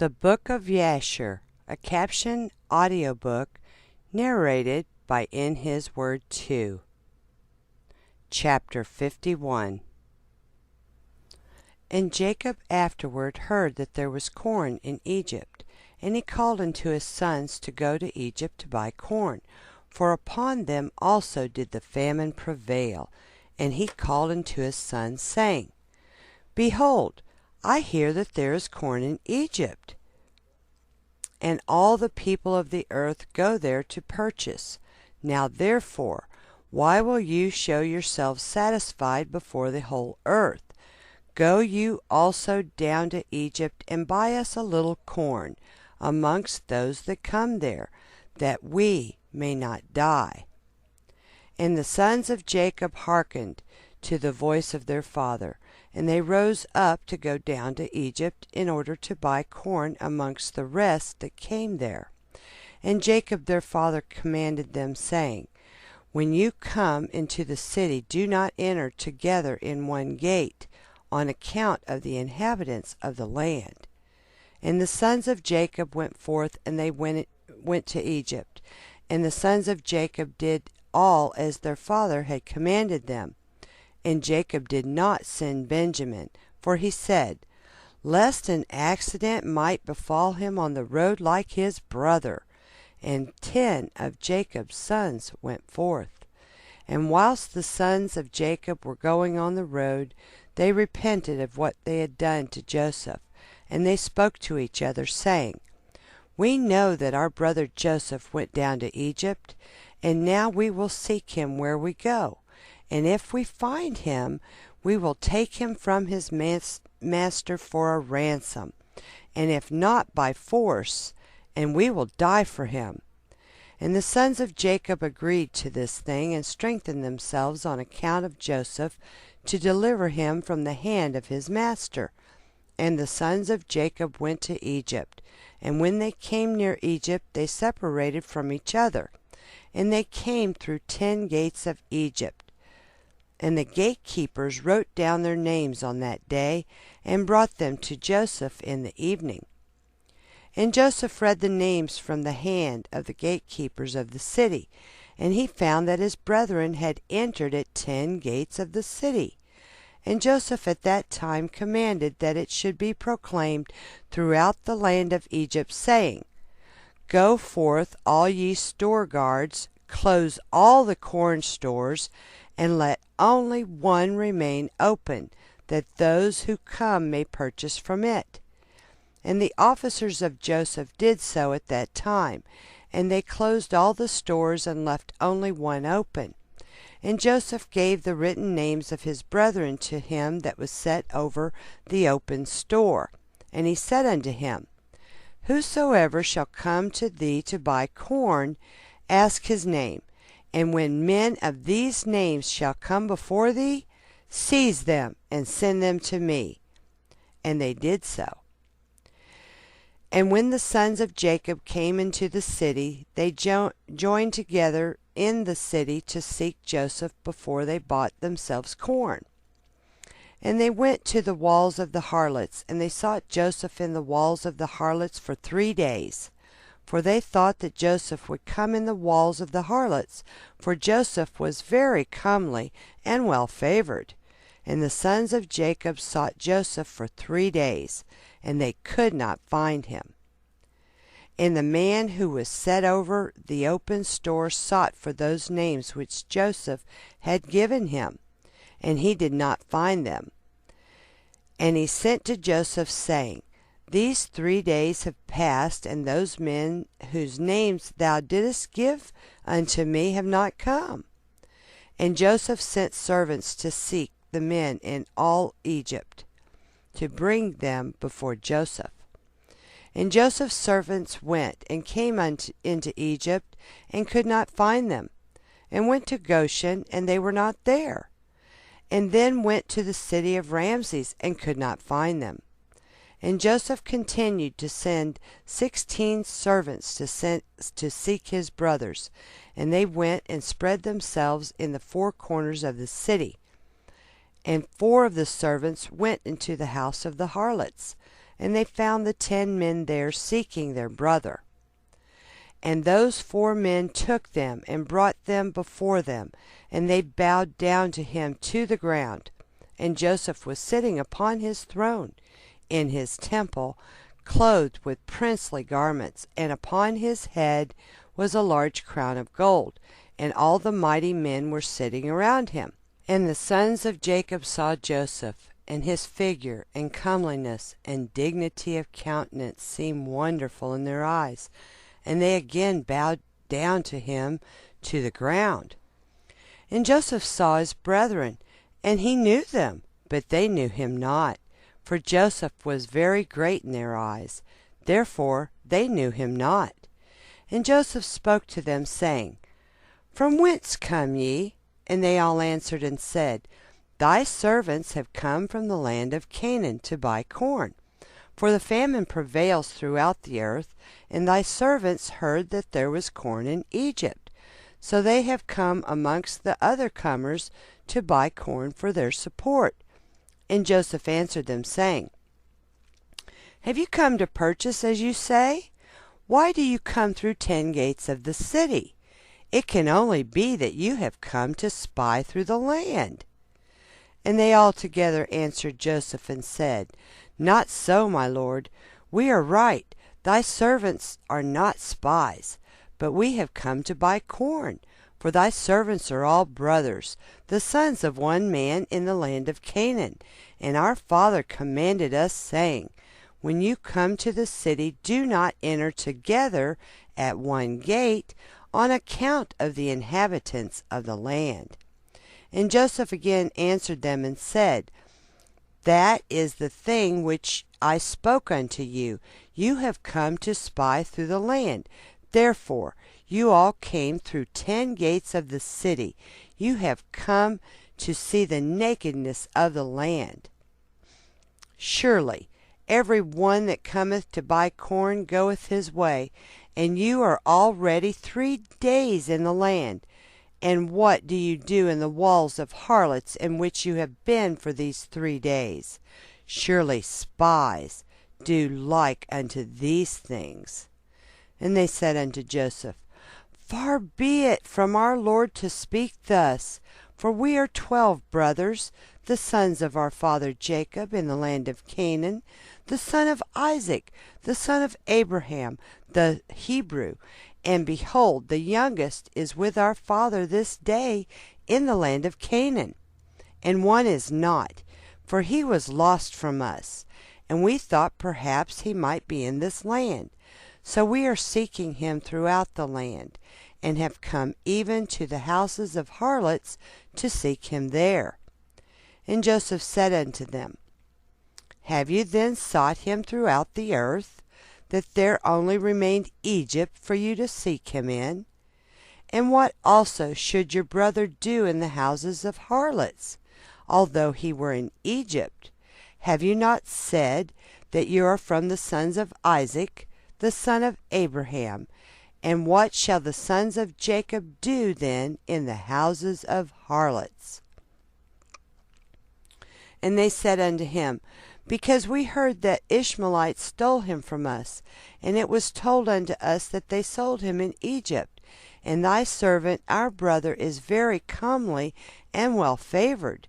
The Book of Jasher, a caption audiobook narrated by In His Word 2. Chapter 51. And Jacob afterward heard that there was corn in Egypt, and he called unto his sons to go to Egypt to buy corn, for upon them also did the famine prevail. And he called unto his sons, saying, Behold, I hear that there is corn in Egypt, and all the people of the earth go there to purchase. Now therefore, why will you show yourselves satisfied before the whole earth? Go you also down to Egypt, and buy us a little corn amongst those that come there, that we may not die. And the sons of Jacob hearkened to the voice of their father, and they rose up to go down to Egypt in order to buy corn amongst the rest that came there. And Jacob their father commanded them, saying, When you come into the city, do not enter together in one gate, on account of the inhabitants of the land. And the sons of Jacob went forth, and they went to Egypt. And the sons of Jacob did all as their father had commanded them. And Jacob did not send Benjamin, for he said, Lest an accident might befall him on the road like his brother. And 10 of Jacob's sons went forth. And whilst the sons of Jacob were going on the road, they repented of what they had done to Joseph. And they spoke to each other, saying, We know that our brother Joseph went down to Egypt, and now we will seek him where we go. And if we find him, we will take him from his master for a ransom, and if not, by force, and we will die for him. And the sons of Jacob agreed to this thing, and strengthened themselves on account of Joseph, to deliver him from the hand of his master. And the sons of Jacob went to Egypt, and when they came near Egypt, they separated from each other, and they came through 10 gates of Egypt. And the gatekeepers wrote down their names on that day, and brought them to Joseph in the evening. And Joseph read the names from the hand of the gatekeepers of the city, and he found that his brethren had entered at 10 gates of the city. And Joseph at that time commanded that it should be proclaimed throughout the land of Egypt, saying, Go forth, all ye store guards, close all the corn stores, and let only one remain open, that those who come may purchase from it. And the officers of Joseph did so at that time, and they closed all the stores and left only one open. And Joseph gave the written names of his brethren to him that was set over the open store. And he said unto him, Whosoever shall come to thee to buy corn, ask his name. And when men of these names shall come before thee, seize them and send them to me. And they did so. And when the sons of Jacob came into the city, they joined together in the city to seek Joseph before they bought themselves corn. And they went to the walls of the harlots, and they sought Joseph in the walls of the harlots for 3 days. For they thought that Joseph would come in the walls of the harlots, for Joseph was very comely and well favored. And the sons of Jacob sought Joseph for 3 days, and they could not find him. And the man who was set over the open store sought for those names which Joseph had given him, and he did not find them. And he sent to Joseph, saying, These 3 days have passed, and those men whose names thou didst give unto me have not come. And Joseph sent servants to seek the men in all Egypt, to bring them before Joseph. And Joseph's servants went and came into Egypt, and could not find them, and went to Goshen, and they were not there. And then went to the city of Ramses, and could not find them. And Joseph continued to send 16 servants to seek his brothers, and they went and spread themselves in the 4 corners of the city. And 4 of the servants went into the house of the harlots, and they found the 10 men there seeking their brother. And those 4 men took them and brought them before them, and they bowed down to him to the ground. And Joseph was sitting upon his throne in his temple, clothed with princely garments, and upon his head was a large crown of gold, and all the mighty men were sitting around him. And the sons of Jacob saw Joseph, and his figure and comeliness and dignity of countenance seemed wonderful in their eyes, and they again bowed down to him to the ground. And Joseph saw his brethren, and he knew them, but they knew him not, for Joseph was very great in their eyes, therefore they knew him not. And Joseph spoke to them, saying, From whence come ye? And they all answered and said, Thy servants have come from the land of Canaan to buy corn. For the famine prevails throughout the earth, and thy servants heard that there was corn in Egypt. So they have come amongst the other comers to buy corn for their support. And Joseph answered them, saying, Have you come to purchase, as you say? Why do you come through 10 gates of the city? It can only be that you have come to spy through the land. And they all together answered Joseph and said, Not so, my lord. We are right. Thy servants are not spies, but we have come to buy corn. For thy servants are all brothers, the sons of one man in the land of Canaan. And our father commanded us, saying, When you come to the city, do not enter together at one gate, on account of the inhabitants of the land. And Joseph again answered them and said, That is the thing which I spoke unto you. You have come to spy through the land. Therefore you all came through 10 gates of the city. You have come to see the nakedness of the land. Surely every one that cometh to buy corn goeth his way, and you are already 3 days in the land. And what do you do in the walls of harlots in which you have been for these 3 days? Surely spies do like unto these things. And they said unto Joseph, Far be it from our Lord to speak thus, for we are 12 brothers, the sons of our father Jacob in the land of Canaan, the son of Isaac, the son of Abraham, the Hebrew. And behold, the youngest is with our father this day in the land of Canaan. And one is not, for he was lost from us, and we thought perhaps he might be in this land. So we are seeking him throughout the land, and have come even to the houses of harlots to seek him there. And Joseph said unto them, Have you then sought him throughout the earth, that there only remained Egypt for you to seek him in? And what also should your brother do in the houses of harlots, although he were in Egypt? Have you not said that you are from the sons of Isaac, the son of Abraham? And what shall the sons of Jacob do then in the houses of harlots? And they said unto him, Because we heard that Ishmaelites stole him from us, and it was told unto us that they sold him in Egypt. And thy servant our brother is very comely and well favored.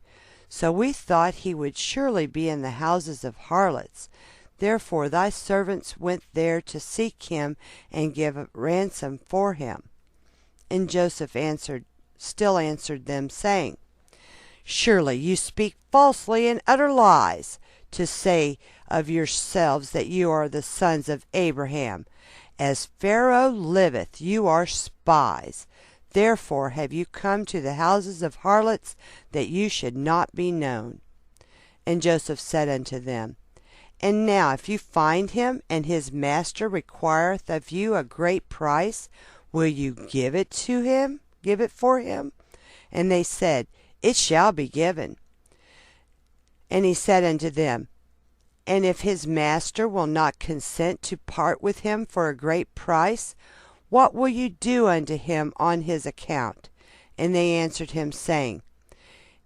So we thought he would surely be in the houses of harlots. Therefore thy servants went there to seek him and give a ransom for him. And Joseph still answered them, saying, Surely you speak falsely and utter lies, to say of yourselves that you are the sons of Abraham. As Pharaoh liveth, you are spies. Therefore have you come to the houses of harlots, that you should not be known. And Joseph said unto them, And now if you find him, and his master requireth of you a great price, will you give it for him? And they said, It shall be given. And he said unto them, And if his master will not consent to part with him for a great price, what will you do unto him on his account? And they answered him, saying,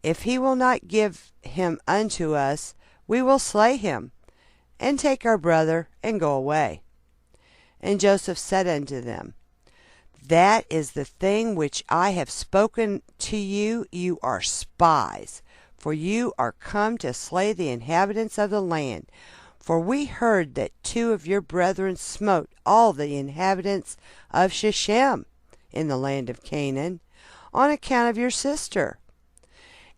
If he will not give him unto us, we will slay him. and take our brother, and go away. And Joseph said unto them, That is the thing which I have spoken to you. You are spies, for you are come to slay the inhabitants of the land. For we heard that 2 of your brethren smote all the inhabitants of Shechem in the land of Canaan, on account of your sister.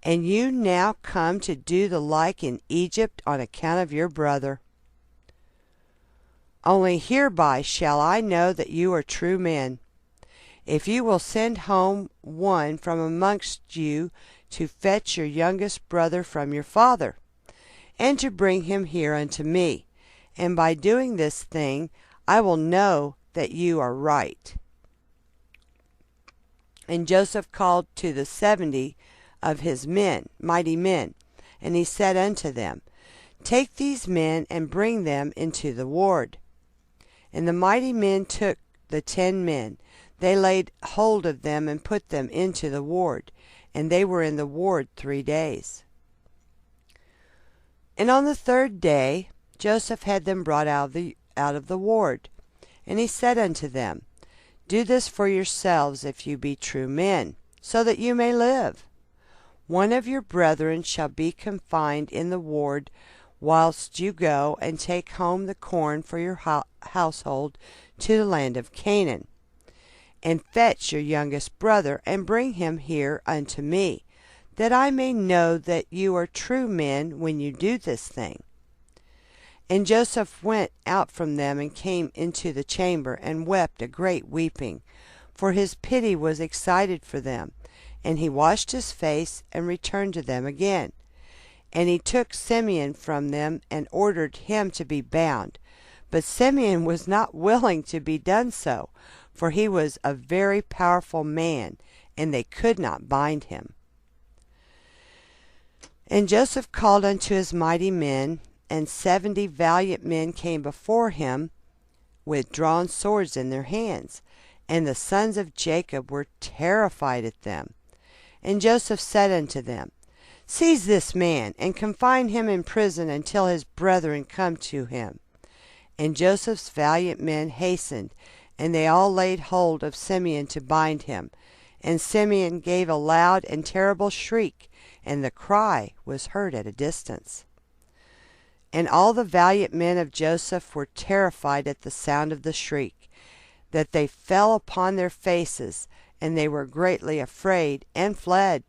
And you now come to do the like in Egypt on account of your brother. Only hereby shall I know that you are true men, if you will send home one from amongst you to fetch your youngest brother from your father, and to bring him here unto me. And by doing this thing I will know that you are right. And Joseph called to the 70 of his men, mighty men, and he said unto them, Take these men and bring them into the ward. And the mighty men took the 10 men. They laid hold of them and put them into the ward, and they were in the ward 3 days. And on the 3rd day Joseph had them brought out of the ward. And he said unto them, Do this for yourselves, if you be true men, so that you may live. One of your brethren shall be confined in the ward, whilst you go and take home the corn for your household to the land of Canaan. And fetch your youngest brother, and bring him here unto me, that I may know that you are true men when you do this thing. And Joseph went out from them, and came into the chamber, and wept a great weeping, for his pity was excited for them. And he washed his face, and returned to them again. And he took Simeon from them, and ordered him to be bound. But Simeon was not willing to be done so, for he was a very powerful man, and they could not bind him. And Joseph called unto his mighty men, and 70 valiant men came before him with drawn swords in their hands. And the sons of Jacob were terrified at them. And Joseph said unto them, Seize this man, and confine him in prison until his brethren come to him. And Joseph's valiant men hastened, and they all laid hold of Simeon to bind him. And Simeon gave a loud and terrible shriek, and the cry was heard at a distance. And all the valiant men of Joseph were terrified at the sound of the shriek, that they fell upon their faces, and they were greatly afraid, and fled.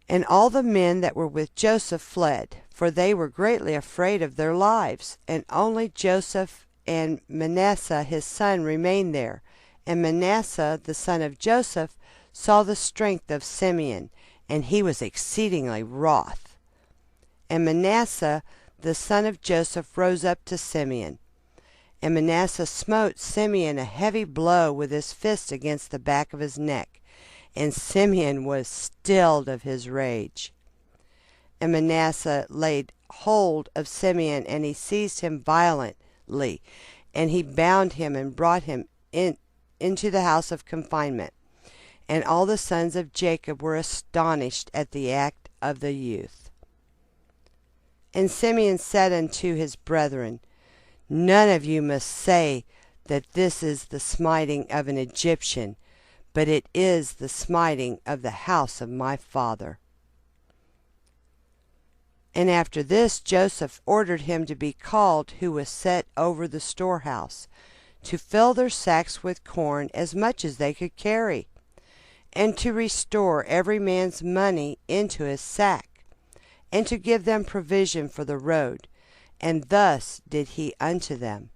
And all the men that were with Joseph fled, for they were greatly afraid of their lives. And only Joseph and Manasseh his son remained there. And Manasseh the son of Joseph saw the strength of Simeon, and he was exceedingly wroth. And Manasseh the son of Joseph rose up to Simeon. And Manasseh smote Simeon a heavy blow with his fist against the back of his neck, and Simeon was stilled of his rage. And Manasseh laid hold of Simeon, and he seized him violently, and he bound him and brought him into the house of confinement. And all the sons of Jacob were astonished at the act of the youth. And Simeon said unto his brethren, None of you must say that this is the smiting of an Egyptian, but it is the smiting of the house of my father. And after this Joseph ordered him to be called, who was set over the storehouse, to fill their sacks with corn as much as they could carry, and to restore every man's money into his sack, and to give them provision for the road. And thus did he unto them.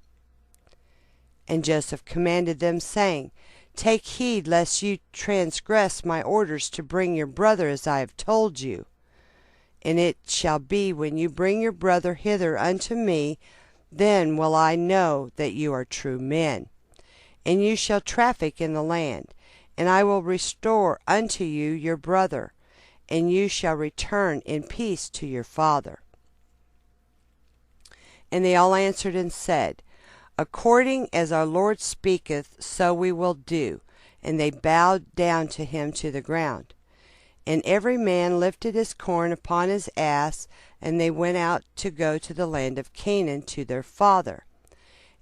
And Joseph commanded them, saying, Take heed lest you transgress my orders to bring your brother as I have told you. And it shall be, when you bring your brother hither unto me, then will I know that you are true men. And you shall traffic in the land, and I will restore unto you your brother, and you shall return in peace to your father. And they all answered and said, According as our Lord speaketh, so we will do. And they bowed down to him to the ground. And every man lifted his corn upon his ass, and they went out to go to the land of Canaan to their father.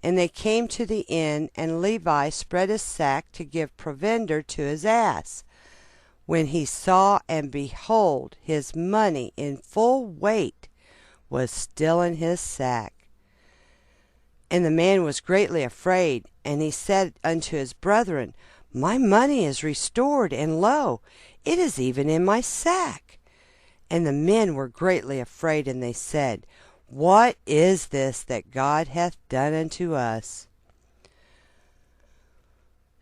And they came to the inn, and Levi spread his sack to give provender to his ass. When he saw, and behold, his money in full weight was still in his sack. And the man was greatly afraid, and he said unto his brethren, My money is restored, and lo, it is even in my sack. And the men were greatly afraid, and they said, What is this that God hath done unto us?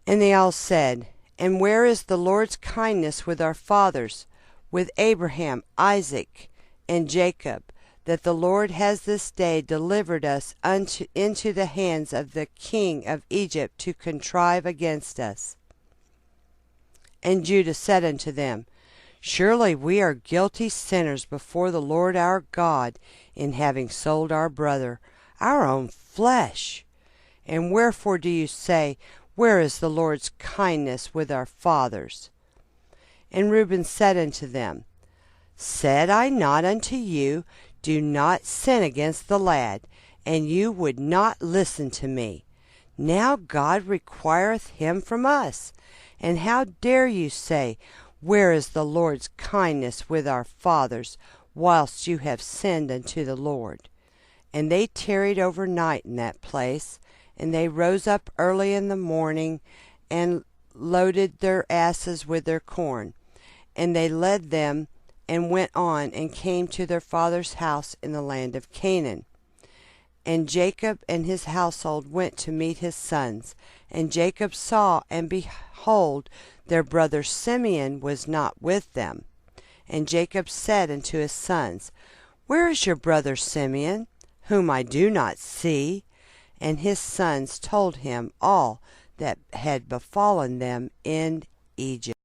And they all said, And where is the Lord's kindness with our fathers, with Abraham, Isaac, and Jacob, that the Lord has this day delivered us into the hands of the king of Egypt to contrive against us? And Judah said unto them, Surely we are guilty sinners before the Lord our God in having sold our brother, our own flesh. And wherefore do you say, Where is the Lord's kindness with our fathers? And Reuben said unto them, Said I not unto you, Do not sin against the lad, and you would not listen to me? Now God requireth him from us. And how dare you say, Where is the Lord's kindness with our fathers, whilst you have sinned unto the Lord? And they tarried overnight in that place, and they rose up early in the morning, and loaded their asses with their corn. And they led them, and went on, and came to their father's house in the land of Canaan. And Jacob and his household went to meet his sons. And Jacob saw, and behold, their brother Simeon was not with them. And Jacob said unto his sons, Where is your brother Simeon, whom I do not see? And his sons told him all that had befallen them in Egypt.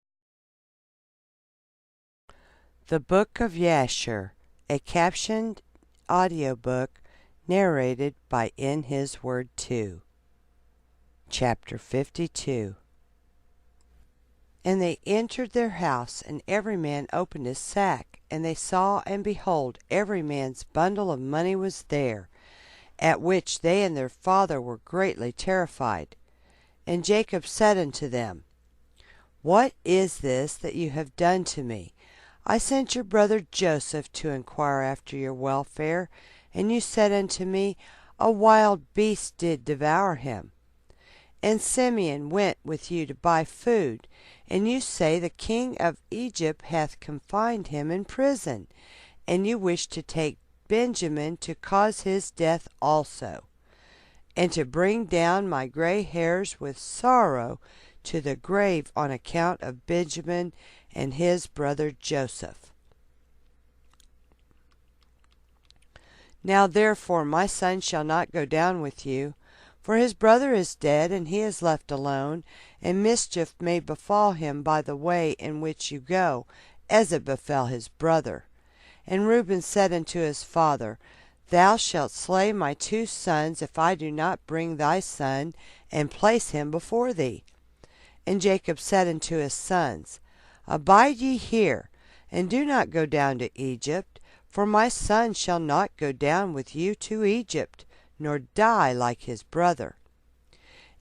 The Book of Jasher, a captioned audiobook narrated by In His Word 2. Chapter 52. And they entered their house, and every man opened his sack, and they saw, and behold, every man's bundle of money was there, at which they and their father were greatly terrified. And Jacob said unto them, What is this that you have done to me? I sent your brother Joseph to inquire after your welfare, and you said unto me, A wild beast did devour him. And Simeon went with you to buy food, and you say, The king of Egypt hath confined him in prison, and you wish to take Benjamin to cause his death also, and to bring down my gray hairs with sorrow to the grave on account of Benjamin and his brother Joseph. Now therefore my son shall not go down with you, for his brother is dead, and he is left alone, and mischief may befall him by the way in which you go, as it befell his brother. And Reuben said unto his father, Thou shalt slay my 2 sons, if I do not bring thy son, and place him before thee. And Jacob said unto his sons, Abide ye here, and do not go down to Egypt, for my son shall not go down with you to Egypt, nor die like his brother.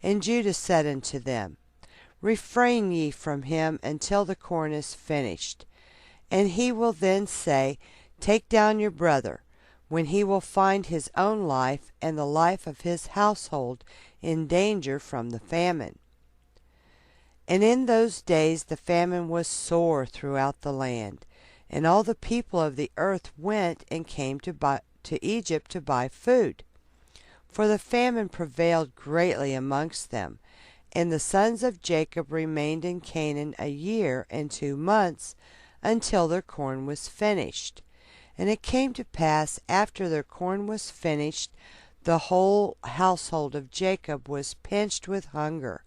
And Judah said unto them, Refrain ye from him until the corn is finished. And he will then say, Take down your brother, when he will find his own life and the life of his household in danger from the famine. And in those days the famine was sore throughout the land, and all the people of the earth went and came to Egypt to buy food. For the famine prevailed greatly amongst them, and the sons of Jacob remained in Canaan 1 year and 2 months, until their corn was finished. And it came to pass, after their corn was finished, the whole household of Jacob was pinched with hunger.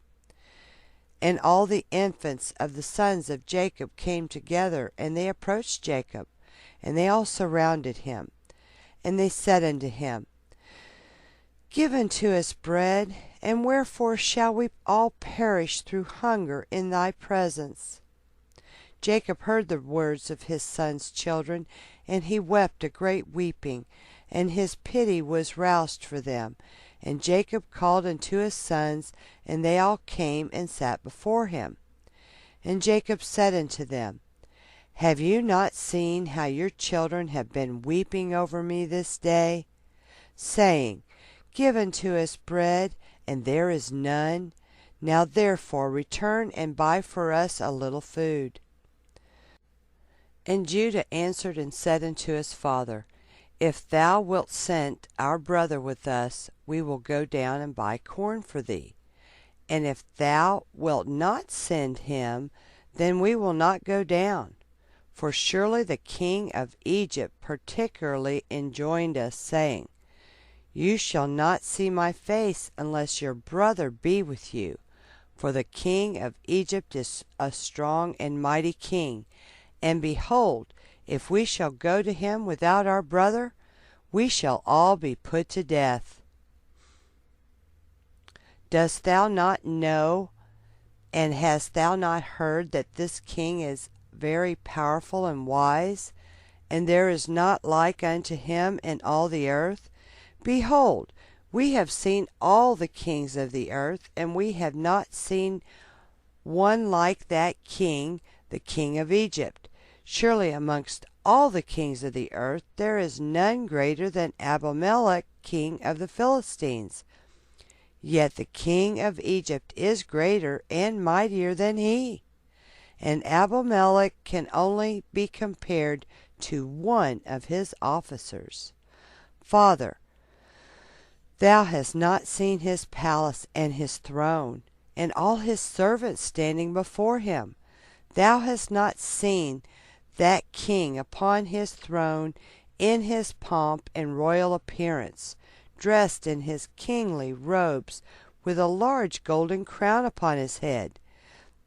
And all the infants of the sons of Jacob came together, and they approached Jacob, and they all surrounded him. And they said unto him, Give unto us bread, and wherefore shall we all perish through hunger in thy presence? Jacob heard the words of his son's children, and he wept a great weeping, and his pity was roused for them. And Jacob called unto his sons, and they all came and sat before him. And Jacob said unto them, Have you not seen how your children have been weeping over me this day, saying, Give unto us bread, and there is none? Now therefore return and buy for us a little food. And Judah answered and said unto his father, If thou wilt send our brother with us, we will go down and buy corn for thee. And if thou wilt not send him, then we will not go down. For surely the king of Egypt particularly enjoined us, saying, You shall not see my face unless your brother be with you. For the king of Egypt is a strong and mighty king. And behold, if we shall go to him without our brother, we shall all be put to death. Dost thou not know, and hast thou not heard that this king is very powerful and wise, and there is not like unto him in all the earth? Behold, we have seen all the kings of the earth, and we have not seen one like that king, the king of Egypt. Surely amongst all the kings of the earth there is none greater than Abimelech, king of the Philistines. Yet the king of Egypt is greater and mightier than he. And Abimelech can only be compared to one of his officers. Father, thou hast not seen his palace and his throne, and all his servants standing before him. Thou hast not seen that king upon his throne in his pomp and royal appearance, dressed in his kingly robes, with a large golden crown upon his head.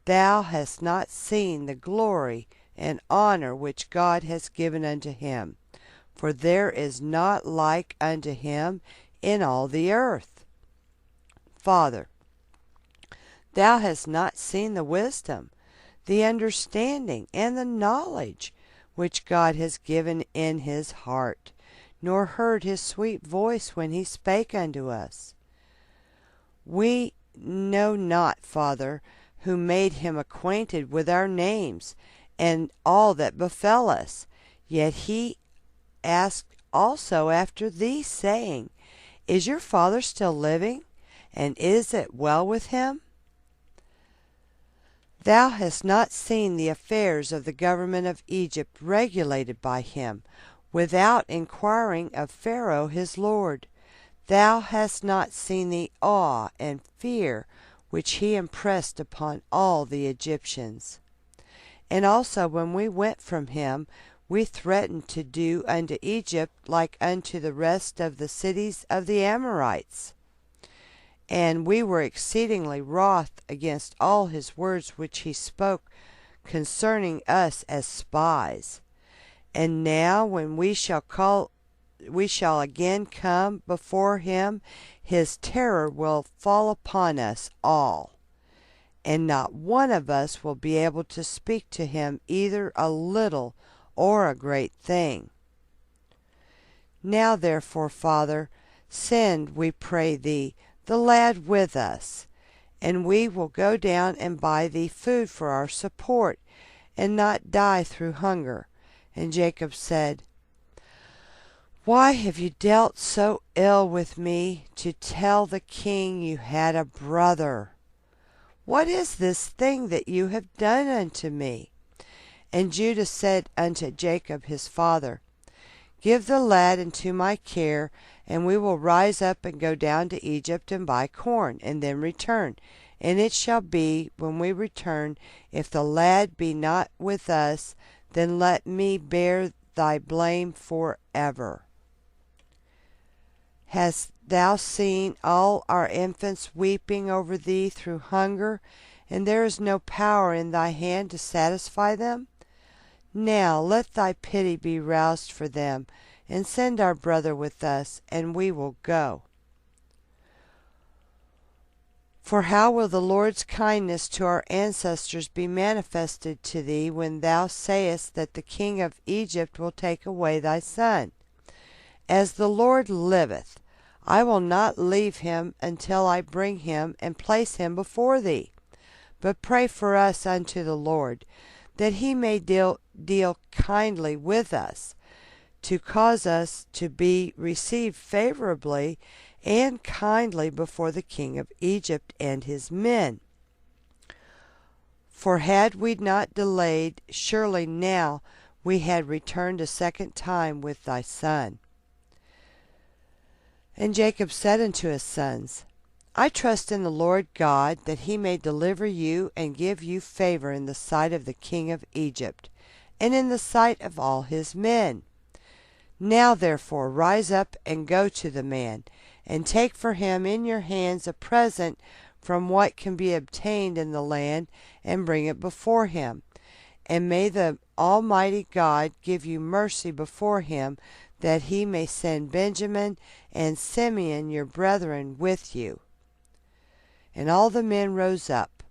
Thou hast not seen the glory and honor which God has given unto him, for there is not like unto him in all the earth. Father, thou hast not seen the wisdom, the understanding, and the knowledge which God has given in his heart, nor heard his sweet voice when he spake unto us. We know not, Father, who made him acquainted with our names, and all that befell us. Yet he asked also after thee, saying, Is your father still living? And is it well with him? Thou hast not seen the affairs of the government of Egypt regulated by him, without inquiring of Pharaoh his lord. Thou hast not seen the awe and fear which he impressed upon all the Egyptians. And also when we went from him, we threatened to do unto Egypt like unto the rest of the cities of the Amorites. And we were exceedingly wroth against all his words which he spoke concerning us as spies. And now when we shall again come before him, his terror will fall upon us all, and not one of us will be able to speak to him either a little or a great thing. Now therefore, Father, send, we pray thee, the lad with us, and we will go down and buy thee food for our support, and not die through hunger. And Jacob said, Why have you dealt so ill with me, to tell the king you had a brother? What is this thing that you have done unto me? And Judah said unto Jacob his father, Give the lad into my care, and we will rise up and go down to Egypt and buy corn, and then return. And it shall be, when we return, if the lad be not with us, then let me bear thy blame forever. Hast thou seen all our infants weeping over thee through hunger, and there is no power in thy hand to satisfy them? Now let thy pity be roused for them, and send our brother with us, and we will go. For how will the Lord's kindness to our ancestors be manifested to thee, when thou sayest that the king of Egypt will take away thy son? As the Lord liveth, I will not leave him until I bring him and place him before thee. But pray for us unto the Lord, that he may deal kindly with us, to cause us to be received favorably and kindly before the king of Egypt and his men. For had we not delayed, surely now we had returned a second time with thy son. And Jacob said unto his sons, I trust in the Lord God, that he may deliver you and give you favor in the sight of the king of Egypt, and in the sight of all his men. Now therefore rise up and go to the man, and take for him in your hands a present from what can be obtained in the land, and bring it before him. And may the Almighty God give you mercy before him, that he may send Benjamin and Simeon your brethren with you. And all the men rose up,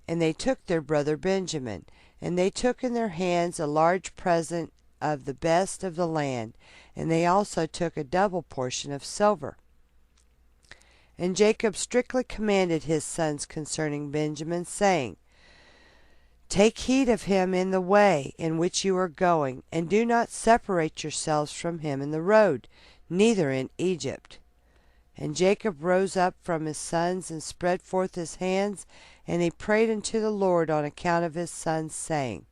and they took their brother Benjamin, and they took in their hands a large present of the best of the land, and they also took a double portion of silver. And Jacob strictly commanded his sons concerning Benjamin, saying, Take heed of him in the way in which you are going, and do not separate yourselves from him in the road, neither in Egypt. And Jacob rose up from his sons, and spread forth his hands, and he prayed unto the Lord on account of his sons, saying,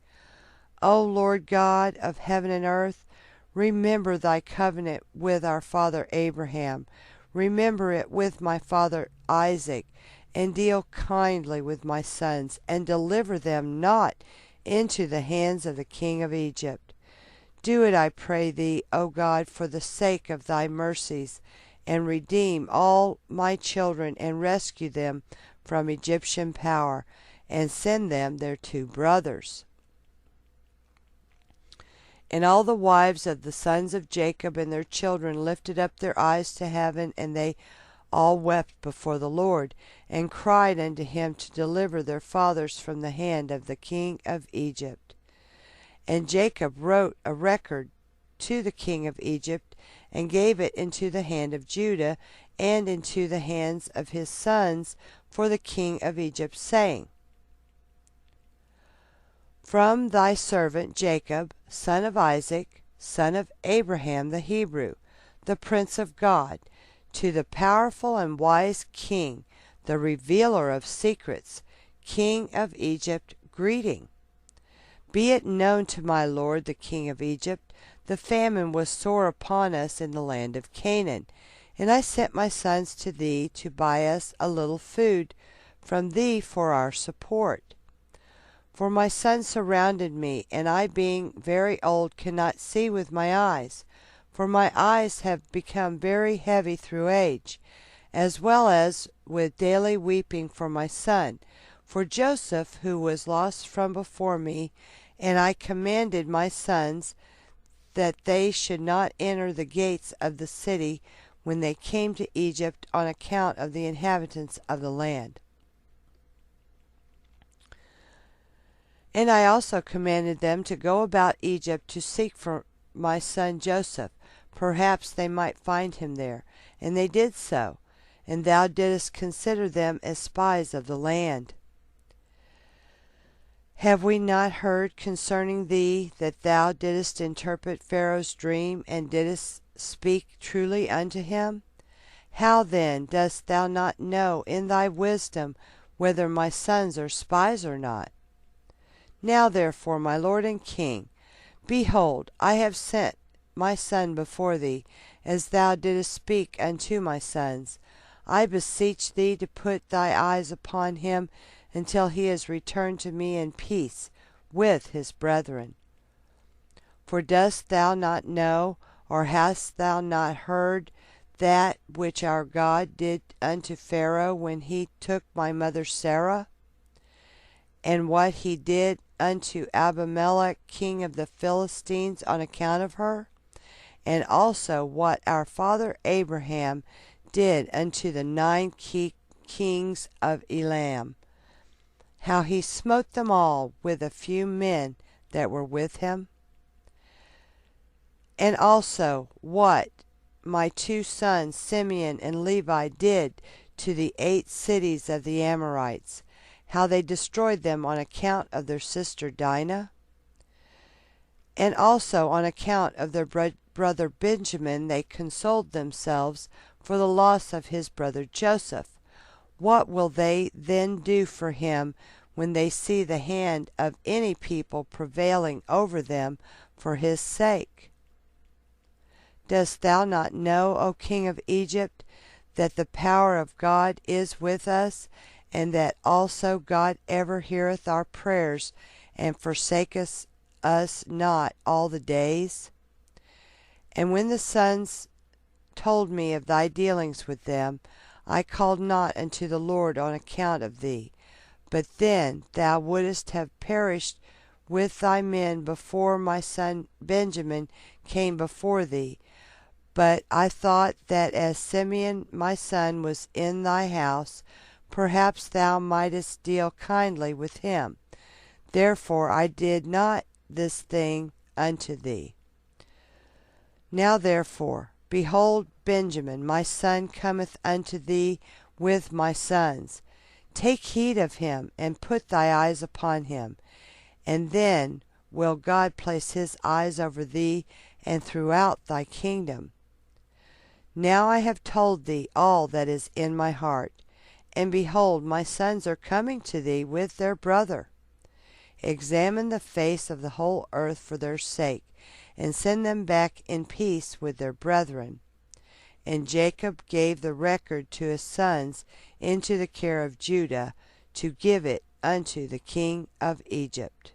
O Lord God of heaven and earth, remember thy covenant with our father Abraham, remember it with my father Isaac, and deal kindly with my sons, and deliver them not into the hands of the king of Egypt. Do it, I pray thee, O God, for the sake of thy mercies, and redeem all my children, and rescue them from Egyptian power, and send them their two brothers. And all the wives of the sons of Jacob and their children lifted up their eyes to heaven, and they all wept before the Lord, and cried unto him to deliver their fathers from the hand of the king of Egypt. And Jacob wrote a record to the king of Egypt, and gave it into the hand of Judah, and into the hands of his sons for the king of Egypt, saying, From thy servant Jacob, son of Isaac, son of Abraham the Hebrew, the prince of God, to the powerful and wise king, the revealer of secrets, king of Egypt, greeting. Be it known to my lord the king of Egypt, the famine was sore upon us in the land of Canaan, and I sent my sons to thee to buy us a little food from thee for our support. For my sons surrounded me, and I, being very old, cannot see with my eyes, for my eyes have become very heavy through age, as well as with daily weeping for my son, for Joseph, who was lost from before me. And I commanded my sons that they should not enter the gates of the city when they came to Egypt, on account of the inhabitants of the land. And I also commanded them to go about Egypt to seek for my son Joseph, perhaps they might find him there. And they did so, and thou didst consider them as spies of the land. Have we not heard concerning thee that thou didst interpret Pharaoh's dream, and didst speak truly unto him? How then dost thou not know in thy wisdom whether my sons are spies or not? Now therefore, my lord and king, behold, I have sent my son before thee, as thou didst speak unto my sons. I beseech thee to put thy eyes upon him until he is returned to me in peace with his brethren. For dost thou not know, or hast thou not heard, that which our God did unto Pharaoh when he took my mother Sarah? And what he did unto Abimelech king of the Philistines on account of her? And also what our father Abraham did unto the 9 kings of Elam, how he smote them all with a few men that were with him? And also what my two sons Simeon and Levi did to the 8 cities of the Amorites, how they destroyed them on account of their sister Dinah? And also on account of their brother Benjamin they consoled themselves for the loss of his brother Joseph. What will they then do for him when they see the hand of any people prevailing over them for his sake? Dost thou not know, O king of Egypt, that the power of God is with us, and that also God ever heareth our prayers, and forsaketh us not all the days? And when the sons told me of thy dealings with them, I called not unto the Lord on account of thee. But then thou wouldest have perished with thy men before my son Benjamin came before thee. But I thought that as Simeon my son was in thy house, perhaps thou mightest deal kindly with him. Therefore I did not this thing unto thee. Now therefore, behold, Benjamin my son cometh unto thee with my sons. Take heed of him, and put thy eyes upon him, and then will God place his eyes over thee and throughout thy kingdom. Now I have told thee all that is in my heart, and behold, my sons are coming to thee with their brother. Examine the face of the whole earth for their sake, and send them back in peace with their brethren. And Jacob gave the record to his sons into the care of Judah, to give it unto the king of Egypt.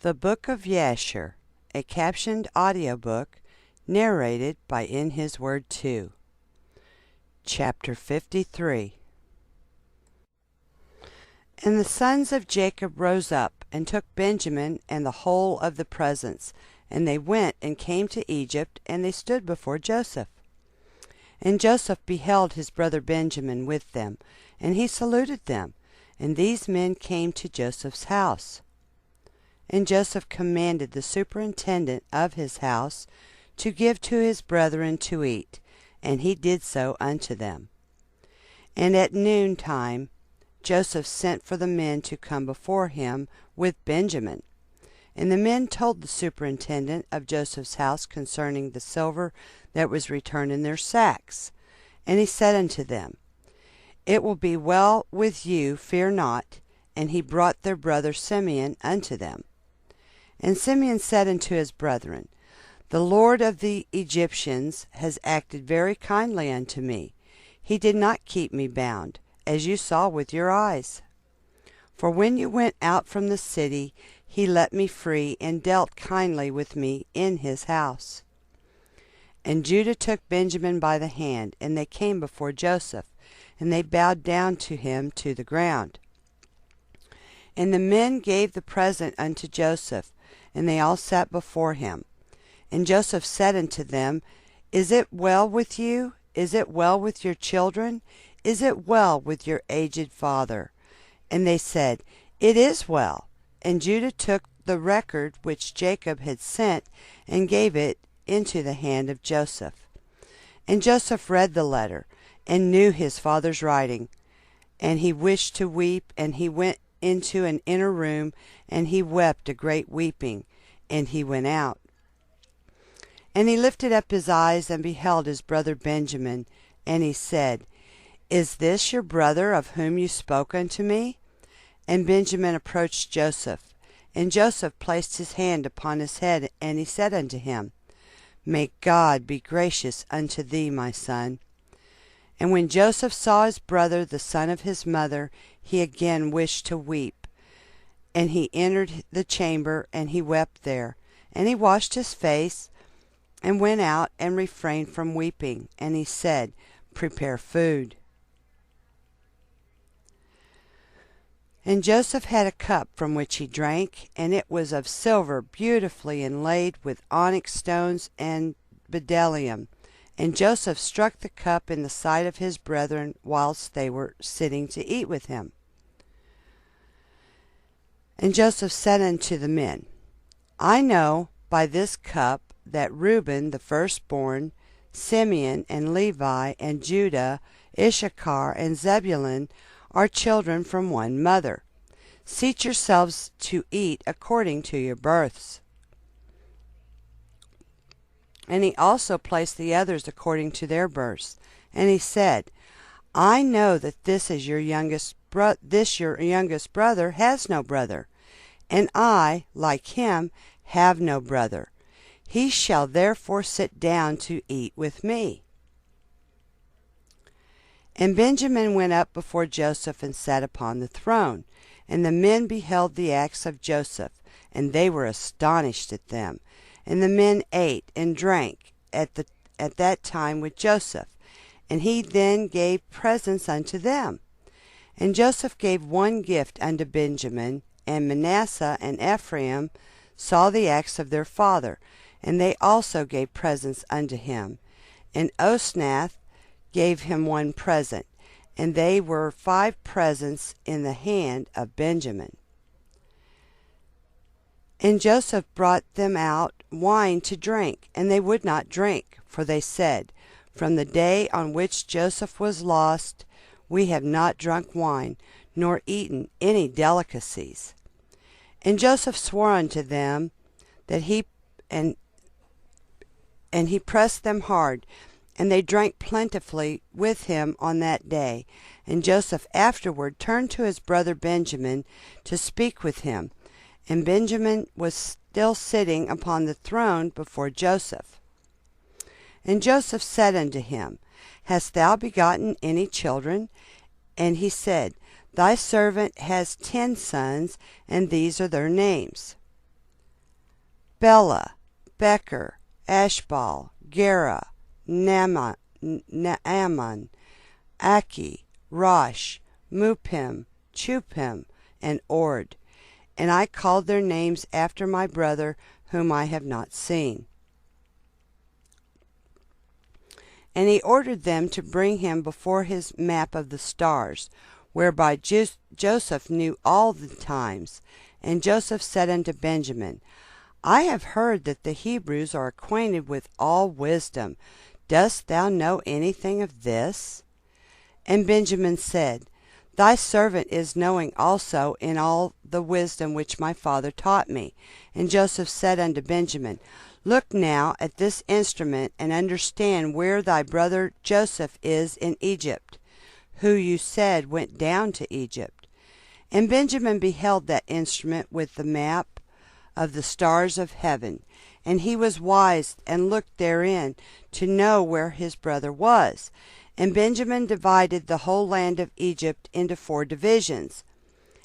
The Book of Jasher, a captioned audiobook narrated by In His Word 2. Chapter 53. And the sons of Jacob rose up, and took Benjamin and the whole of the presents, and they went and came to Egypt, and they stood before Joseph. And Joseph beheld his brother Benjamin with them, and he saluted them, and these men came to Joseph's house. And Joseph commanded the superintendent of his house to give to his brethren to eat, and he did so unto them. And at noontime Joseph sent for the men to come before him with Benjamin. And the men told the superintendent of Joseph's house concerning the silver that was returned in their sacks. And he said unto them, It will be well with you, fear not. And he brought their brother Simeon unto them. And Simeon said unto his brethren, The Lord of the Egyptians has acted very kindly unto me. He did not keep me bound, as you saw with your eyes. For when you went out from the city, he let me free, and dealt kindly with me in his house. And Judah took Benjamin by the hand, and they came before Joseph, and they bowed down to him to the ground. And the men gave the present unto Joseph, and they all sat before him. And Joseph said unto them, Is it well with you? Is it well with your children? Is it well with your aged father? And they said, It is well. And Judah took the record which Jacob had sent, and gave it into the hand of Joseph. And Joseph read the letter, and knew his father's writing. And he wished to weep, and he went into an inner room, and he wept a great weeping, and he went out. And he lifted up his eyes, and beheld his brother Benjamin, and he said, Is this your brother of whom you spoke unto me? And Benjamin approached Joseph, and Joseph placed his hand upon his head, and he said unto him, May God be gracious unto thee, my son. And when Joseph saw his brother, the son of his mother, he again wished to weep. And he entered the chamber, and he wept there. And he washed his face, and went out, and refrained from weeping. And he said, Prepare food. And Joseph had a cup from which he drank, and it was of silver, beautifully inlaid with onyx stones and bdellium. And Joseph struck the cup in the sight of his brethren whilst they were sitting to eat with him. And Joseph said unto the men, I know by this cup that Reuben the firstborn, Simeon and Levi and Judah, Issachar and Zebulun are children from one mother. Seat yourselves to eat according to your births. And he also placed the others according to their births. And he said, I know that this your youngest brother has no brother, and I, like him, have no brother. He shall therefore sit down to eat with me. And Benjamin went up before Joseph and sat upon the throne. And the men beheld the acts of Joseph, and they were astonished at them. And the men ate and drank at that time with Joseph. And he then gave presents unto them. And Joseph gave one gift unto Benjamin, and Manasseh and Ephraim saw the acts of their father, and they also gave presents unto him. And Osnath gave him one present, and they were 5 presents in the hand of Benjamin. And Joseph brought them out wine to drink, and they would not drink, for they said, From the day on which Joseph was lost, we have not drunk wine, nor eaten any delicacies. And Joseph swore unto them that he pressed them hard, and they drank plentifully with him on that day. And Joseph afterward turned to his brother Benjamin to speak with him. And Benjamin was still sitting upon the throne before Joseph. And Joseph said unto him, Hast thou begotten any children? And he said, Thy servant has 10 sons, and these are their names: Bela, Becher, Ashbal, Gera, Naaman, Aki, Rosh, Mupim, Chupim, and Ord. And I called their names after my brother, whom I have not seen. And he ordered them to bring him before his map of the stars, whereby Joseph knew all the times. And Joseph said unto Benjamin, I have heard that the Hebrews are acquainted with all wisdom. Dost thou know anything of this? And Benjamin said, Thy servant is knowing also in all the wisdom which my father taught me. And Joseph said unto Benjamin, Look now at this instrument, and understand where thy brother Joseph is in Egypt, who you said went down to Egypt. And Benjamin beheld that instrument with the map of the stars of heaven, and he was wise, and looked therein to know where his brother was. And Benjamin divided the whole land of Egypt into 4 divisions.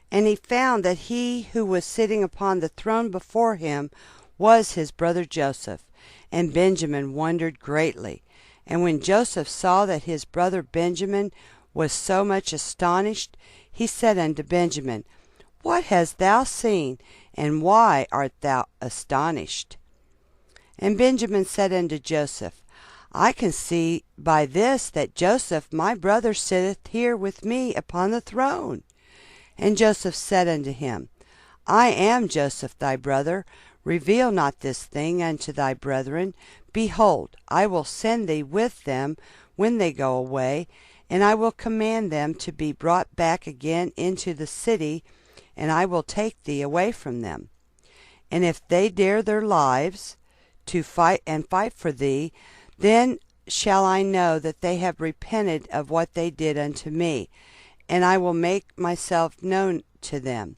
And he found that he who was sitting upon the throne before him was his brother Joseph. And Benjamin wondered greatly. And when Joseph saw that his brother Benjamin was so much astonished, he said unto Benjamin, What hast thou seen, and why art thou astonished? And Benjamin said unto Joseph, I can see by this that Joseph my brother sitteth here with me upon the throne. And Joseph said unto him, I am Joseph thy brother. Reveal not this thing unto thy brethren. Behold, I will send thee with them when they go away, and I will command them to be brought back again into the city, and I will take thee away from them. And if they dare their lives to fight for thee, then shall I know that they have repented of what they did unto me, and I will make myself known to them.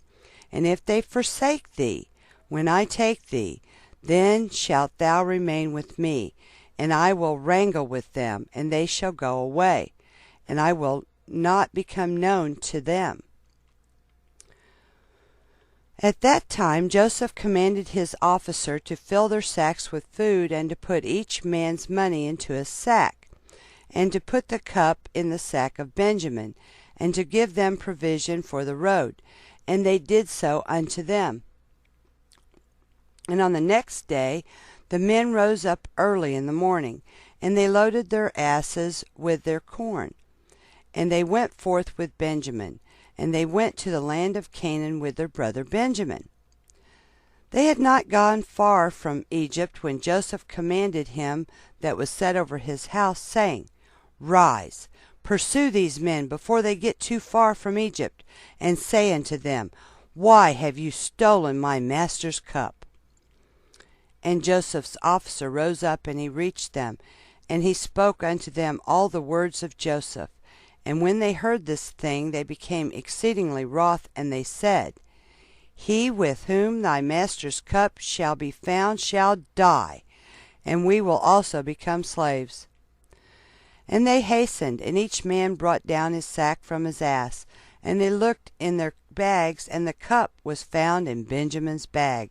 And if they forsake thee, when I take thee, then shalt thou remain with me, and I will wrangle with them, and they shall go away, and I will not become known to them. At that time Joseph commanded his officer to fill their sacks with food, and to put each man's money into his sack, and to put the cup in the sack of Benjamin, and to give them provision for the road. And they did so unto them. And on the next day the men rose up early in the morning, and they loaded their asses with their corn. And they went forth with Benjamin, and they went to the land of Canaan with their brother Benjamin. They had not gone far from Egypt when Joseph commanded him that was set over his house, saying, Rise, pursue these men before they get too far from Egypt, and say unto them, Why have you stolen my master's cup? And Joseph's officer rose up, and he reached them, and he spoke unto them all the words of Joseph. And when they heard this thing, they became exceedingly wroth, and they said, He with whom thy master's cup shall be found shall die, and we will also become slaves. And they hastened, and each man brought down his sack from his ass, and they looked in their bags, and the cup was found in Benjamin's bag.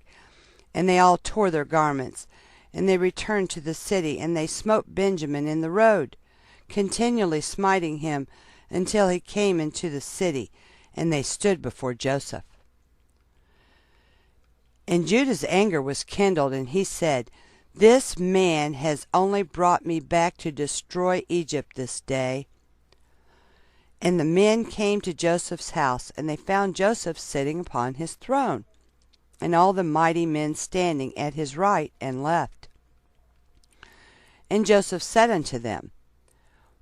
And they all tore their garments, and they returned to the city, and they smote Benjamin in the road, continually smiting him until he came into the city, and they stood before Joseph. And Judah's anger was kindled, and he said, This man has only brought me back to destroy Egypt this day. And the men came to Joseph's house, and they found Joseph sitting upon his throne, and all the mighty men standing at his right and left. And Joseph said unto them,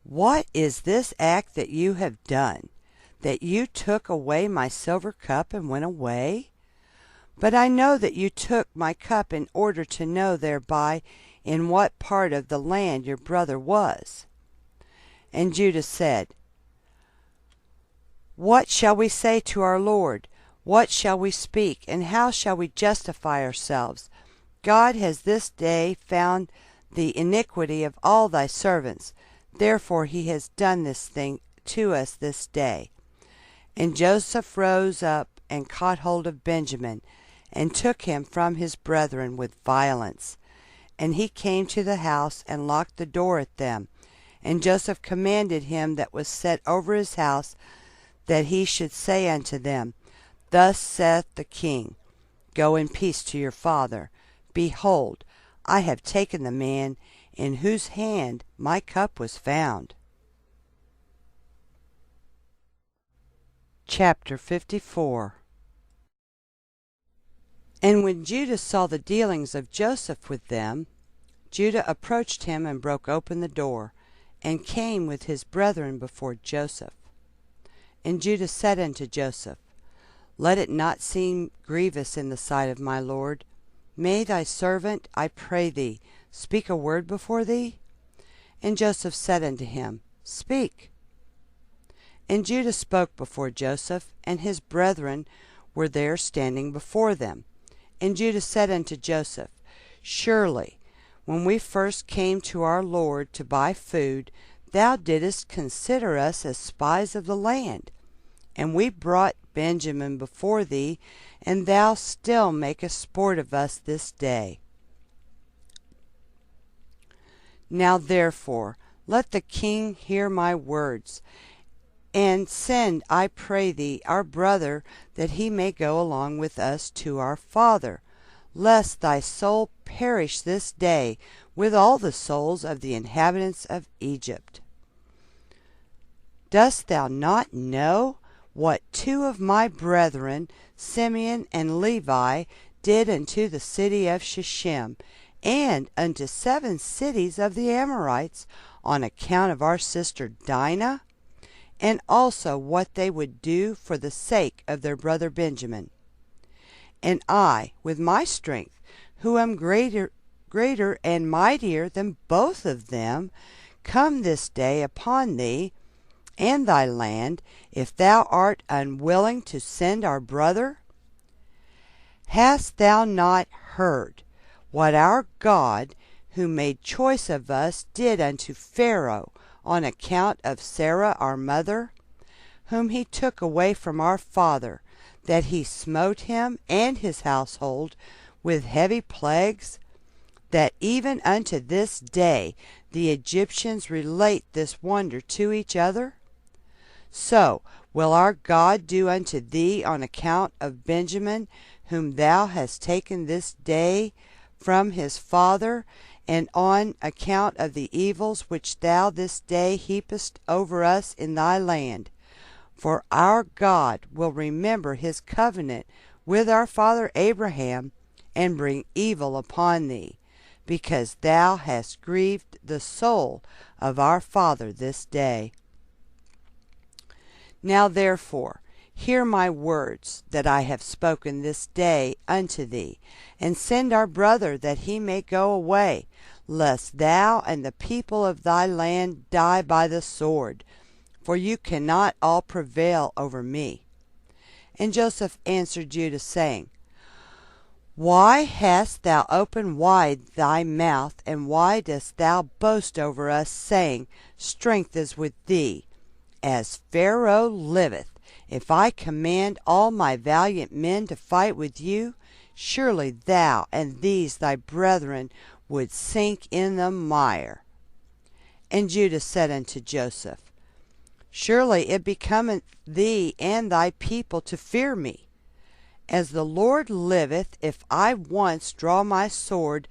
What is this act that you have done, that you took away my silver cup and went away? But I know that you took my cup in order to know thereby in what part of the land your brother was. And Judah said, What shall we say to our Lord? What shall we speak, and how shall we justify ourselves? God has this day found the iniquity of all thy servants. Therefore he has done this thing to us this day. And Joseph rose up and caught hold of Benjamin, and took him from his brethren with violence. And he came to the house, and locked the door at them. And Joseph commanded him that was set over his house, that he should say unto them, Thus saith the king, Go in peace to your father. Behold, I have taken the man in whose hand my cup was found. Chapter 54. And when Judah saw the dealings of Joseph with them, Judah approached him and broke open the door, and came with his brethren before Joseph. And Judah said unto Joseph, Let it not seem grievous in the sight of my lord. May thy servant, I pray thee, speak a word before thee? And Joseph said unto him, Speak. And Judah spoke before Joseph, and his brethren were there standing before them. And Judah said unto Joseph, Surely, when we first came to our Lord to buy food, thou didst consider us as spies of the land. And we brought Benjamin before thee, and thou still makest sport of us this day. Now therefore let the king hear my words, and send, I pray thee, our brother, that he may go along with us to our father, lest thy soul perish this day with all the souls of the inhabitants of Egypt. Dost thou not know what two of my brethren, Simeon and Levi, did unto the city of Shechem, and unto 7 cities of the Amorites, on account of our sister Dinah? And also what they would do for the sake of their brother Benjamin. And I, with my strength, who am greater and mightier than both of them, come this day upon thee and thy land, if thou art unwilling to send our brother? Hast thou not heard what our God, who made choice of us, did unto Pharaoh on account of Sarah our mother, whom he took away from our father, that he smote him and his household with heavy plagues, that even unto this day the Egyptians relate this wonder to each other? So Will our God do unto thee on account of Benjamin, whom thou hast taken this day from his father, and on account of the evils which thou this day heapest over us in thy land? For our God will remember his covenant with our father Abraham, and bring evil upon thee, because thou hast grieved the soul of our father this day. Now therefore hear my words that I have spoken this day unto thee, and send our brother that he may go away, lest thou and the people of thy land die by the sword, for you cannot all prevail over me. And Joseph answered Judah, saying, Why hast thou opened wide thy mouth, and why dost thou boast over us, saying, Strength is with thee? As Pharaoh liveth, if I command all my valiant men to fight with you, surely thou and these thy brethren would sink in the mire. And Judah said unto Joseph, Surely it becometh thee and thy people to fear me. As the Lord liveth, if I once draw my sword,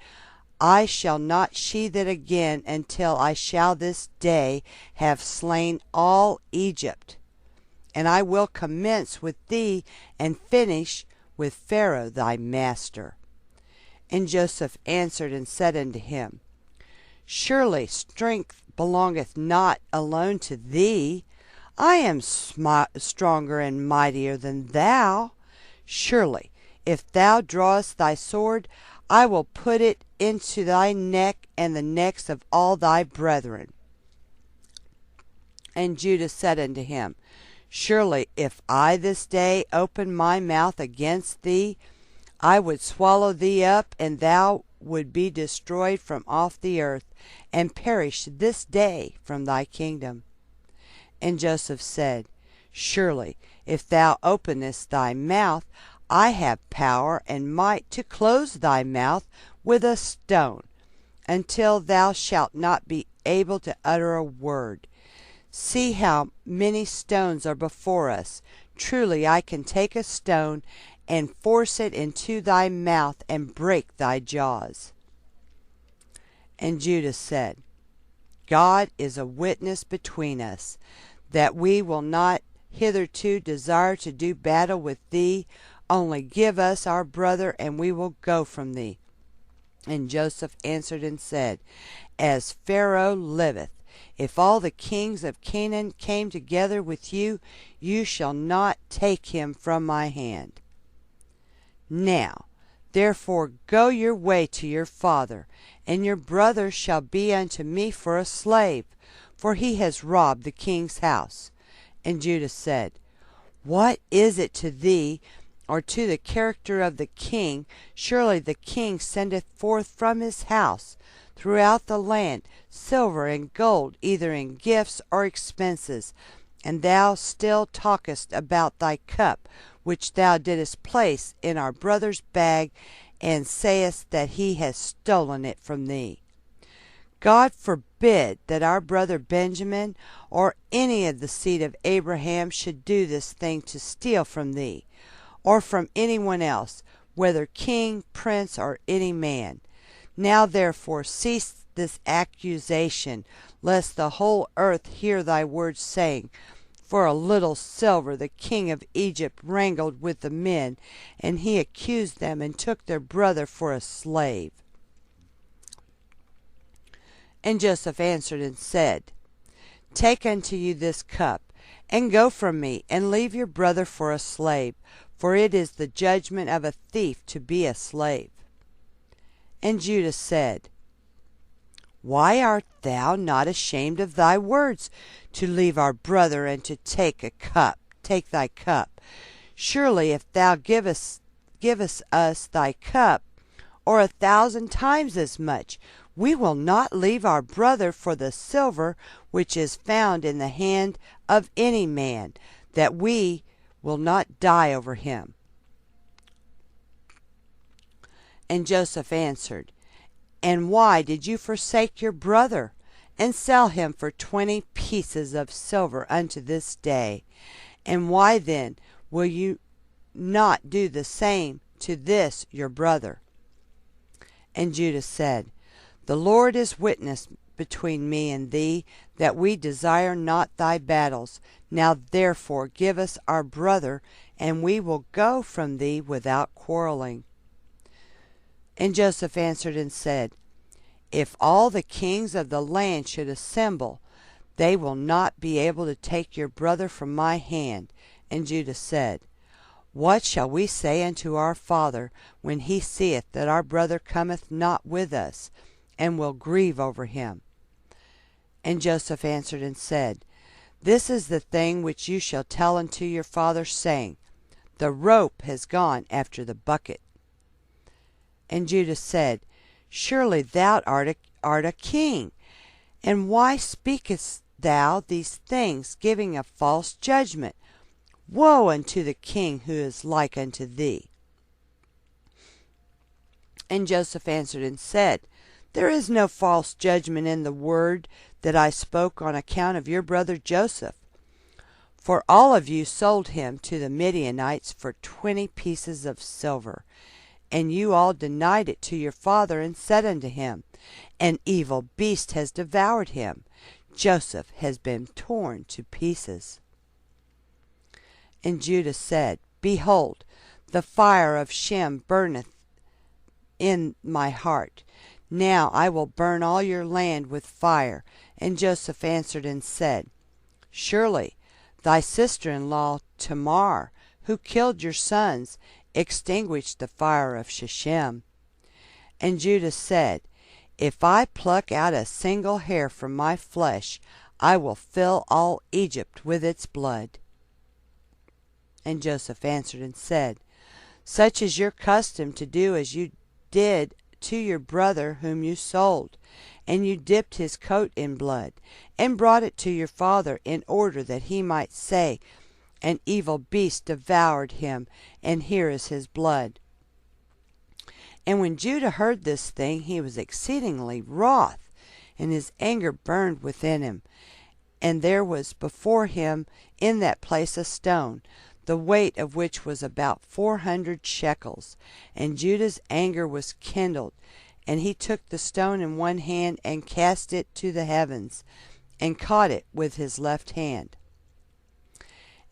I shall not sheathe it again until I shall this day have slain all Egypt. And I will commence with thee, and finish with Pharaoh thy master. And Joseph answered and said unto him, Surely strength belongeth not alone to thee. I am stronger and mightier than thou. Surely, if thou drawest thy sword, I will put it into thy neck and the necks of all thy brethren. And Judah said unto him, Surely, if I this day open my mouth against thee, I would swallow thee up, and thou would be destroyed from off the earth, and perish this day from thy kingdom. And Joseph said, Surely, if thou openest thy mouth, I have power and might to close thy mouth with a stone, until thou shalt not be able to utter a word. See how many stones are before us. Truly I can take a stone and force it into thy mouth and break thy jaws. And Judah said, God is a witness between us, that we will not hitherto desire to do battle with thee. Only give us our brother, and we will go from thee. And Joseph answered and said, As Pharaoh liveth, if all the kings of Canaan came together with you, you shall not take him from my hand. Now, therefore, go your way to your father, and your brother shall be unto me for a slave, for he has robbed the king's house. And Judah said, What is it to thee, or to the character of the king? Surely the king sendeth forth from his house throughout the land silver and gold, either in gifts or expenses. And thou still talkest about thy cup, which thou didst place in our brother's bag, and sayest that he has stolen it from thee. God forbid that our brother Benjamin, or any of the seed of Abraham, should do this thing to steal from thee, or from anyone else, whether king, prince, or any man. Now therefore cease this accusation, lest the whole earth hear thy words, saying, For a little silver the king of Egypt wrangled with the men, and he accused them, and took their brother for a slave. And Joseph answered and said, Take unto you this cup, and go from me, and leave your brother for a slave, for it is the judgment of a thief to be a slave. And Judah said, Why art thou not ashamed of thy words, to leave our brother, and to take thy cup? Surely if thou givest us thy cup, or 1,000 times as much, we will not leave our brother for the silver which is found in the hand of any man, that we will not die over him. And Joseph answered, And why did you forsake your brother, and sell him for 20 pieces of silver unto this day? And why then will you not do the same to this your brother? And Judah said, The Lord is witness between me and thee, that we desire not thy battles. Now therefore give us our brother, and we will go from thee without quarreling. And Joseph answered and said, If all the kings of the land should assemble, they will not be able to take your brother from my hand. And Judah said, What shall we say unto our father when he seeth that our brother cometh not with us, and will grieve over him? And Joseph answered and said, This is the thing which you shall tell unto your father, saying, The rope has gone after the bucket. And Judah said, Surely thou art a king, and why speakest thou these things, giving a false judgment? Woe unto the king who is like unto thee. And Joseph answered and said, There is no false judgment in the word that I spoke on account of your brother Joseph. For all of you sold him to the Midianites for 20 pieces of silver. And you all denied it to your father, and said unto him, An evil beast has devoured him. Joseph has been torn to pieces. And Judah said, Behold, the fire of Shem burneth in my heart. Now I will burn all your land with fire. And Joseph answered and said, Surely thy sister-in-law Tamar, who killed your sons, extinguished the fire of Shechem. And Judah said, If I pluck out a single hair from my flesh, I will fill all Egypt with its blood. And Joseph answered and said, Such is your custom to do as you did to your brother whom you sold, and you dipped his coat in blood, and brought it to your father, in order that he might say, An evil beast devoured him, and here is his blood. And when Judah heard this thing, he was exceedingly wroth, and his anger burned within him. And there was before him in that place a stone, the weight of which was about 400 shekels. And Judah's anger was kindled, and he took the stone in one hand, and cast it to the heavens, and caught it with his left hand.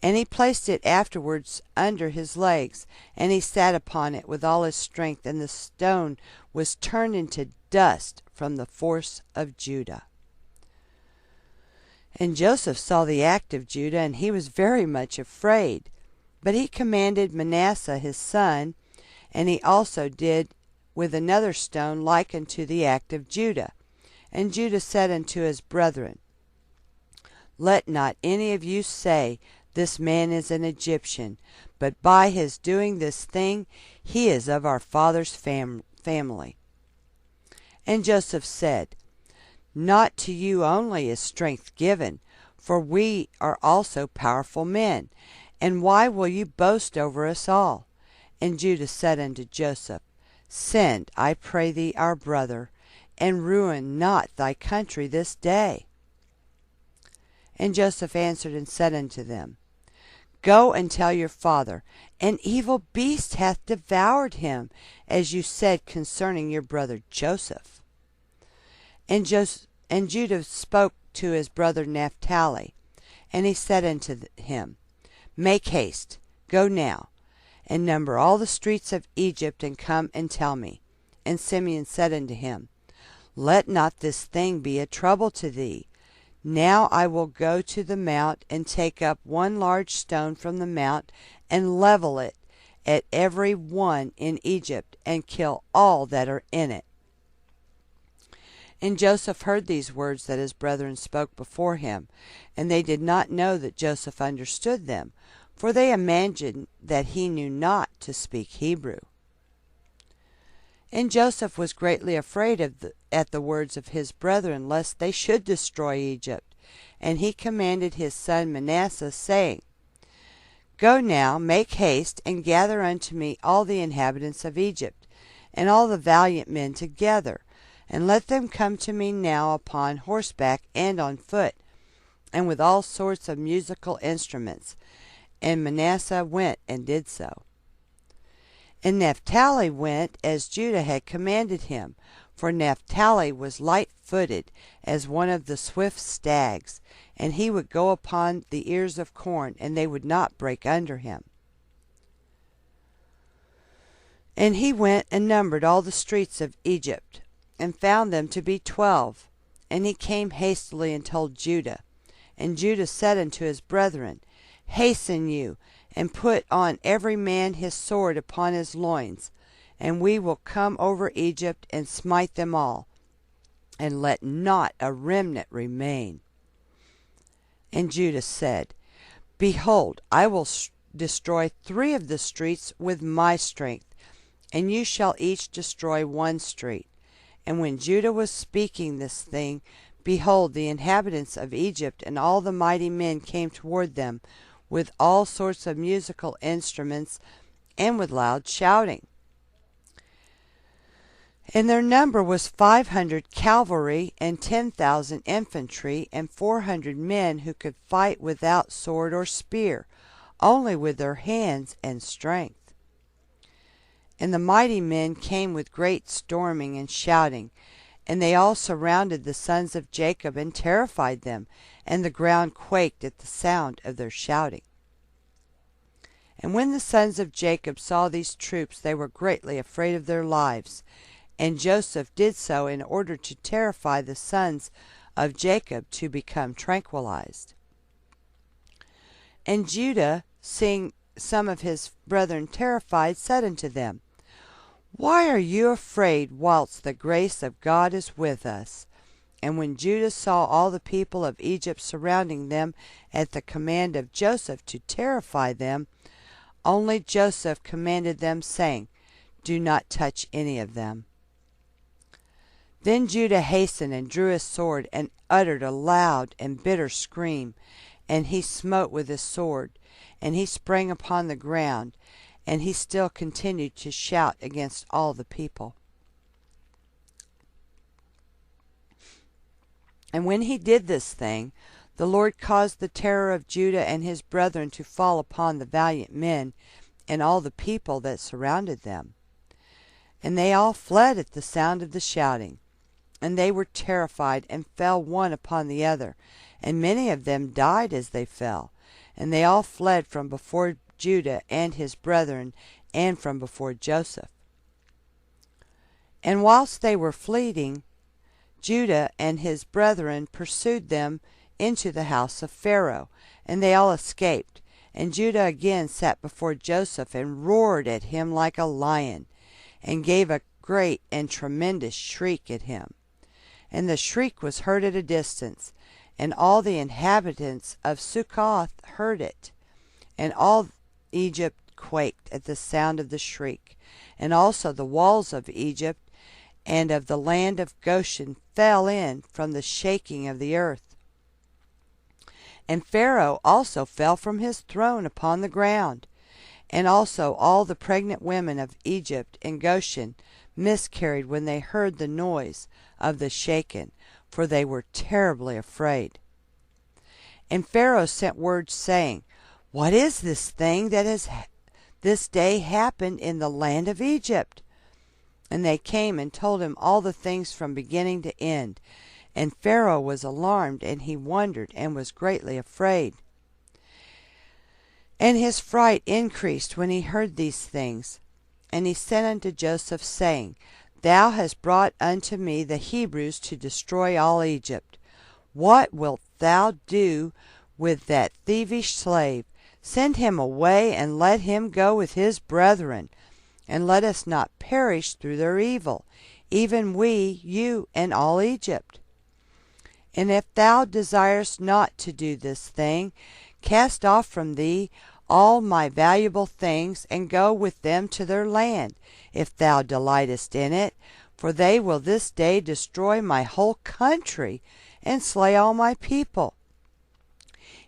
And he placed it afterwards under his legs, and he sat upon it with all his strength, and the stone was turned into dust from the force of Judah. And Joseph saw the act of Judah, and he was very much afraid. But he commanded Manasseh his son, and he also did with another stone like unto the act of Judah. And Judah said unto his brethren, Let not any of you say, This man is an Egyptian, but by his doing this thing he is of our father's family. And Joseph said, Not to you only is strength given, for we are also powerful men. And why will you boast over us all? And Judah said unto Joseph, Send, I pray thee, our brother, and ruin not thy country this day. And Joseph answered and said unto them, Go and tell your father, An evil beast hath devoured him, as you said concerning your brother Joseph. And Judah spoke to his brother Naphtali, and he said unto him, Make haste, go now, and number all the streets of Egypt, and come and tell me. And Simeon said unto him, Let not this thing be a trouble to thee. Now I will go to the mount, and take up one large stone from the mount, and level it at every one in Egypt, and kill all that are in it. And Joseph heard these words that his brethren spoke before him, and they did not know that Joseph understood them, for they imagined that he knew not to speak Hebrew. And Joseph was greatly afraid at the words of his brethren, lest they should destroy Egypt. And he commanded his son Manasseh, saying, Go now, make haste, and gather unto me all the inhabitants of Egypt, and all the valiant men together, and let them come to me now upon horseback and on foot, and with all sorts of musical instruments. and Manasseh went and did so. And Naphtali went as Judah had commanded him, for Naphtali was light-footed as one of the swift stags, and he would go upon the ears of corn, and they would not break under him. And he went and numbered all the streets of Egypt, and found them to be 12. And he came hastily and told Judah. And Judah said unto his brethren, Hasten you, and put on every man his sword upon his loins, and we will come over Egypt and smite them all, and let not a remnant remain. And Judah said, Behold, I will destroy 3 of the streets with my strength, and you shall each destroy 1 street. And when Judah was speaking this thing, behold, the inhabitants of Egypt and all the mighty men came toward them, with all sorts of musical instruments, and with loud shouting. And their number was 500 cavalry, and 10,000 infantry, and 400 men who could fight without sword or spear, only with their hands and strength. And the mighty men came with great storming and shouting, and they all surrounded the sons of Jacob and terrified them, and the ground quaked at the sound of their shouting. And when the sons of Jacob saw these troops, they were greatly afraid of their lives. And Joseph did so in order to terrify the sons of Jacob to become tranquilized. And Judah, seeing some of his brethren terrified, said unto them, Why are you afraid, whilst the grace of God is with us? And when Judah saw all the people of Egypt surrounding them at the command of Joseph to terrify them, only Joseph commanded them, saying, Do not touch any of them. Then Judah hastened and drew his sword, and uttered a loud and bitter scream, and he smote with his sword, and he sprang upon the ground, and he still continued to shout against all the people. And when he did this thing, the Lord caused the terror of Judah and his brethren to fall upon the valiant men and all the people that surrounded them. And they all fled at the sound of the shouting. And they were terrified, and fell one upon the other, and many of them died as they fell. And they all fled from before Judah and his brethren, and from before Joseph. And whilst they were fleeing, Judah and his brethren pursued them into the house of Pharaoh, and they all escaped. And Judah again sat before Joseph, and roared at him like a lion, and gave a great and tremendous shriek at him. And the shriek was heard at a distance, and all the inhabitants of Succoth heard it. And all Egypt quaked at the sound of the shriek, and also the walls of Egypt and of the land of Goshen fell in from the shaking of the earth. And Pharaoh also fell from his throne upon the ground, and also all the pregnant women of Egypt and Goshen miscarried when they heard the noise of the shaking, for they were terribly afraid. And Pharaoh sent word, saying, What is this thing that has this day happened in the land of Egypt? And they came and told him all the things from beginning to end. And Pharaoh was alarmed, and he wondered, and was greatly afraid. And his fright increased when he heard these things. And he sent unto Joseph, saying, Thou hast brought unto me the Hebrews to destroy all Egypt. What wilt thou do with that thievish slave? Send him away, and let him go with his brethren, and let us not perish through their evil, even we, you, and all Egypt. And if thou desirest not to do this thing, cast off from thee all my valuable things, and go with them to their land, if thou delightest in it, for they will this day destroy my whole country, and slay all my people.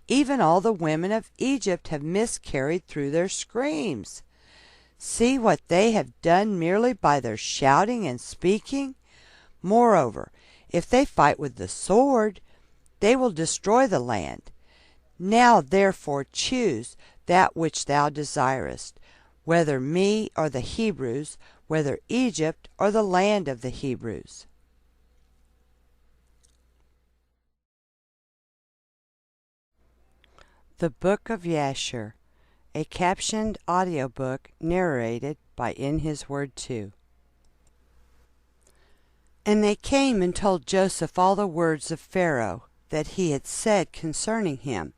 Even all the women of Egypt have miscarried through their screams. See what they have done merely by their shouting and speaking. Moreover, if they fight with the sword, they will destroy the land. Now therefore choose, that which thou desirest, whether me or the Hebrews, whether Egypt or the land of the Hebrews. The Book of Jasher, a captioned audiobook narrated by In His Word 2. And they came and told Joseph all the words of Pharaoh that he had said concerning him.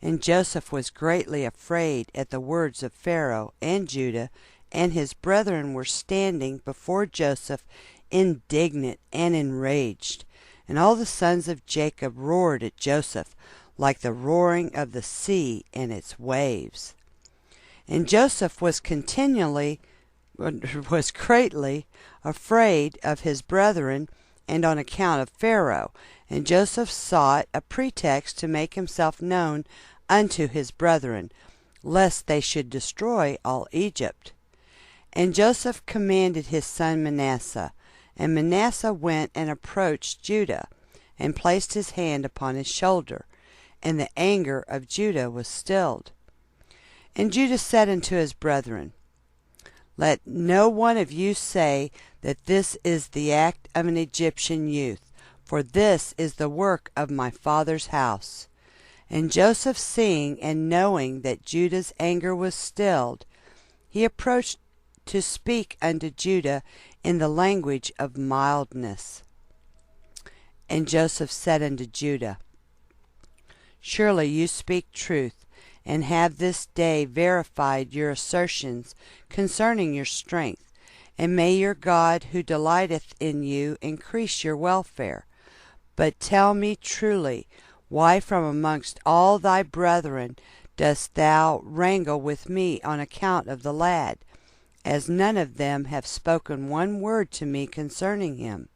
And Joseph was greatly afraid at the words of Pharaoh and Judah, and his brethren were standing before Joseph indignant and enraged. And all the sons of Jacob roared at Joseph, like the roaring of the sea and its waves. And Joseph was greatly afraid of his brethren and on account of Pharaoh. And Joseph sought a pretext to make himself known unto his brethren, lest they should destroy all Egypt. And Joseph commanded his son Manasseh, and Manasseh went and approached Judah, and placed his hand upon his shoulder, and the anger of Judah was stilled. And Judah said unto his brethren, Let no one of you say that this is the act of an Egyptian youth, for this is the work of my father's house. And Joseph, seeing and knowing that Judah's anger was stilled, he approached to speak unto Judah in the language of mildness. And Joseph said unto Judah, Surely you speak truth, and have this day verified your assertions concerning your strength, and may your God who delighteth in you increase your welfare. But tell me truly, why from amongst all thy brethren dost thou wrangle with me on account of the lad, as none of them have spoken one word to me concerning him?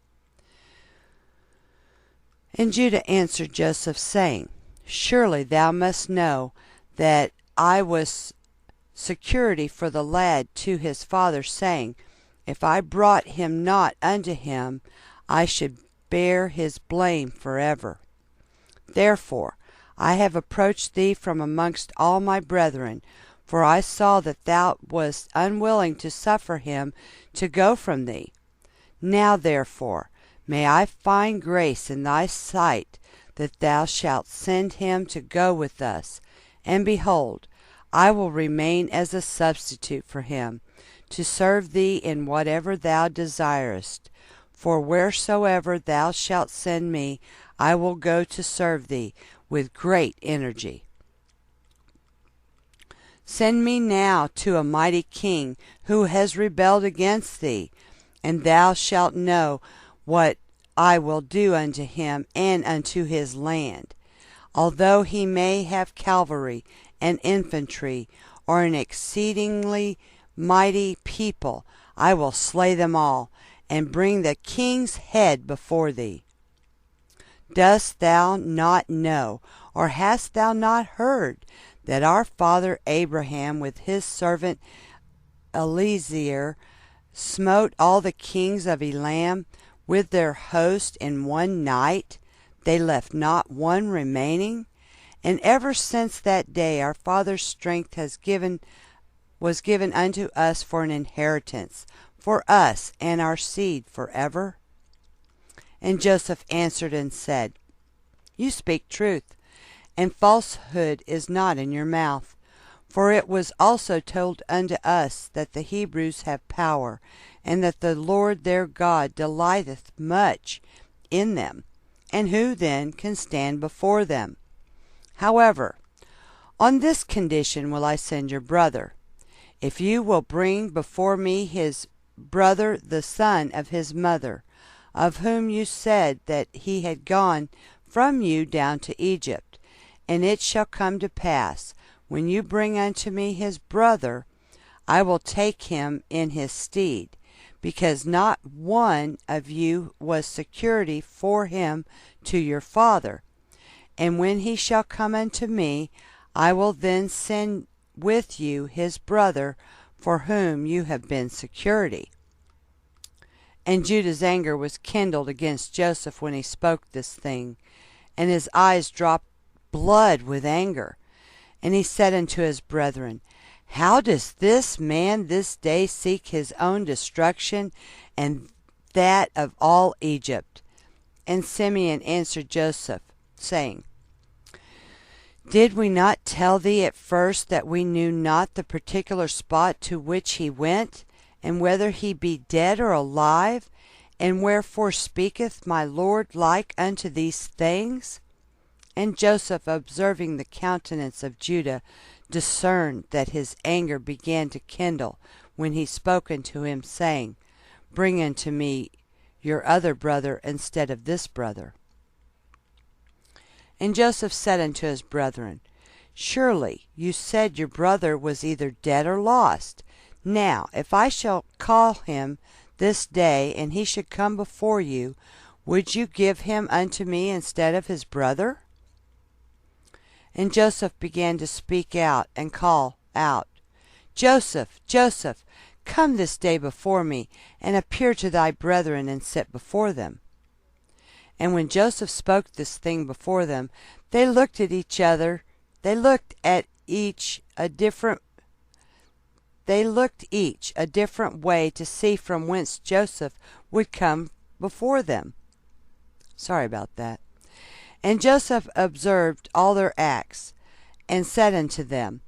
And Judah answered Joseph, saying, Surely thou must know that I was security for the lad to his father, saying, If I brought him not unto him, I should bear his blame forever. Therefore I have approached thee from amongst all my brethren, for I saw that thou wast unwilling to suffer him to go from thee. Now therefore may I find grace in thy sight, that thou shalt send him to go with us. And behold, I will remain as a substitute for him, to serve thee in whatever thou desirest. For wheresoever thou shalt send me, I will go to serve thee with great energy. Send me now to a mighty king who has rebelled against thee, and thou shalt know what I will do unto him and unto his land. Although he may have cavalry and infantry, or an exceedingly mighty people, I will slay them all, and bring the king's head before thee. Dost thou not know, or hast thou not heard, that our father Abraham with his servant Eliezer smote all the kings of Elam with their host in one night? They left not one remaining. And ever since that day our father's strength was given unto us for an inheritance, for us and our seed forever. And Joseph answered and said, You speak truth, and falsehood is not in your mouth. For it was also told unto us that the Hebrews have power, and that the Lord their God delighteth much in them. And who then can stand before them? However, on this condition will I send your brother. If you will bring before me his brother the son of his mother, of whom you said that he had gone from you down to Egypt. And it shall come to pass, when you bring unto me his brother, I will take him in his stead, because not one of you was security for him to your father. And when he shall come unto me, I will then send with you his brother, for whom you have been security. And Judah's anger was kindled against Joseph when he spoke this thing, and his eyes dropped blood with anger. And he said unto his brethren, How does this man this day seek his own destruction, and that of all Egypt? And Simeon answered Joseph, saying, Did we not tell thee at first that we knew not the particular spot to which he went, and whether he be dead or alive? And wherefore speaketh my Lord like unto these things? And Joseph, observing the countenance of Judah, discerned that his anger began to kindle when he spoke unto him, saying, Bring unto me your other brother instead of this brother. And Joseph said unto his brethren, Surely you said your brother was either dead or lost. Now, if I shall call him this day, and he should come before you, would you give him unto me instead of his brother? And Joseph began to speak out and call out, Joseph, Joseph, come this day before me, and appear to thy brethren, and sit before them. And when Joseph spoke this thing before them, they looked at each other. They looked each a different way to see from whence Joseph would come before them. Sorry about that. And Joseph observed all their acts, and said unto them,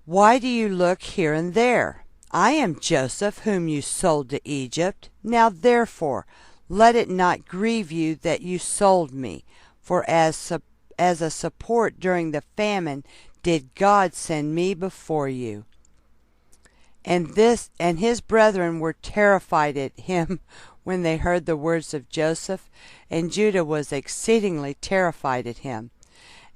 Why do you look here and there? I am Joseph, whom you sold to Egypt. Now therefore let it not grieve you that you sold me, for as a support during the famine did God send me before you. And his brethren were terrified at him when they heard the words of Joseph, and Judah was exceedingly terrified at him.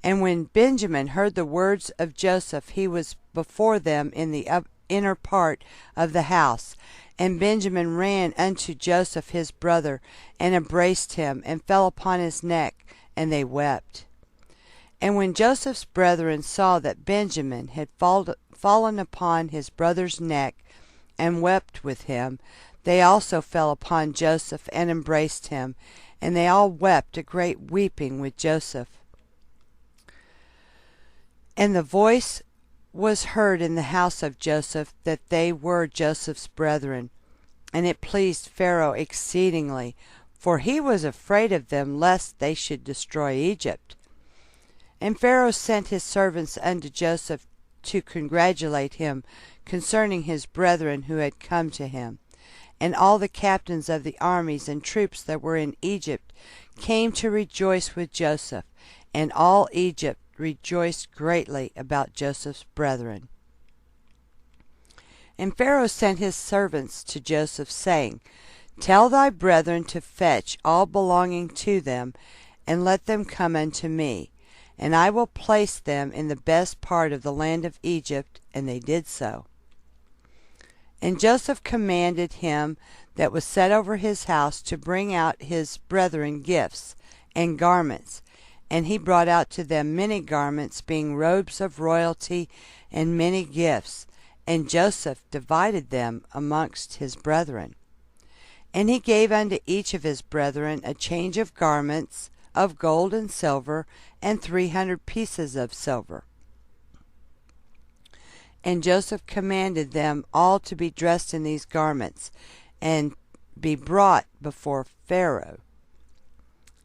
And when Benjamin heard the words of Joseph, he was before them in the inner part of the house. And Benjamin ran unto Joseph his brother, and embraced him, and fell upon his neck, and they wept. And when Joseph's brethren saw that Benjamin had fallen upon his brother's neck, and wept with him, they also fell upon Joseph, and embraced him, and they all wept a great weeping with Joseph. And the voice was heard in the house of Joseph that they were Joseph's brethren, and it pleased Pharaoh exceedingly, for he was afraid of them lest they should destroy Egypt. And Pharaoh sent his servants unto Joseph to congratulate him concerning his brethren who had come to him. And all the captains of the armies and troops that were in Egypt came to rejoice with Joseph, and all Egypt rejoiced greatly about Joseph's brethren. And Pharaoh sent his servants to Joseph, saying, Tell thy brethren to fetch all belonging to them, and let them come unto me, and I will place them in the best part of the land of Egypt. And they did so. And Joseph commanded him that was set over his house to bring out his brethren gifts and garments. And he brought out to them many garments, being robes of royalty, and many gifts. And Joseph divided them amongst his brethren. And he gave unto each of his brethren a change of garments of gold and silver, and 300 pieces of silver. And Joseph commanded them all to be dressed in these garments, and be brought before Pharaoh.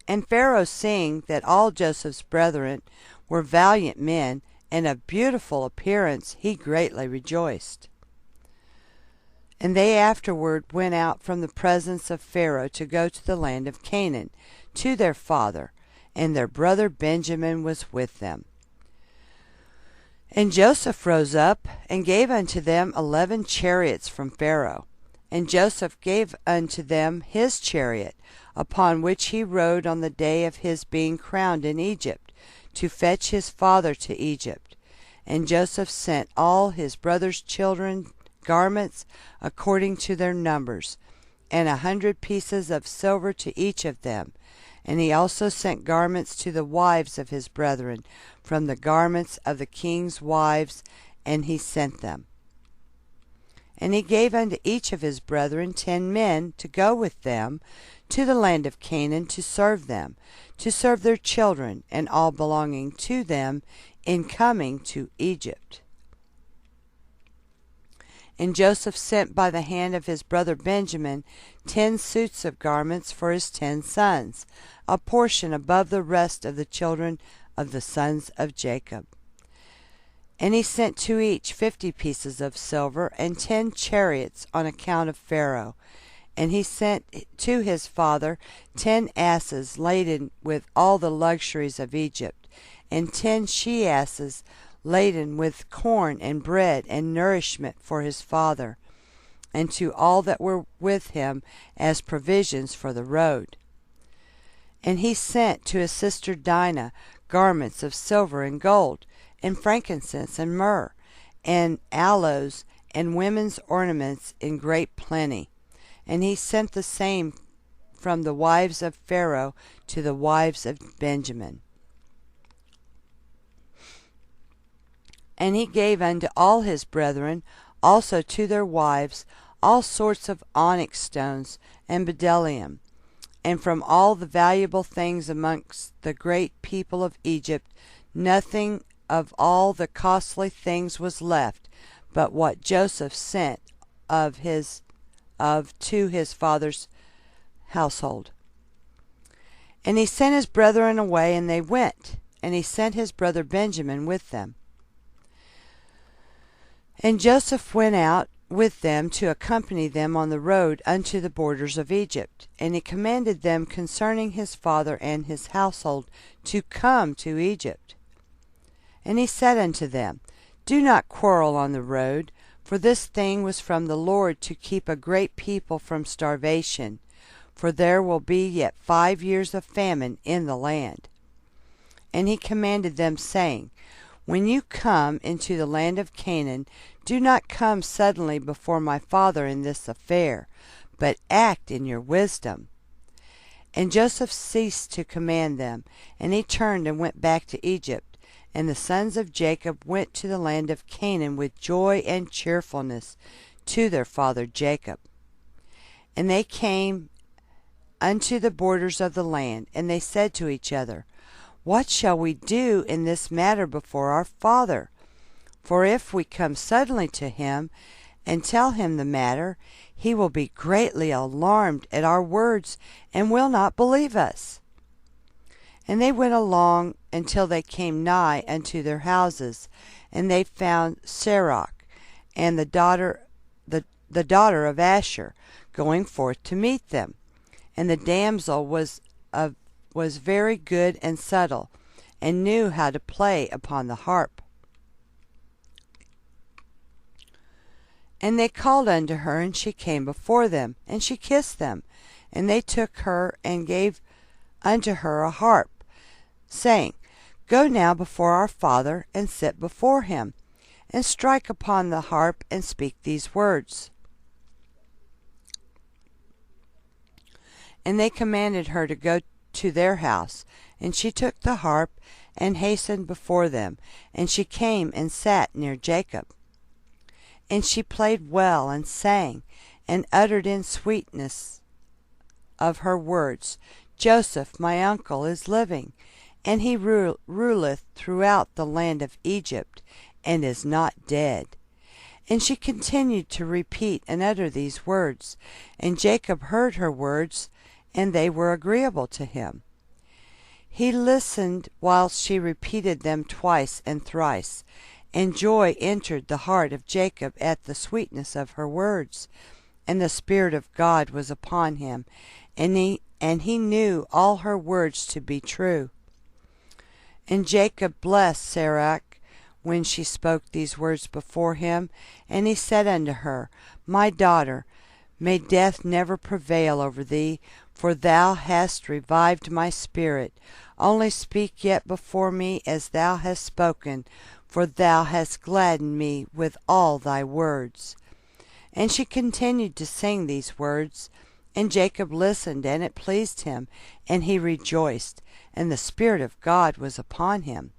And Pharaoh, seeing that all Joseph's brethren were valiant men, and of beautiful appearance, he greatly rejoiced. And they afterward went out from the presence of Pharaoh to go to the land of Canaan, to their father, and their brother Benjamin was with them. And Joseph rose up, and gave unto them 11 chariots from Pharaoh. And Joseph gave unto them his chariot, upon which he rode on the day of his being crowned in Egypt, to fetch his father to Egypt. And Joseph sent all his brother's children garments according to their numbers, and 100 pieces of silver to each of them. And he also sent garments to the wives of his brethren, from the garments of the king's wives, and he sent them. And he gave unto each of his brethren 10 men to go with them to the land of Canaan, to serve them, to serve their children, and all belonging to them in coming to Egypt. And Joseph sent by the hand of his brother Benjamin 10 suits of garments for his 10 sons, a portion above the rest of the children of the sons of Jacob. And he sent to each 50 pieces of silver and 10 chariots on account of Pharaoh. And he sent to his father 10 asses laden with all the luxuries of Egypt, and 10 she-asses laden with corn and bread and nourishment for his father, and to all that were with him as provisions for the road. And he sent to his sister Dinah garments of silver and gold, and frankincense and myrrh, and aloes, and women's ornaments in great plenty. And he sent the same from the wives of Pharaoh to the wives of Benjamin. And he gave unto all his brethren also to their wives all sorts of onyx stones and bdellium, and from all the valuable things amongst the great people of Egypt nothing of all the costly things was left, but what Joseph sent to his father's household. And he sent his brethren away, and they went, and he sent his brother Benjamin with them. And Joseph went out with them to accompany them on the road unto the borders of Egypt. And he commanded them concerning his father and his household to come to Egypt. And he said unto them, Do not quarrel on the road, for this thing was from the Lord to keep a great people from starvation, for there will be yet 5 years of famine in the land. And he commanded them, saying, When you come into the land of Canaan, do not come suddenly before my father in this affair, but act in your wisdom. And Joseph ceased to command them, and he turned and went back to Egypt. And the sons of Jacob went to the land of Canaan with joy and cheerfulness to their father Jacob. And they came unto the borders of the land, and they said to each other, What shall we do in this matter before our father? For if we come suddenly to him and tell him the matter, he will be greatly alarmed at our words, and will not believe us. And they went along until they came nigh unto their houses, and they found Serach and the daughter of Asher going forth to meet them. And the damsel was very good and subtle, and knew how to play upon the harp. And they called unto her, and she came before them, and she kissed them. And they took her and gave unto her a harp, saying, Go now before our father, and sit before him, and strike upon the harp, and speak these words. And they commanded her to go to their house, and she took the harp, and hastened before them, and she came and sat near Jacob. And she played well, and sang, and uttered in sweetness of her words, Joseph my uncle is living, and he ruleth throughout the land of Egypt, and is not dead. And she continued to repeat and utter these words. And Jacob heard her words, and they were agreeable to him. He listened whilst she repeated them twice and thrice, and joy entered the heart of Jacob at the sweetness of her words. And the Spirit of God was upon him, and he knew all her words to be true. And Jacob blessed Serach when she spoke these words before him, and he said unto her, My daughter, may death never prevail over thee, for thou hast revived my spirit. Only speak yet before me as thou hast spoken, for thou hast gladdened me with all thy words. And she continued to sing these words, and Jacob listened, and it pleased him, and he rejoiced, and the Spirit of God was upon him.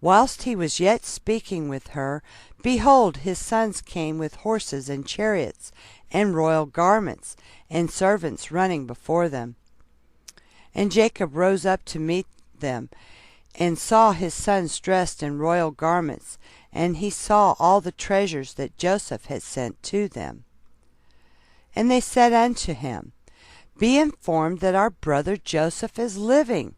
Whilst he was yet speaking with her, behold, his sons came with horses and chariots, and royal garments, and servants running before them. And Jacob rose up to meet them, and saw his sons dressed in royal garments, and he saw all the treasures that Joseph had sent to them. And they said unto him, Be informed that our brother Joseph is living,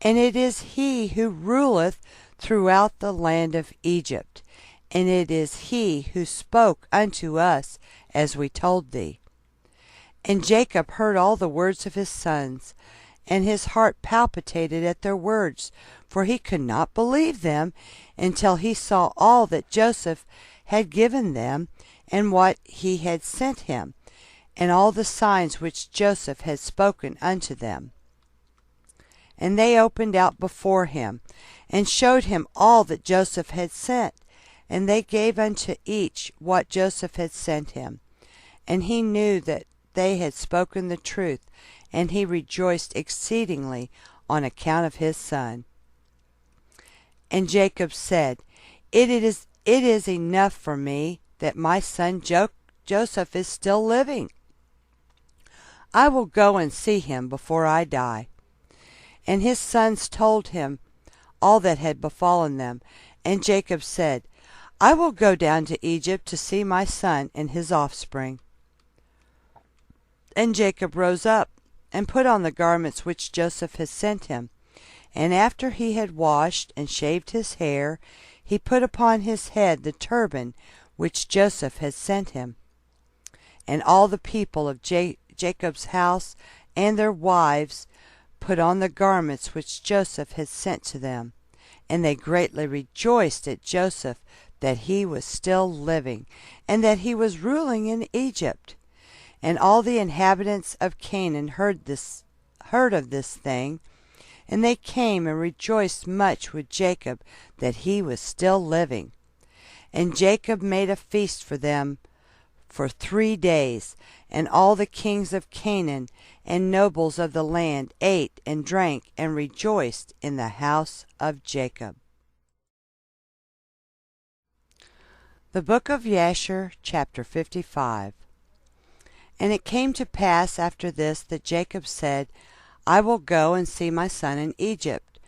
and it is he who ruleth throughout the land of Egypt, and it is he who spoke unto us as we told thee. And Jacob heard all the words of his sons, and his heart palpitated at their words, for he could not believe them until he saw all that Joseph had given them, and what he had sent him, and all the signs which Joseph had spoken unto them. And they opened out before him, and showed him all that Joseph had sent, and they gave unto each what Joseph had sent him. And he knew that they had spoken the truth, and he rejoiced exceedingly on account of his son. And Jacob said, It is enough for me that my son Joseph is still living. I will go and see him before I die. And his sons told him all that had befallen them. And Jacob said, I will go down to Egypt to see my son and his offspring. And Jacob rose up, and put on the garments which Joseph had sent him. And after he had washed and shaved his hair, he put upon his head the turban which Joseph had sent him. And all the people of Jacob's house and their wives put on the garments which Joseph had sent to them. And they greatly rejoiced at Joseph that he was still living, and that he was ruling in Egypt. And all the inhabitants of Canaan heard of this thing, and they came and rejoiced much with Jacob that he was still living. And Jacob made a feast for them for 3 days, and all the kings of Canaan and nobles of the land ate and drank and rejoiced in the house of Jacob. The Book of Jasher, chapter 55. And it came to pass after this that Jacob said, I will go and see my son in Egypt,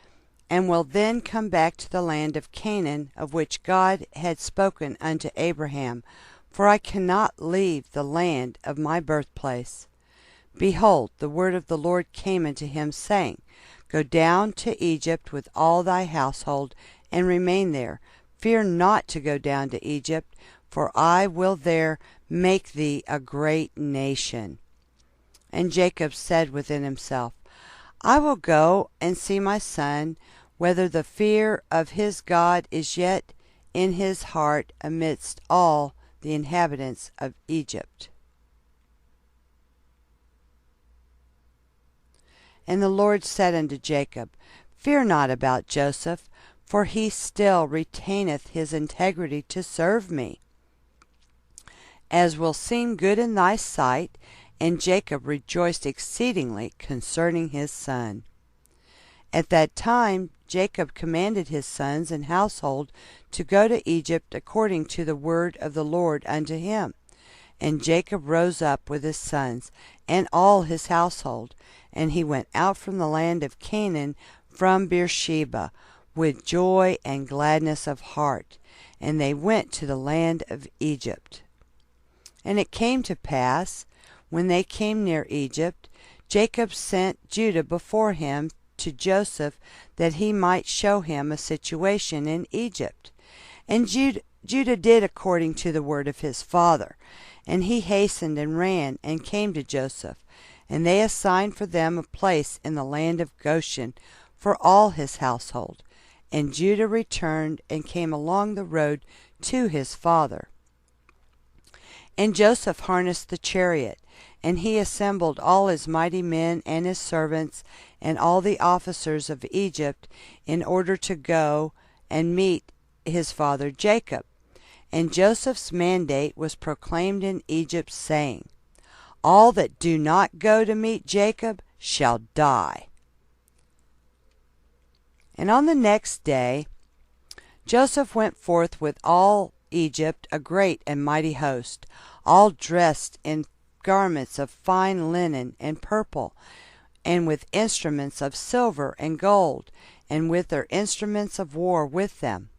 and will then come back to the land of Canaan, of which God had spoken unto Abraham, for I cannot leave the land of my birthplace. Behold, the word of the Lord came unto him, saying, Go down to Egypt with all thy household, and remain there. Fear not to go down to Egypt, for I will there make thee a great nation. And Jacob said within himself, I will go and see my son, whether the fear of his God is yet in his heart amidst all the inhabitants of Egypt. And the Lord said unto Jacob, Fear not about Joseph, for he still retaineth his integrity to serve me, as will seem good in thy sight. And Jacob rejoiced exceedingly concerning his son. At that time Jacob commanded his sons and household to go to Egypt according to the word of the Lord unto him. And Jacob rose up with his sons and all his household, and he went out from the land of Canaan from Beersheba with joy and gladness of heart, and they went to the land of Egypt. And it came to pass, when they came near Egypt, Jacob sent Judah before him to Joseph, that he might show him a situation in Egypt. And Judah did according to the word of his father. And he hastened and ran and came to Joseph. And they assigned for them a place in the land of Goshen for all his household. And Judah returned and came along the road to his father. And Joseph harnessed the chariot, and he assembled all his mighty men and his servants and all the officers of Egypt, in order to go and meet his father Jacob. And Joseph's mandate was proclaimed in Egypt, saying, All that do not go to meet Jacob shall die. And on the next day Joseph went forth with all Egypt, a great and mighty host, all dressed in garments of fine linen and purple, and with instruments of silver and gold, and with their instruments of war with them.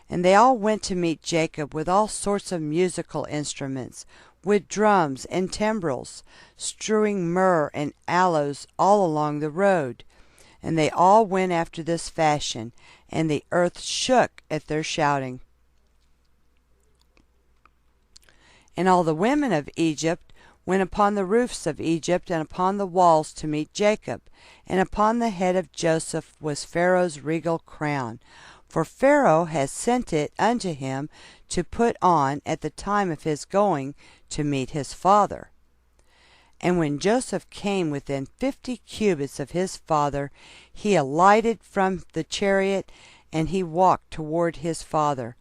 And they all went to meet Jacob with all sorts of musical instruments, with drums and timbrels, strewing myrrh and aloes all along the road. And they all went after this fashion, and the earth shook at their shouting. And all the women of Egypt went upon the roofs of Egypt and upon the walls to meet Jacob, and upon the head of Joseph was Pharaoh's regal crown, for Pharaoh has sent it unto him to put on at the time of his going to meet his father. And when Joseph came within 50 cubits of his father, he alighted from the chariot, and he walked toward his father.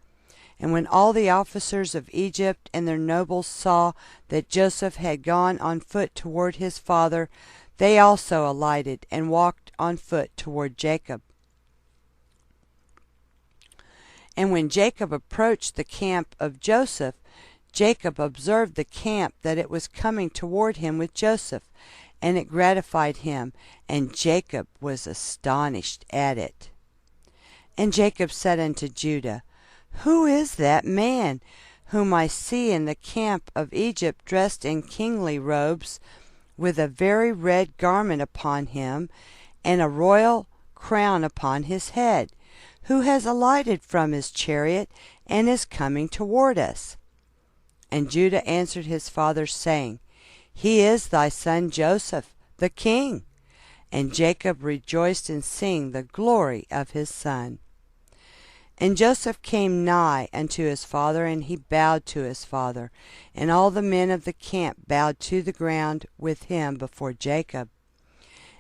And when all the officers of Egypt and their nobles saw that Joseph had gone on foot toward his father, they also alighted and walked on foot toward Jacob. And when Jacob approached the camp of Joseph, Jacob observed the camp that it was coming toward him with Joseph, and it gratified him, and Jacob was astonished at it. And Jacob said unto Judah, Who is that man whom I see in the camp of Egypt dressed in kingly robes, with a very red garment upon him, and a royal crown upon his head, who has alighted from his chariot, and is coming toward us? And Judah answered his father, saying, He is thy son Joseph, the king. And Jacob rejoiced in seeing the glory of his son. And Joseph came nigh unto his father, and he bowed to his father. And all the men of the camp bowed to the ground with him before Jacob.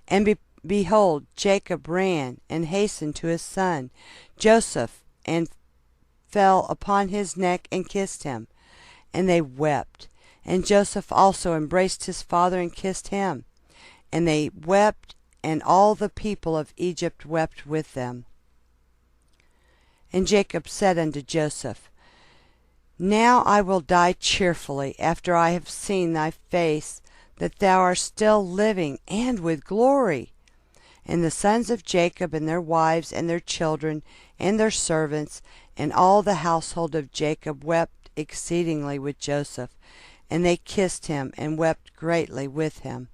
And behold, Jacob ran and hastened to his son Joseph, and fell upon his neck and kissed him. And they wept. And Joseph also embraced his father and kissed him. And they wept, and all the people of Egypt wept with them. And Jacob said unto Joseph, Now I will die cheerfully, after I have seen thy face, that thou art still living, and with glory. And the sons of Jacob and their wives and their children and their servants and all the household of Jacob wept exceedingly with Joseph, and they kissed him and wept greatly with him.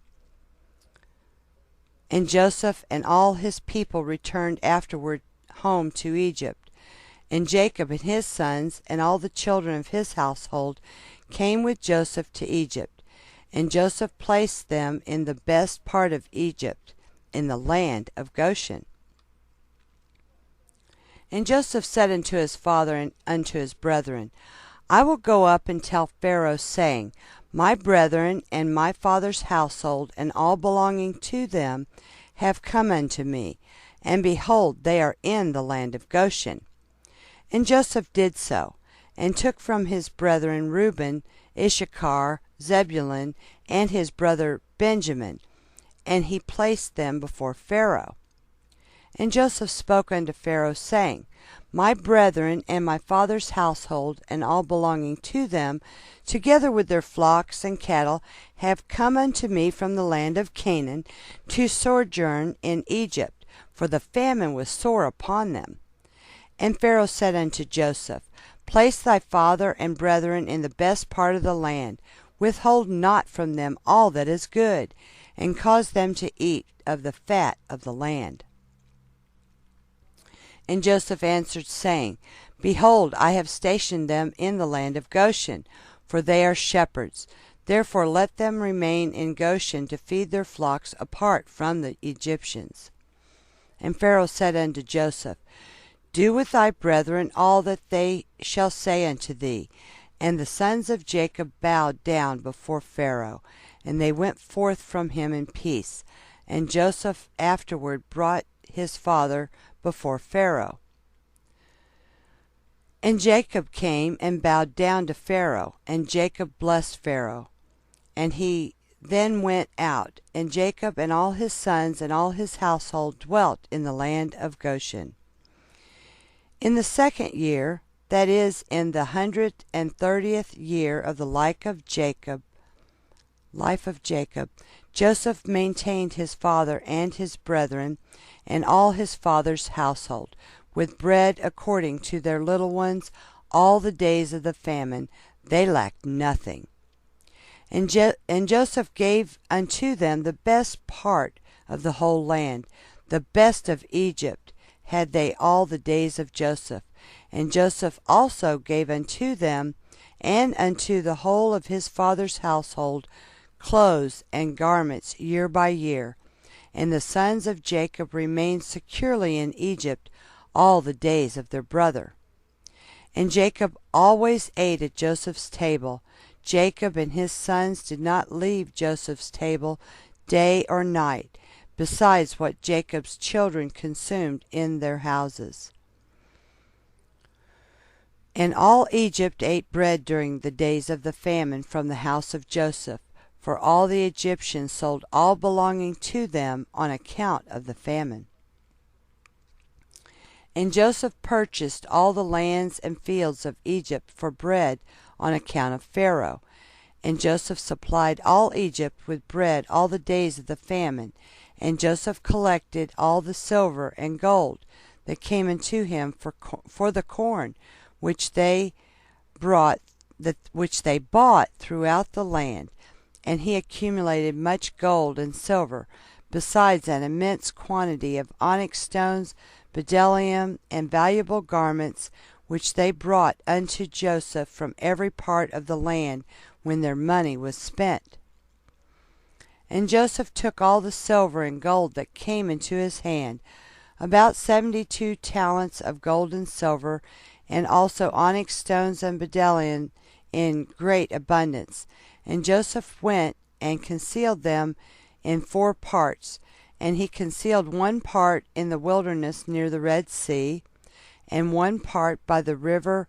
And Joseph and all his people returned afterward home to Egypt. And Jacob and his sons and all the children of his household came with Joseph to Egypt. And Joseph placed them in the best part of Egypt, in the land of Goshen. And Joseph said unto his father and unto his brethren, I will go up and tell Pharaoh, saying, My brethren and my father's household and all belonging to them have come unto me, and behold, they are in the land of Goshen. And Joseph did so, and took from his brethren Reuben, Issachar, Zebulun, and his brother Benjamin, and he placed them before Pharaoh. And Joseph spoke unto Pharaoh, saying, My brethren and my father's household, and all belonging to them, together with their flocks and cattle, have come unto me from the land of Canaan, to sojourn in Egypt, for the famine was sore upon them. And Pharaoh said unto Joseph, Place thy father and brethren in the best part of the land, withhold not from them all that is good, and cause them to eat of the fat of the land. And Joseph answered, saying, Behold, I have stationed them in the land of Goshen, for they are shepherds. Therefore let them remain in Goshen to feed their flocks apart from the Egyptians. And Pharaoh said unto Joseph, Do with thy brethren all that they shall say unto thee. And the sons of Jacob bowed down before Pharaoh, and they went forth from him in peace. And Joseph afterward brought his father before Pharaoh. And Jacob came and bowed down to Pharaoh, and Jacob blessed Pharaoh. And he then went out, and Jacob and all his sons and all his household dwelt in the land of Goshen. In the 2nd year, that is, in the 130th year of the life of Jacob, Joseph maintained his father and his brethren and all his father's household with bread according to their little ones all the days of the famine. They lacked nothing. And Joseph gave unto them the best part of the whole land, the best of Egypt had they all the days of Joseph. And Joseph also gave unto them and unto the whole of his father's household clothes and garments year by year. And the sons of Jacob remained securely in Egypt all the days of their brother. And Jacob always ate at Joseph's table. Jacob and his sons did not leave Joseph's table day or night, besides what Jacob's children consumed in their houses. And all Egypt ate bread during the days of the famine from the house of Joseph, for all the Egyptians sold all belonging to them on account of the famine. And Joseph purchased all the lands and fields of Egypt for bread on account of Pharaoh. And Joseph supplied all Egypt with bread all the days of the famine. And Joseph collected all the silver and gold that came unto him for the corn which they bought throughout the land. And he accumulated much gold and silver, besides an immense quantity of onyx stones, bdellium, and valuable garments, which they brought unto Joseph from every part of the land when their money was spent. And Joseph took all the silver and gold that came into his hand, about 72 talents of gold and silver, and also onyx stones and bdellium in great abundance. And Joseph went and concealed them in 4 parts. And he concealed 1 part in the wilderness near the Red Sea, and 1 part by the river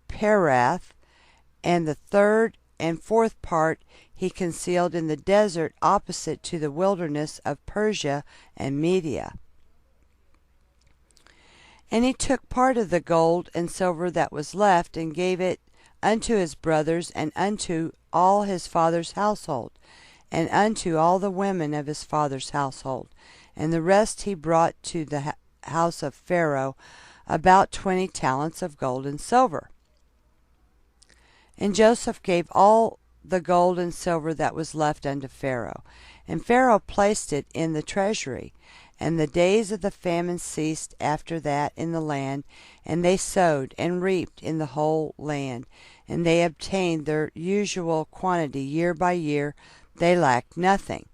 Perath, and the 3rd and 4th part he concealed in the desert opposite to the wilderness of Persia and Media. And he took part of the gold and silver that was left, and gave it unto his brothers, and unto all his father's household, and unto all the women of his father's household. And the rest he brought to the house of Pharaoh, about 20 talents of gold and silver. And Joseph gave all the gold and silver that was left unto Pharaoh. And Pharaoh placed it in the treasury. And the days of the famine ceased after that in the land, and they sowed and reaped in the whole land, and they obtained their usual quantity year by year. They lacked nothing.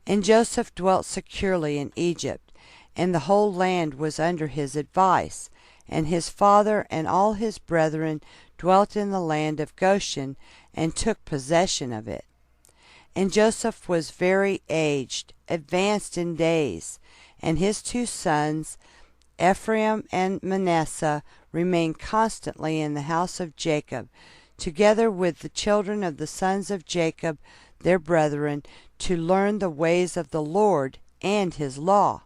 And Joseph dwelt securely in Egypt, and the whole land was under his advice. And his father and all his brethren dwelt in the land of Goshen, and took possession of it. And Joseph was very aged, advanced in days, and his 2 sons, Ephraim and Manasseh, remained constantly in the house of Jacob, together with the children of the sons of Jacob, their brethren, to learn the ways of the Lord and his law.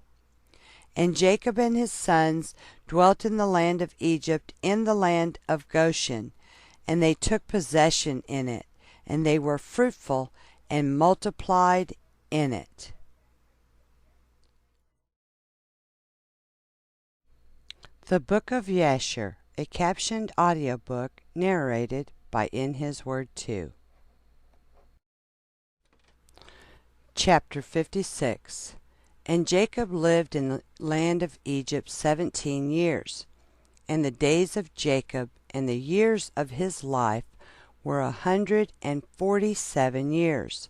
And Jacob and his sons dwelt in the land of Egypt, in the land of Goshen, and they took possession in it, and they were fruitful and multiplied in it. The Book of Jasher, a captioned audiobook narrated by In His Word 2. Chapter 56. And Jacob lived in the land of Egypt 17 years. And the days of Jacob and the years of his life were 147 years.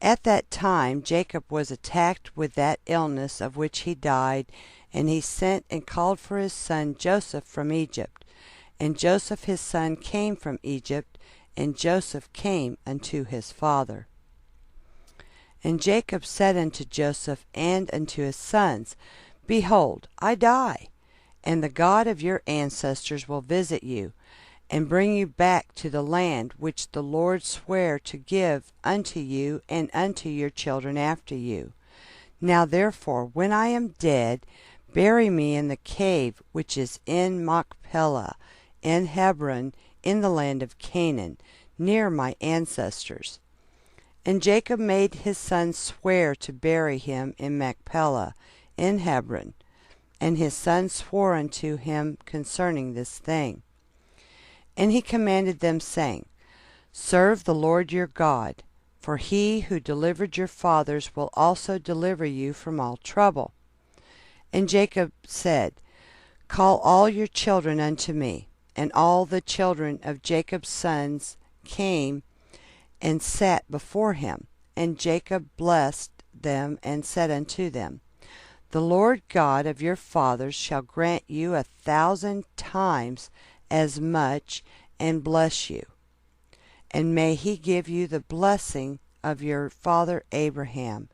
At that time Jacob was attacked with that illness of which he died, and he sent and called for his son Joseph from Egypt. And Joseph his son came from Egypt, and Joseph came unto his father. And Jacob said unto Joseph and unto his sons, Behold, I die, and the God of your ancestors will visit you, and bring you back to the land which the Lord sware to give unto you and unto your children after you. Now therefore, when I am dead, bury me in the cave which is in Machpelah, in Hebron, in the land of Canaan, near my ancestors. And Jacob made his sons swear to bury him in Machpelah in Hebron. And his sons swore unto him concerning this thing. And he commanded them, saying, Serve the Lord your God, for he who delivered your fathers will also deliver you from all trouble. And Jacob said, Call all your children unto me. And all the children of Jacob's sons came and sat before him. And Jacob blessed them and said unto them, The Lord God of your fathers shall grant you 1,000 times as much, and bless you. And may he give you the blessing of your father Abraham.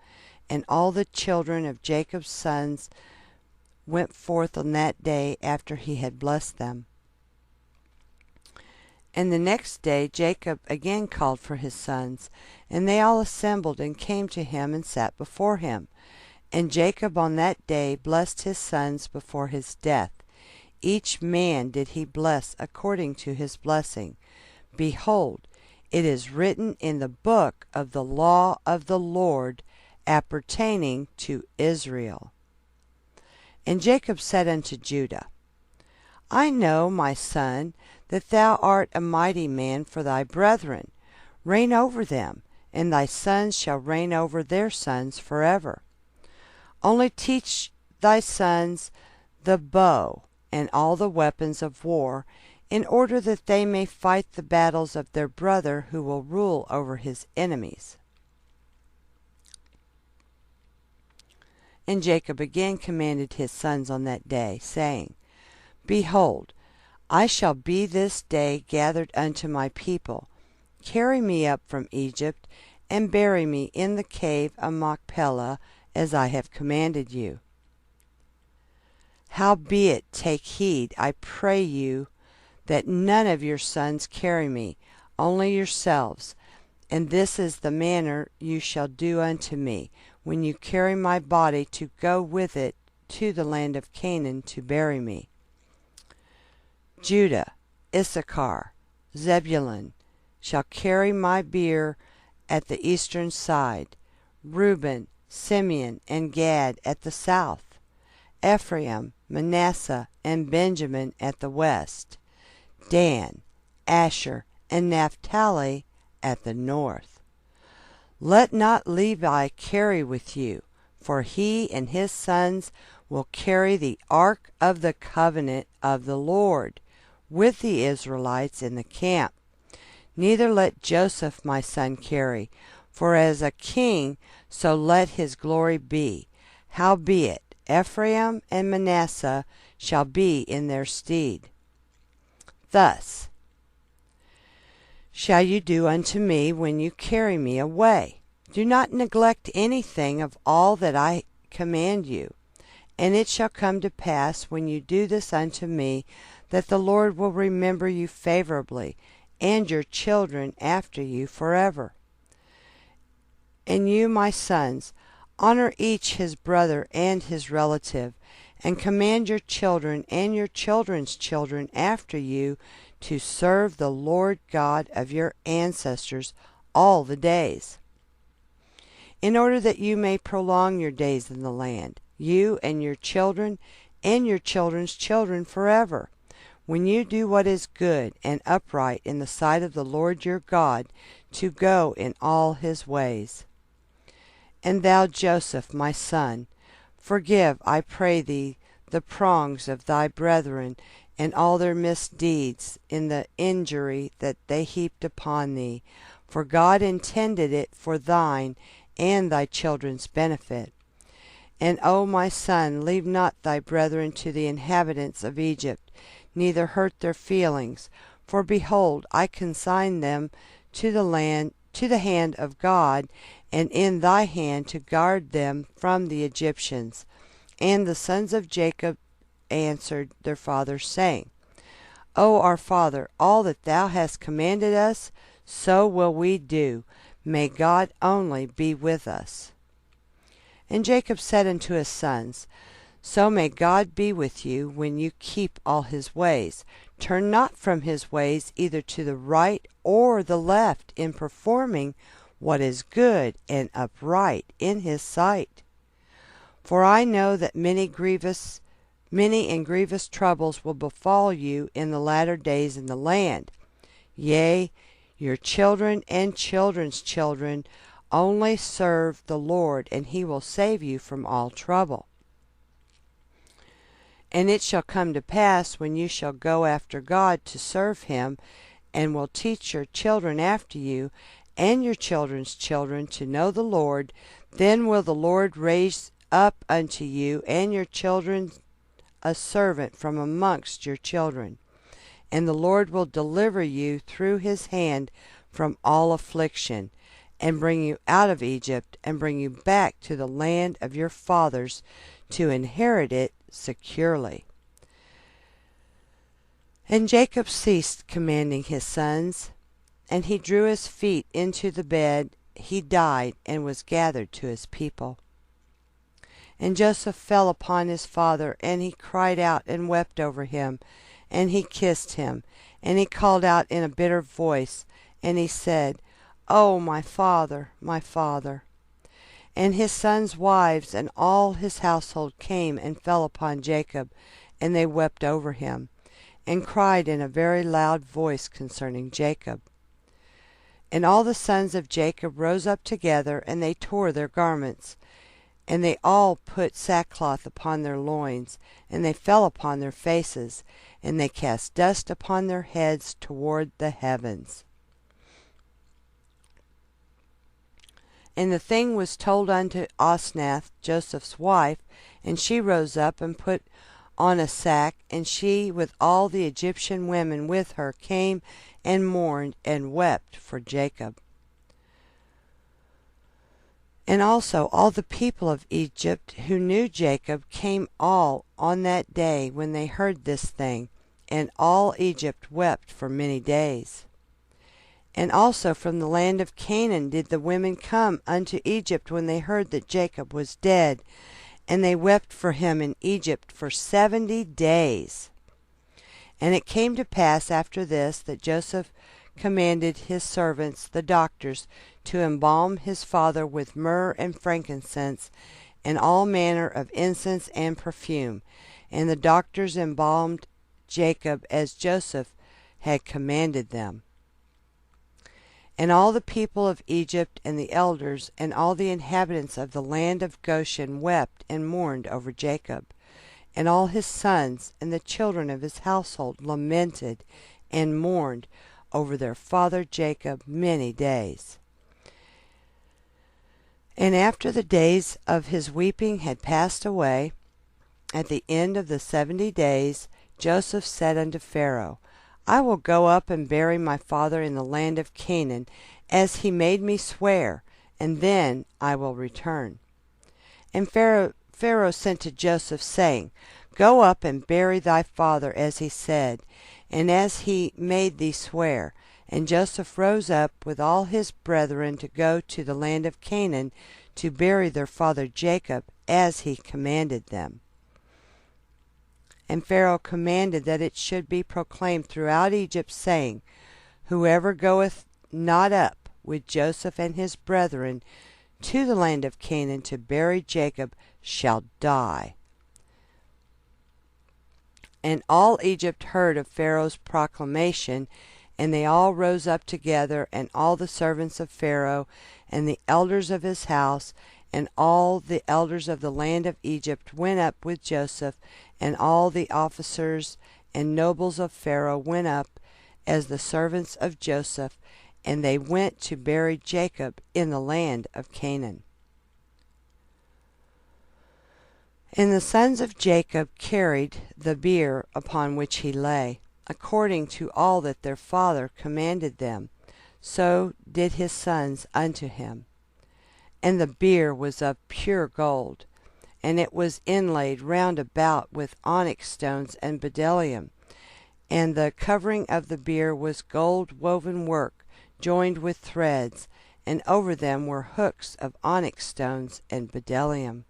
And all the children of Jacob's sons went forth on that day after he had blessed them. And the next day Jacob again called for his sons, and they all assembled and came to him and sat before him. And Jacob on that day blessed his sons before his death. Each man did he bless according to his blessing. Behold, it is written in the book of the law of the Lord appertaining to Israel. And Jacob said unto Judah, I know, my son, that thou art a mighty man for thy brethren. Reign over them, and thy sons shall reign over their sons forever. Only teach thy sons the bow and all the weapons of war, in order that they may fight the battles of their brother who will rule over his enemies. And Jacob again commanded his sons on that day, saying, Behold, I shall be this day gathered unto my people. Carry me up from Egypt, and bury me in the cave of Machpelah, as I have commanded you. Howbeit take heed, I pray you, that none of your sons carry me, only yourselves. And this is the manner you shall do unto me, when you carry my body to go with it to the land of Canaan to bury me. Judah, Issachar, Zebulun shall carry my bier at the eastern side, Reuben, Simeon, and Gad at the south, Ephraim, Manasseh, and Benjamin at the west, Dan, Asher, and Naphtali at the north. Let not Levi carry with you, for he and his sons will carry the ark of the covenant of the Lord with the Israelites in the camp. Neither let Joseph my son carry, for as a king so let his glory be. Howbeit Ephraim and Manasseh shall be in their stead. Thus shall you do unto me when you carry me away. Do not neglect anything of all that I command you. And it shall come to pass, when you do this unto me, that the Lord will remember you favorably, and your children after you forever. And you, my sons, honor each his brother and his relative, and command your children and your children's children after you to serve the Lord God of your ancestors all the days, in order that you may prolong your days in the land, you and your children and your children's children forever, when you do what is good and upright in the sight of the Lord your God, to go in all his ways. And thou, Joseph, my son, forgive, I pray thee, the wrongs of thy brethren, and all their misdeeds in the injury that they heaped upon thee, for God intended it for thine and thy children's benefit. And, O my son, leave not thy brethren to the inhabitants of Egypt, neither hurt their feelings. For behold, I consign them to the hand of God, and in thy hand to guard them from the Egyptians. And the sons of Jacob answered their father, saying, O our father, all that thou hast commanded us, so will we do. May God only be with us. And Jacob said unto his sons, So may God be with you when you keep all his ways. Turn not from his ways either to the right or the left in performing what is good and upright in his sight. For I know that many and grievous troubles will befall you in the latter days in the land. Yea, your children and children's children only serve the Lord, and he will save you from all trouble. And it shall come to pass, when you shall go after God to serve him, and will teach your children after you, and your children's children to know the Lord, then will the Lord raise up unto you and your children a servant from amongst your children. And the Lord will deliver you through his hand from all affliction, and bring you out of Egypt, and bring you back to the land of your fathers, to inherit it securely. And Jacob ceased commanding his sons, and he drew his feet into the bed. He died, and was gathered to his people. And Joseph fell upon his father, and he cried out and wept over him, and he kissed him, and he called out in a bitter voice, and he said, O my father, my father. And his sons' wives and all his household came and fell upon Jacob, and they wept over him, and cried in a very loud voice concerning Jacob. And all the sons of Jacob rose up together, and they tore their garments, and they all put sackcloth upon their loins, and they fell upon their faces, and they cast dust upon their heads toward the heavens. And the thing was told unto Osnath, Joseph's wife, and she rose up and put on a sack, and she with all the Egyptian women with her came and mourned and wept for Jacob. And also all the people of Egypt who knew Jacob came all on that day when they heard this thing, and all Egypt wept for many days. And also from the land of Canaan did the women come unto Egypt when they heard that Jacob was dead, and they wept for him in Egypt for 70 days. And it came to pass after this that Joseph commanded his servants, the doctors, to embalm his father with myrrh and frankincense, and all manner of incense and perfume. And the doctors embalmed Jacob as Joseph had commanded them. And all the people of Egypt and the elders and all the inhabitants of the land of Goshen wept and mourned over Jacob. And all his sons and the children of his household lamented and mourned over their father Jacob many days. And after the days of his weeping had passed away, at the end of the 70 days, Joseph said unto Pharaoh, I will go up and bury my father in the land of Canaan, as he made me swear, and then I will return. And Pharaoh sent to Joseph, saying, Go up and bury thy father as he said, and as he made thee swear. And Joseph rose up with all his brethren to go to the land of Canaan, to bury their father Jacob, as he commanded them. And Pharaoh commanded that it should be proclaimed throughout Egypt, saying, Whoever goeth not up with Joseph and his brethren to the land of Canaan to bury Jacob shall die. And all Egypt heard of Pharaoh's proclamation, and they all rose up together, and all the servants of Pharaoh, and the elders of his house, and all the elders of the land of Egypt went up with Joseph, and all the officers and nobles of Pharaoh went up as the servants of Joseph, and they went to bury Jacob in the land of Canaan. And the sons of Jacob carried the bier upon which he lay, according to all that their father commanded them. So did his sons unto him. And the bier was of pure gold, and it was inlaid round about with onyx stones and bdellium. And the covering of the bier was gold woven work, joined with threads, and over them were hooks of onyx stones and bdellium.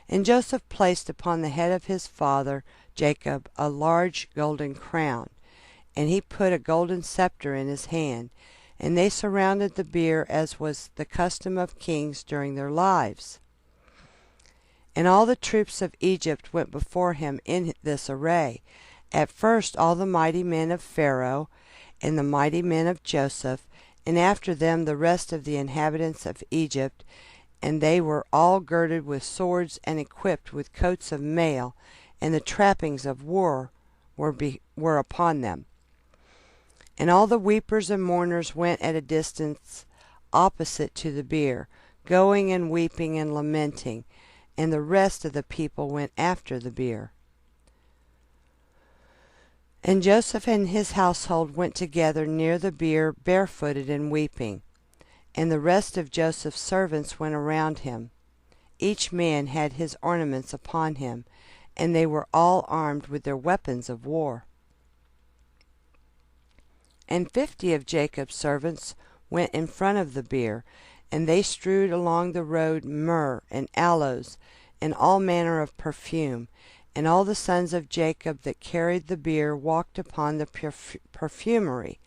And Joseph placed upon the head of his father Jacob a large golden crown, and he put a golden scepter in his hand, and they surrounded the bier as was the custom of kings during their lives. And all the troops of Egypt went before him in this array. At first all the mighty men of Pharaoh, and the mighty men of Joseph, and after them the rest of the inhabitants of Egypt, and they were all girded with swords and equipped with coats of mail, and the trappings of war were upon them. And all the weepers and mourners went at a distance opposite to the bier, going and weeping and lamenting, and the rest of the people went after the bier. And Joseph and his household went together near the bier, barefooted and weeping. And the rest of Joseph's servants went around him. Each man had his ornaments upon him, and they were all armed with their weapons of war. And 50 of Jacob's servants went in front of the bier, and they strewed along the road myrrh and aloes, and all manner of perfume. And all the sons of Jacob that carried the bier walked upon the perfumery.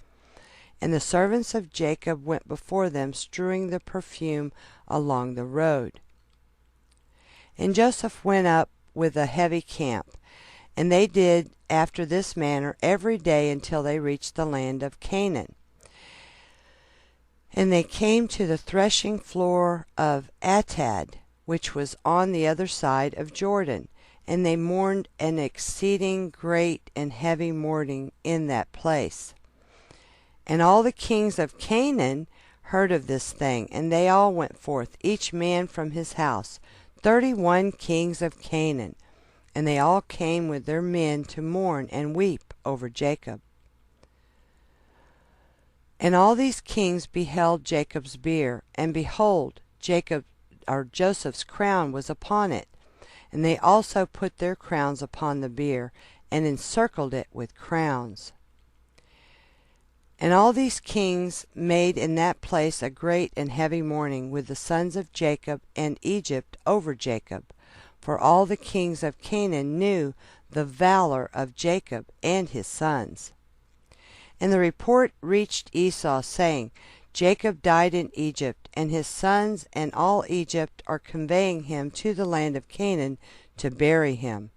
And the servants of Jacob went before them, strewing the perfume along the road. And Joseph went up with a heavy camp, and they did after this manner every day until they reached the land of Canaan. And they came to the threshing floor of Atad, which was on the other side of Jordan. And they mourned an exceeding great and heavy mourning in that place. And all the kings of Canaan heard of this thing, and they all went forth, each man from his house, 31 kings of Canaan. And they all came with their men to mourn and weep over Jacob. And all these kings beheld Jacob's bier, and behold, Joseph's crown was upon it. And they also put their crowns upon the bier, and encircled it with crowns. And all these kings made in that place a great and heavy mourning with the sons of Jacob and Egypt over Jacob. For all the kings of Canaan knew the valor of Jacob and his sons. And the report reached Esau, saying, Jacob died in Egypt, and his sons and all Egypt are conveying him to the land of Canaan to bury him.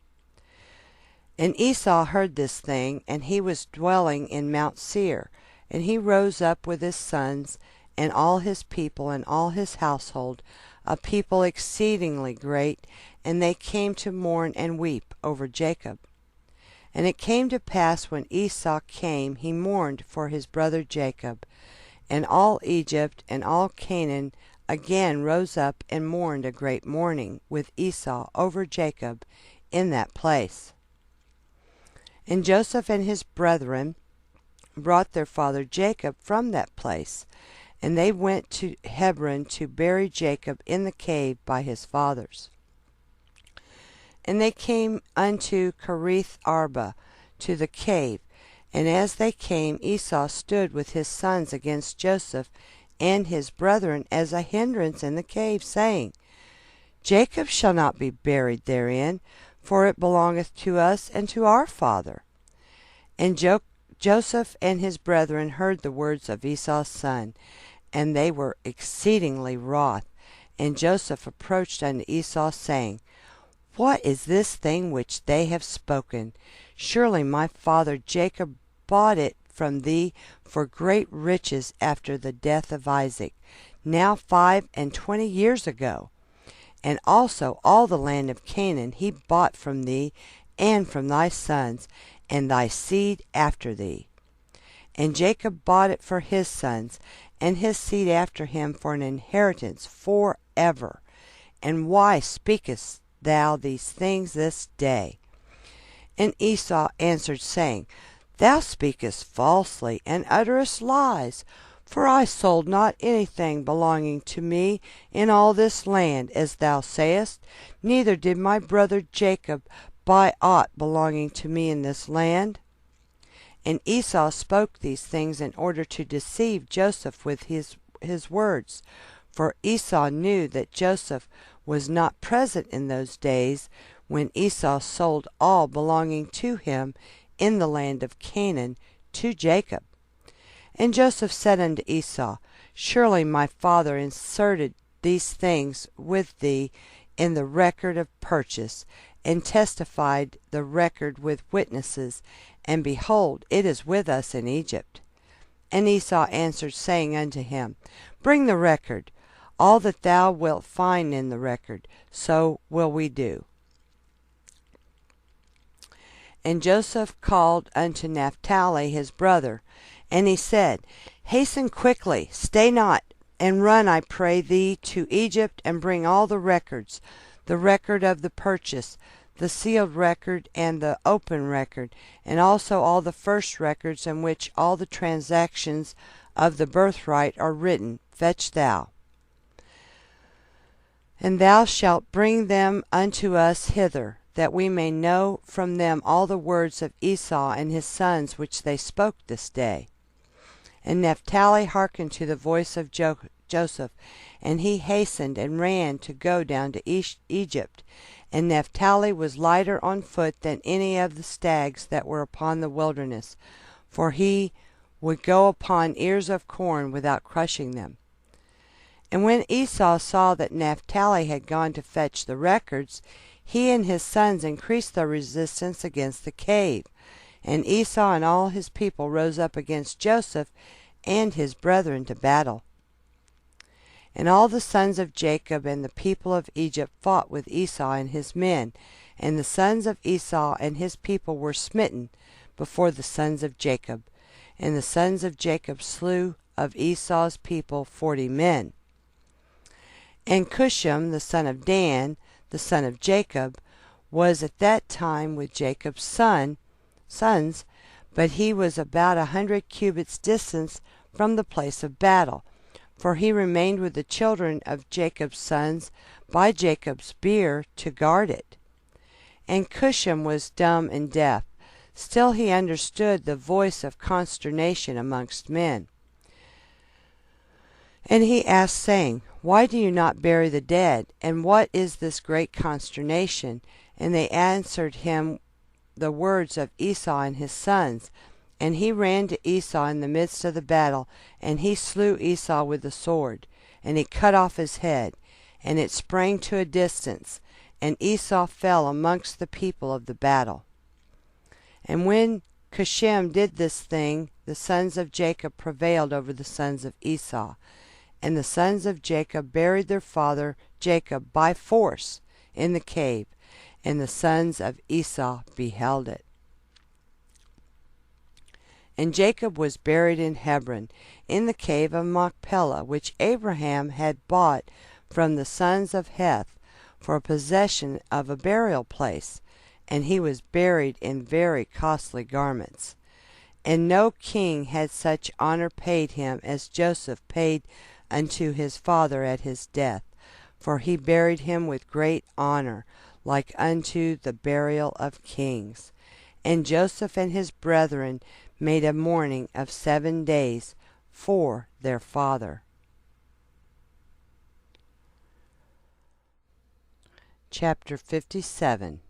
And Esau heard this thing, and he was dwelling in Mount Seir. And he rose up with his sons, and all his people, and all his household, a people exceedingly great, and they came to mourn and weep over Jacob. And it came to pass when Esau came, he mourned for his brother Jacob. And all Egypt and all Canaan again rose up and mourned a great mourning with Esau over Jacob in that place. And Joseph and his brethren brought their father Jacob from that place, and they went to Hebron to bury Jacob in the cave by his fathers. And they came unto Kerith Arba to the cave. And as they came, Esau stood with his sons against Joseph and his brethren as a hindrance in the cave, saying, Jacob shall not be buried therein, for it belongeth to us and to our father. And Joseph and his brethren heard the words of Esau's son, and they were exceedingly wroth. And Joseph approached unto Esau, saying, What is this thing which they have spoken? Surely my father Jacob bought it from thee for great riches after the death of Isaac, now 25 years ago. And also all the land of Canaan he bought from thee and from thy sons and thy seed after thee. And Jacob bought it for his sons and his seed after him for an inheritance forever. And why speakest thou these things this day? And Esau answered, saying, Thou speakest falsely, and utterest lies. For I sold not anything belonging to me in all this land, as thou sayest, neither did my brother Jacob buy aught belonging to me in this land. And Esau spoke these things in order to deceive Joseph with his words. For Esau knew that Joseph was not present in those days when Esau sold all belonging to him in the land of Canaan to Jacob. And Joseph said unto Esau, Surely my father inserted these things with thee in the record of purchase, and testified the record with witnesses, and behold, it is with us in Egypt. And Esau answered, saying unto him, Bring the record. All that thou wilt find in the record, so will we do. And Joseph called unto Naphtali his brother, and he said, Hasten quickly, stay not, and run, I pray thee, to Egypt, and bring all the records, the record of the purchase, the sealed record, and the open record, and also all the first records, in which all the transactions of the birthright are written, fetch thou. And thou shalt bring them unto us hither, that we may know from them all the words of Esau and his sons which they spoke this day. And Naphtali hearkened to the voice of Joseph, and he hastened and ran to go down to Egypt. And Naphtali was lighter on foot than any of the stags that were upon the wilderness, for he would go upon ears of corn without crushing them. And when Esau saw that Naphtali had gone to fetch the records, he and his sons increased their resistance against the cave. And Esau and all his people rose up against Joseph and his brethren to battle. And all the sons of Jacob and the people of Egypt fought with Esau and his men, and the sons of Esau and his people were smitten before the sons of Jacob. And the sons of Jacob slew of Esau's people 40 men. And Cushan, the son of Dan, the son of Jacob, was at that time with Jacob's sons, but he was about 100 cubits distance from the place of battle, for he remained with the children of Jacob's sons by Jacob's bier to guard it. And Cushan was dumb and deaf, still he understood the voice of consternation amongst men. And he asked, saying, Why do you not bury the dead? And what is this great consternation? And they answered him the words of Esau and his sons. And he ran to Esau in the midst of the battle, and he slew Esau with the sword, and he cut off his head, and it sprang to a distance, and Esau fell amongst the people of the battle. And when Cushan did this thing, the sons of Jacob prevailed over the sons of Esau. And the sons of Jacob buried their father Jacob by force in the cave, and the sons of Esau beheld it. And Jacob was buried in Hebron, in the cave of Machpelah, which Abraham had bought from the sons of Heth for a possession of a burial place, and he was buried in very costly garments. And no king had such honor paid him as Joseph paid unto his father at his death, for he buried him with great honor, like unto the burial of kings. And Joseph and his brethren made a mourning of 7 days for their father. Chapter 57.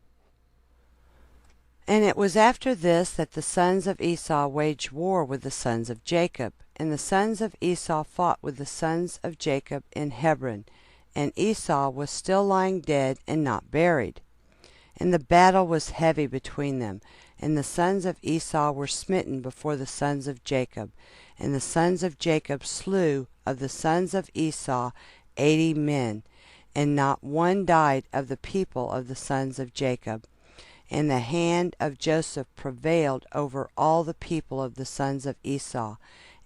And it was after this that the sons of Esau waged war with the sons of Jacob. And the sons of Esau fought with the sons of Jacob in Hebron, and Esau was still lying dead and not buried. And the battle was heavy between them, and the sons of Esau were smitten before the sons of Jacob. And the sons of Jacob slew of the sons of Esau 80 men, and not one died of the people of the sons of Jacob. And the hand of Joseph prevailed over all the people of the sons of Esau.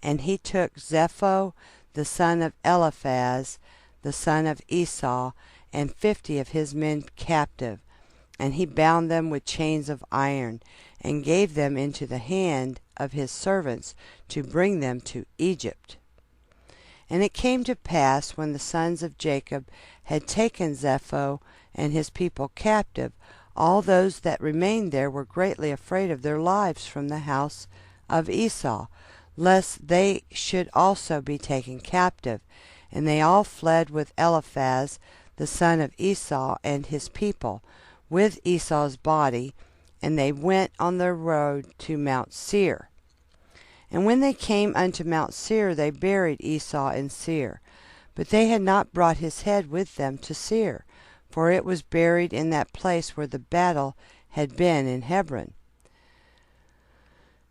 And he took Zepho, the son of Eliphaz, the son of Esau, and 50 of his men captive. And he bound them with chains of iron, and gave them into the hand of his servants to bring them to Egypt. And it came to pass, when the sons of Jacob had taken Zepho and his people captive, all those that remained there were greatly afraid of their lives from the house of Esau, lest they should also be taken captive. And they all fled with Eliphaz, the son of Esau, and his people, with Esau's body, and they went on their road to Mount Seir. And when they came unto Mount Seir, they buried Esau in Seir. But they had not brought his head with them to Seir, for it was buried in that place where the battle had been in Hebron.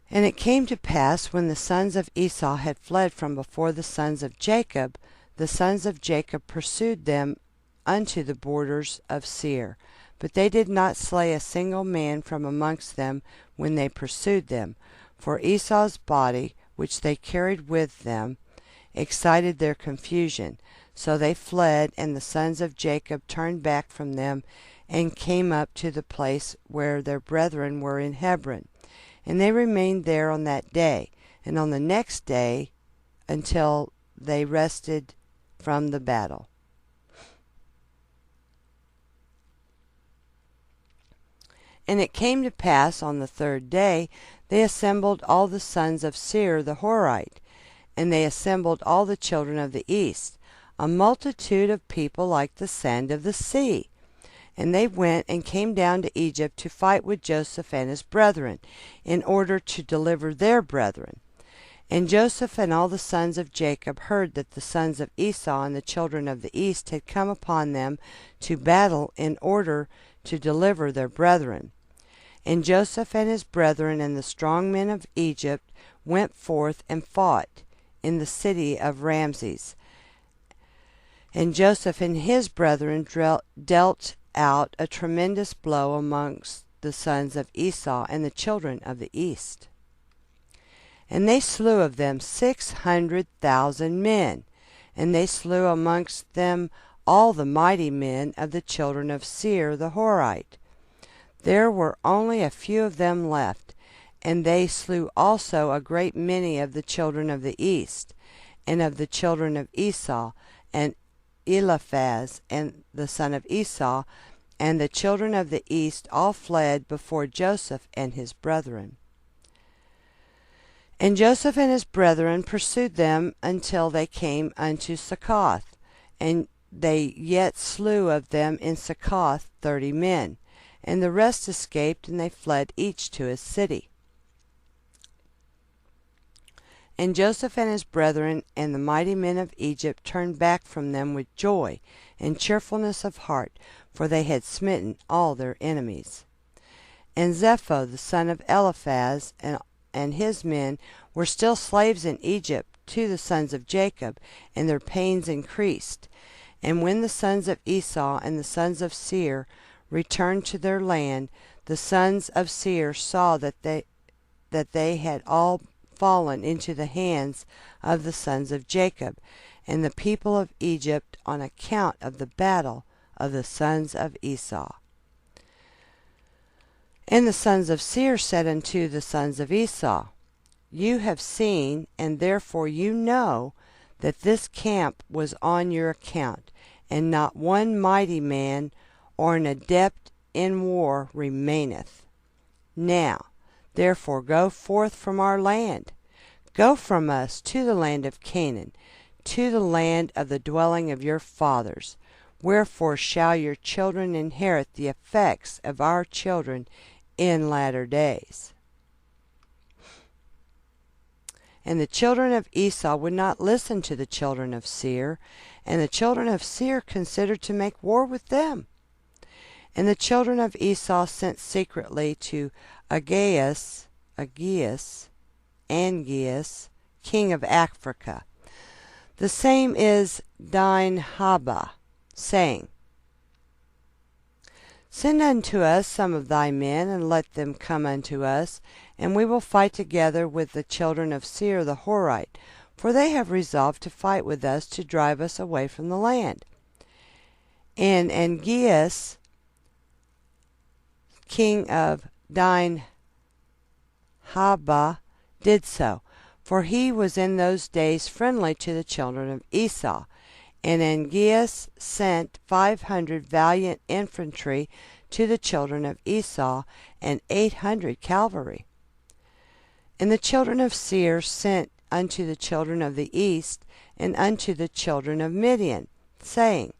And it came to pass, when the sons of Esau had fled from before the sons of Jacob, the sons of Jacob pursued them unto the borders of Seir. But they did not slay a single man from amongst them when they pursued them. For Esau's body, which they carried with them, excited their confusion. So they fled, and the sons of Jacob turned back from them, and came up to the place where their brethren were in Hebron. And they remained there on that day, and on the next day, until they rested from the battle. And it came to pass on the third day, they assembled all the sons of Seir the Horite, and they assembled all the children of the east, a multitude of people like the sand of the sea. And they went and came down to Egypt to fight with Joseph and his brethren, in order to deliver their brethren. And Joseph and all the sons of Jacob heard that the sons of Esau and the children of the east had come upon them to battle in order to deliver their brethren. And Joseph and his brethren and the strong men of Egypt went forth and fought in the city of Ramses. And Joseph and his brethren dealt out a tremendous blow amongst the sons of Esau and the children of the east. And they slew of them 600,000 men, and they slew amongst them all the mighty men of the children of Seir the Horite. There were only a few of them left, and they slew also a great many of the children of the east, and of the children of Esau, and Eliphaz, and the son of Esau, and the children of the east all fled before Joseph and his brethren. And Joseph and his brethren pursued them until they came unto Succoth, and they yet slew of them in Succoth 30 men, and the rest escaped, and they fled each to his city. And Joseph and his brethren and the mighty men of Egypt turned back from them with joy and cheerfulness of heart, for they had smitten all their enemies. And Zepho the son of Eliphaz and his men were still slaves in Egypt to the sons of Jacob, and their pains increased. And when the sons of Esau and the sons of Seir returned to their land, the sons of Seir saw that they had all fallen into the hands of the sons of Jacob and the people of Egypt, on account of the battle of the sons of Esau. And the sons of Seir said unto the sons of Esau, You have seen, and therefore you know, that this camp was on your account, and not one mighty man or an adept in war remaineth. Now therefore go forth from our land, go from us to the land of Canaan, to the land of the dwelling of your fathers. Wherefore shall your children inherit the effects of our children in latter days. And the children of Esau would not listen to the children of Seir, and the children of Seir considered to make war with them. And the children of Esau sent secretly to Angeas, king of Africa. The same is Dinhabah, saying, Send unto us some of thy men, and let them come unto us, and we will fight together with the children of Seir the Horite, for they have resolved to fight with us to drive us away from the land. And Angeas, king of Dinhabah, did so, for he was in those days friendly to the children of Esau. And Angeas sent 500 valiant infantry to the children of Esau, and 800 cavalry. And the children of Seir sent unto the children of the east, and unto the children of Midian, saying,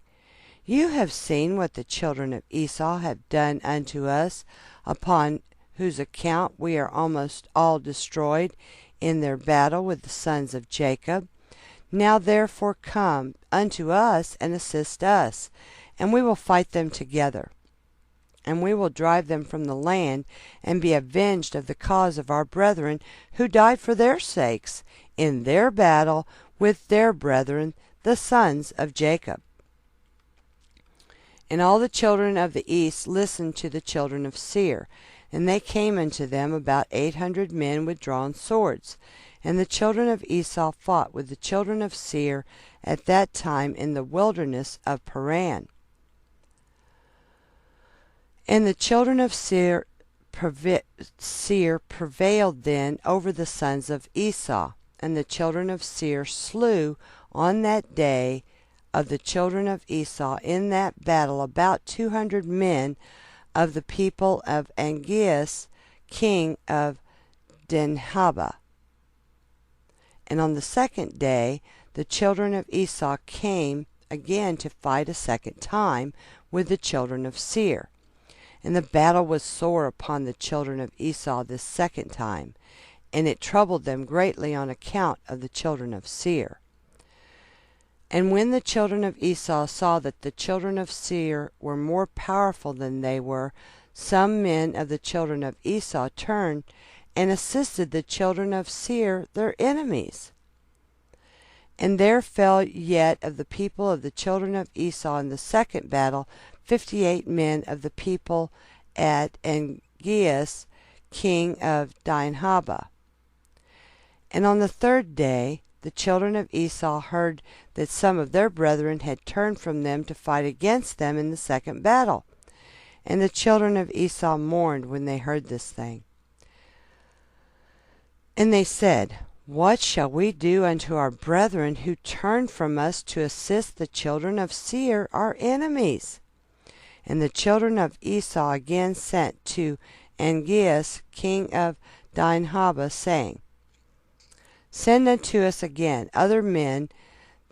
You have seen what the children of Esau have done unto us, upon whose account we are almost all destroyed in their battle with the sons of Jacob. Now therefore come unto us and assist us, and we will fight them together. And we will drive them from the land, and be avenged of the cause of our brethren who died for their sakes in their battle with their brethren, the sons of Jacob. And all the children of the east listened to the children of Seir, and they came unto them about 800 men with drawn swords. And the children of Esau fought with the children of Seir at that time in the wilderness of Paran. And the children of Seir prevailed then over the sons of Esau, and the children of Seir slew on that day of the children of Esau in that battle about 200 men of the people of Angeas, king of Dinhabah. And on the second day the children of Esau came again to fight a second time with the children of Seir. And the battle was sore upon the children of Esau this second time, and it troubled them greatly on account of the children of Seir. And when the children of Esau saw that the children of Seir were more powerful than they were, some men of the children of Esau turned and assisted the children of Seir, their enemies. And there fell yet of the people of the children of Esau in the second battle 58 men of the people at Angeas, king of Dinhabah. And on the third day the children of Esau heard that some of their brethren had turned from them to fight against them in the second battle. And the children of Esau mourned when they heard this thing. And they said, What shall we do unto our brethren who turned from us to assist the children of Seir, our enemies? And the children of Esau again sent to Angeas, king of Dinhabah, saying, Send unto us again other men,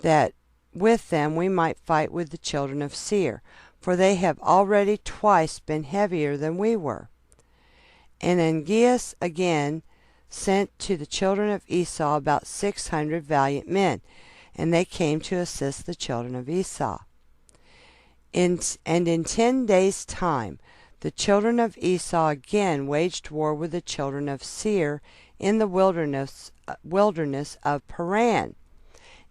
that with them we might fight with the children of Seir, for they have already twice been heavier than we were. And Angeas again sent to the children of Esau about 600 valiant men, and they came to assist the children of Esau. And in 10 days' time the children of Esau again waged war with the children of Seir in the wilderness of Paran,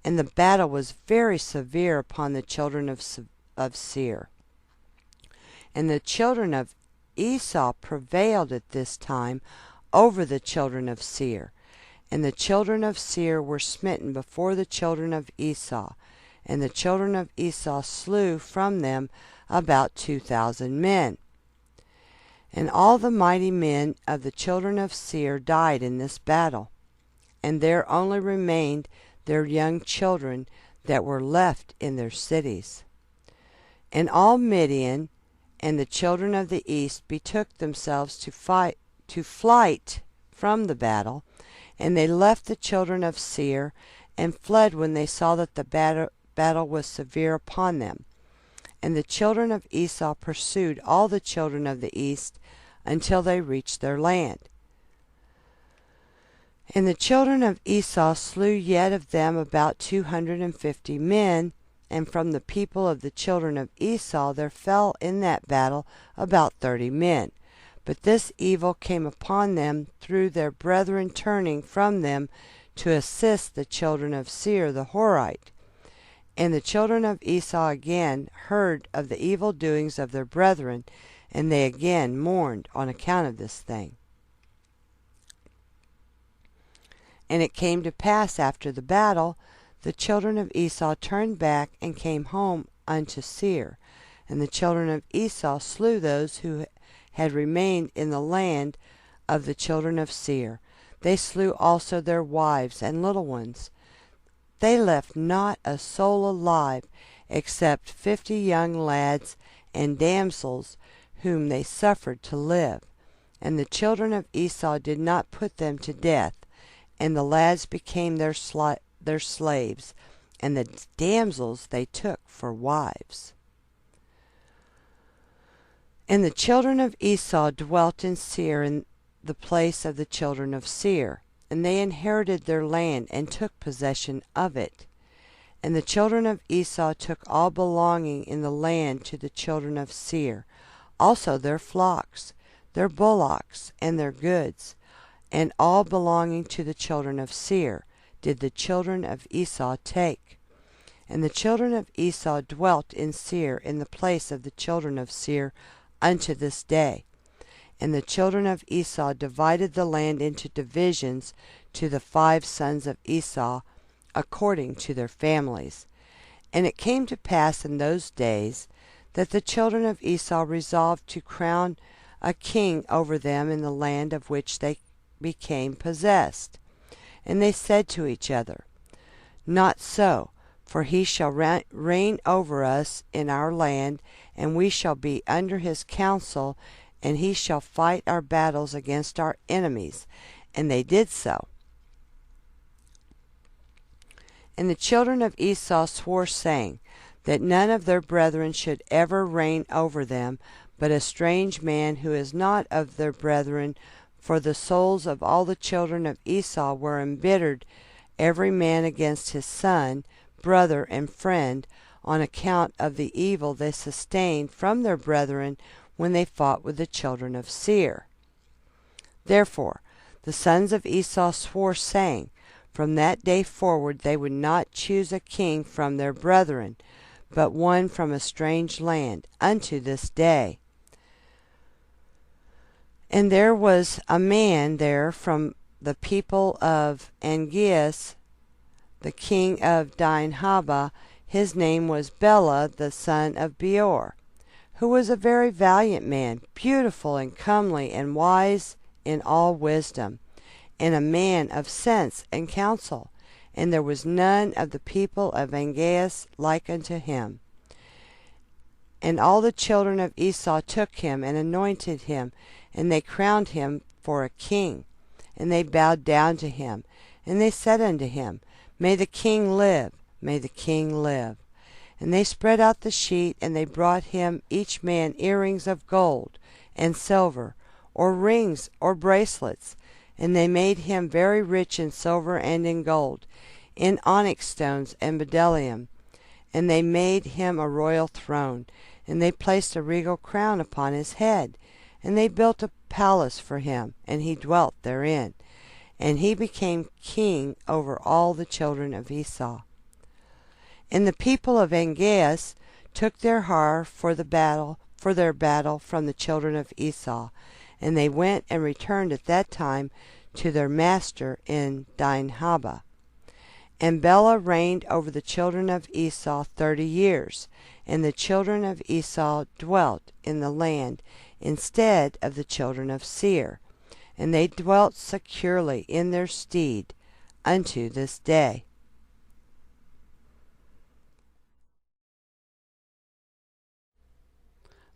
and the battle was very severe upon the children of Seir. And the children of Esau prevailed at this time over the children of Seir, and the children of Seir were smitten before the children of Esau, and the children of Esau slew from them about 2,000 men. And all the mighty men of the children of Seir died in this battle, and there only remained their young children that were left in their cities. And all Midian and the children of the east betook themselves to flight from the battle, and they left the children of Seir, and fled when they saw that the battle was severe upon them. And the children of Esau pursued all the children of the east until they reached their land. And the children of Esau slew yet of them about 250 men, and from the people of the children of Esau there fell in that battle about 30 men. But this evil came upon them through their brethren turning from them to assist the children of Seir the Horite. And the children of Esau again heard of the evil doings of their brethren, and they again mourned on account of this thing. And it came to pass after the battle, the children of Esau turned back and came home unto Seir. And the children of Esau slew those who had remained in the land of the children of Seir. They slew also their wives and little ones. They left not a soul alive, except 50 young lads and damsels, whom they suffered to live. And the children of Esau did not put them to death, and the lads became their slaves, and the damsels they took for wives. And the children of Esau dwelt in Seir, in the place of the children of Seir. and they inherited their land and took possession of it. And the children of Esau took all belonging in the land to the children of Seir, also their flocks, their bullocks, and their goods, and all belonging to the children of Seir did the children of Esau take. And the children of Esau dwelt in Seir in the place of the children of Seir unto this day. And the children of Esau divided the land into divisions to the 5 sons of Esau, according to their families. And it came to pass in those days that the children of Esau resolved to crown a king over them in the land of which they became possessed. And they said to each other, Not so, for he shall reign over us in our land, and we shall be under his counsel, and he shall fight our battles against our enemies. And they did so. And the children of Esau swore, saying, that none of their brethren should ever reign over them, but a strange man who is not of their brethren. For the souls of all the children of Esau were embittered, every man against his son, brother, and friend, on account of the evil they sustained from their brethren when they fought with the children of Seir. Therefore the sons of Esau swore, saying, from that day forward they would not choose a king from their brethren, but one from a strange land, unto this day. And there was a man there from the people of Angeas, the king of Dinhabah. His name was Bela, the son of Beor, who was a very valiant man, beautiful and comely, and wise in all wisdom, and a man of sense and counsel. And there was none of the people of Angeas like unto him. And all the children of Esau took him and anointed him, and they crowned him for a king. And they bowed down to him, and they said unto him, May the king live, may the king live. And they spread out the sheet, and they brought him each man earrings of gold and silver, or rings, or bracelets. And they made him very rich in silver and in gold, in onyx stones and bdellium. And they made him a royal throne, and they placed a regal crown upon his head. And they built a palace for him, and he dwelt therein. And he became king over all the children of Esau. And the people of Angeas took their hire for their battle from the children of Esau. And they went and returned at that time to their master in Dinhabah. And Bela reigned over the children of Esau 30 years, and the children of Esau dwelt in the land instead of the children of Seir, and they dwelt securely in their stead unto this day.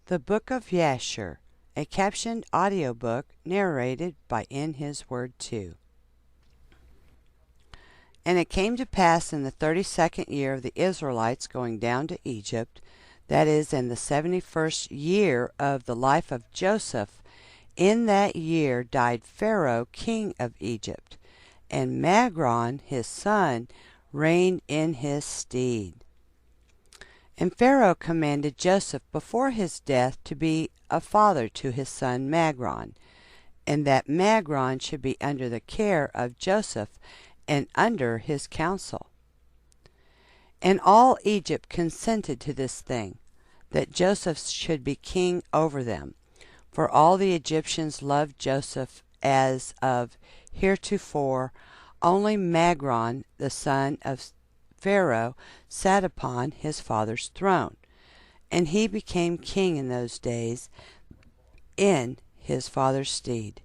The Book of Jasher, a captioned audiobook narrated by In His Word 2. And it came to pass in the 32nd year of the Israelites going down to Egypt, that is, in the 71st year of the life of Joseph, in that year died Pharaoh king of Egypt, and Magron his son reigned in his stead. And Pharaoh commanded Joseph before his death to be a father to his son Magron, and that Magron should be under the care of Joseph and under his counsel. And all Egypt consented to this thing, that Joseph should be king over them. For all the Egyptians loved Joseph as of heretofore. Only Magron, the son of Pharaoh, sat upon his father's throne, and he became king in those days in his father's stead.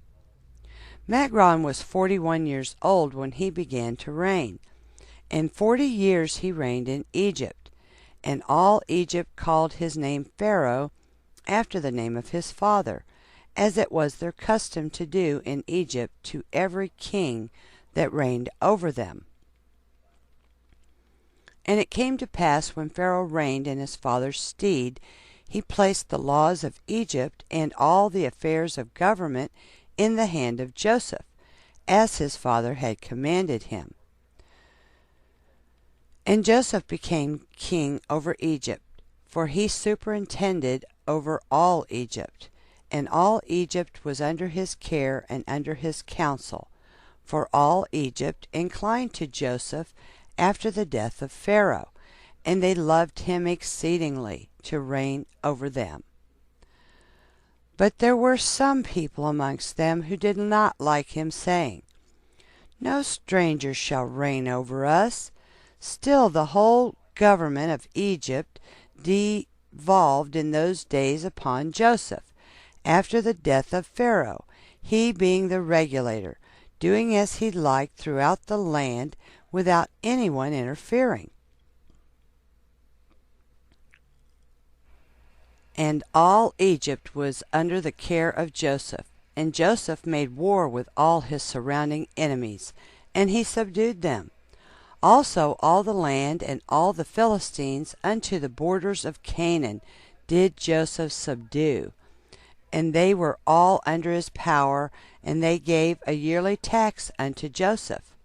Magron was 41 years old when he began to reign, and 40 years he reigned in Egypt. And all Egypt called his name Pharaoh, after the name of his father, as it was their custom to do in Egypt to every king that reigned over them. And it came to pass, when Pharaoh reigned in his father's stead, he placed the laws of Egypt and all the affairs of government in the hand of Joseph, as his father had commanded him. And Joseph became king over Egypt, for he superintended over all Egypt, and all Egypt was under his care and under his counsel, for all Egypt inclined to Joseph after the death of Pharaoh, and they loved him exceedingly to reign over them. But there were some people amongst them who did not like him, saying, No stranger shall reign over us. Still the whole government of Egypt devolved in those days upon Joseph, after the death of Pharaoh, he being the regulator, doing as he liked throughout the land without anyone interfering. And all Egypt was under the care of Joseph, and Joseph made war with all his surrounding enemies, and he subdued them. Also all the land and all the Philistines unto the borders of Canaan did Joseph subdue, and they were all under his power, and they gave a yearly tax unto Joseph.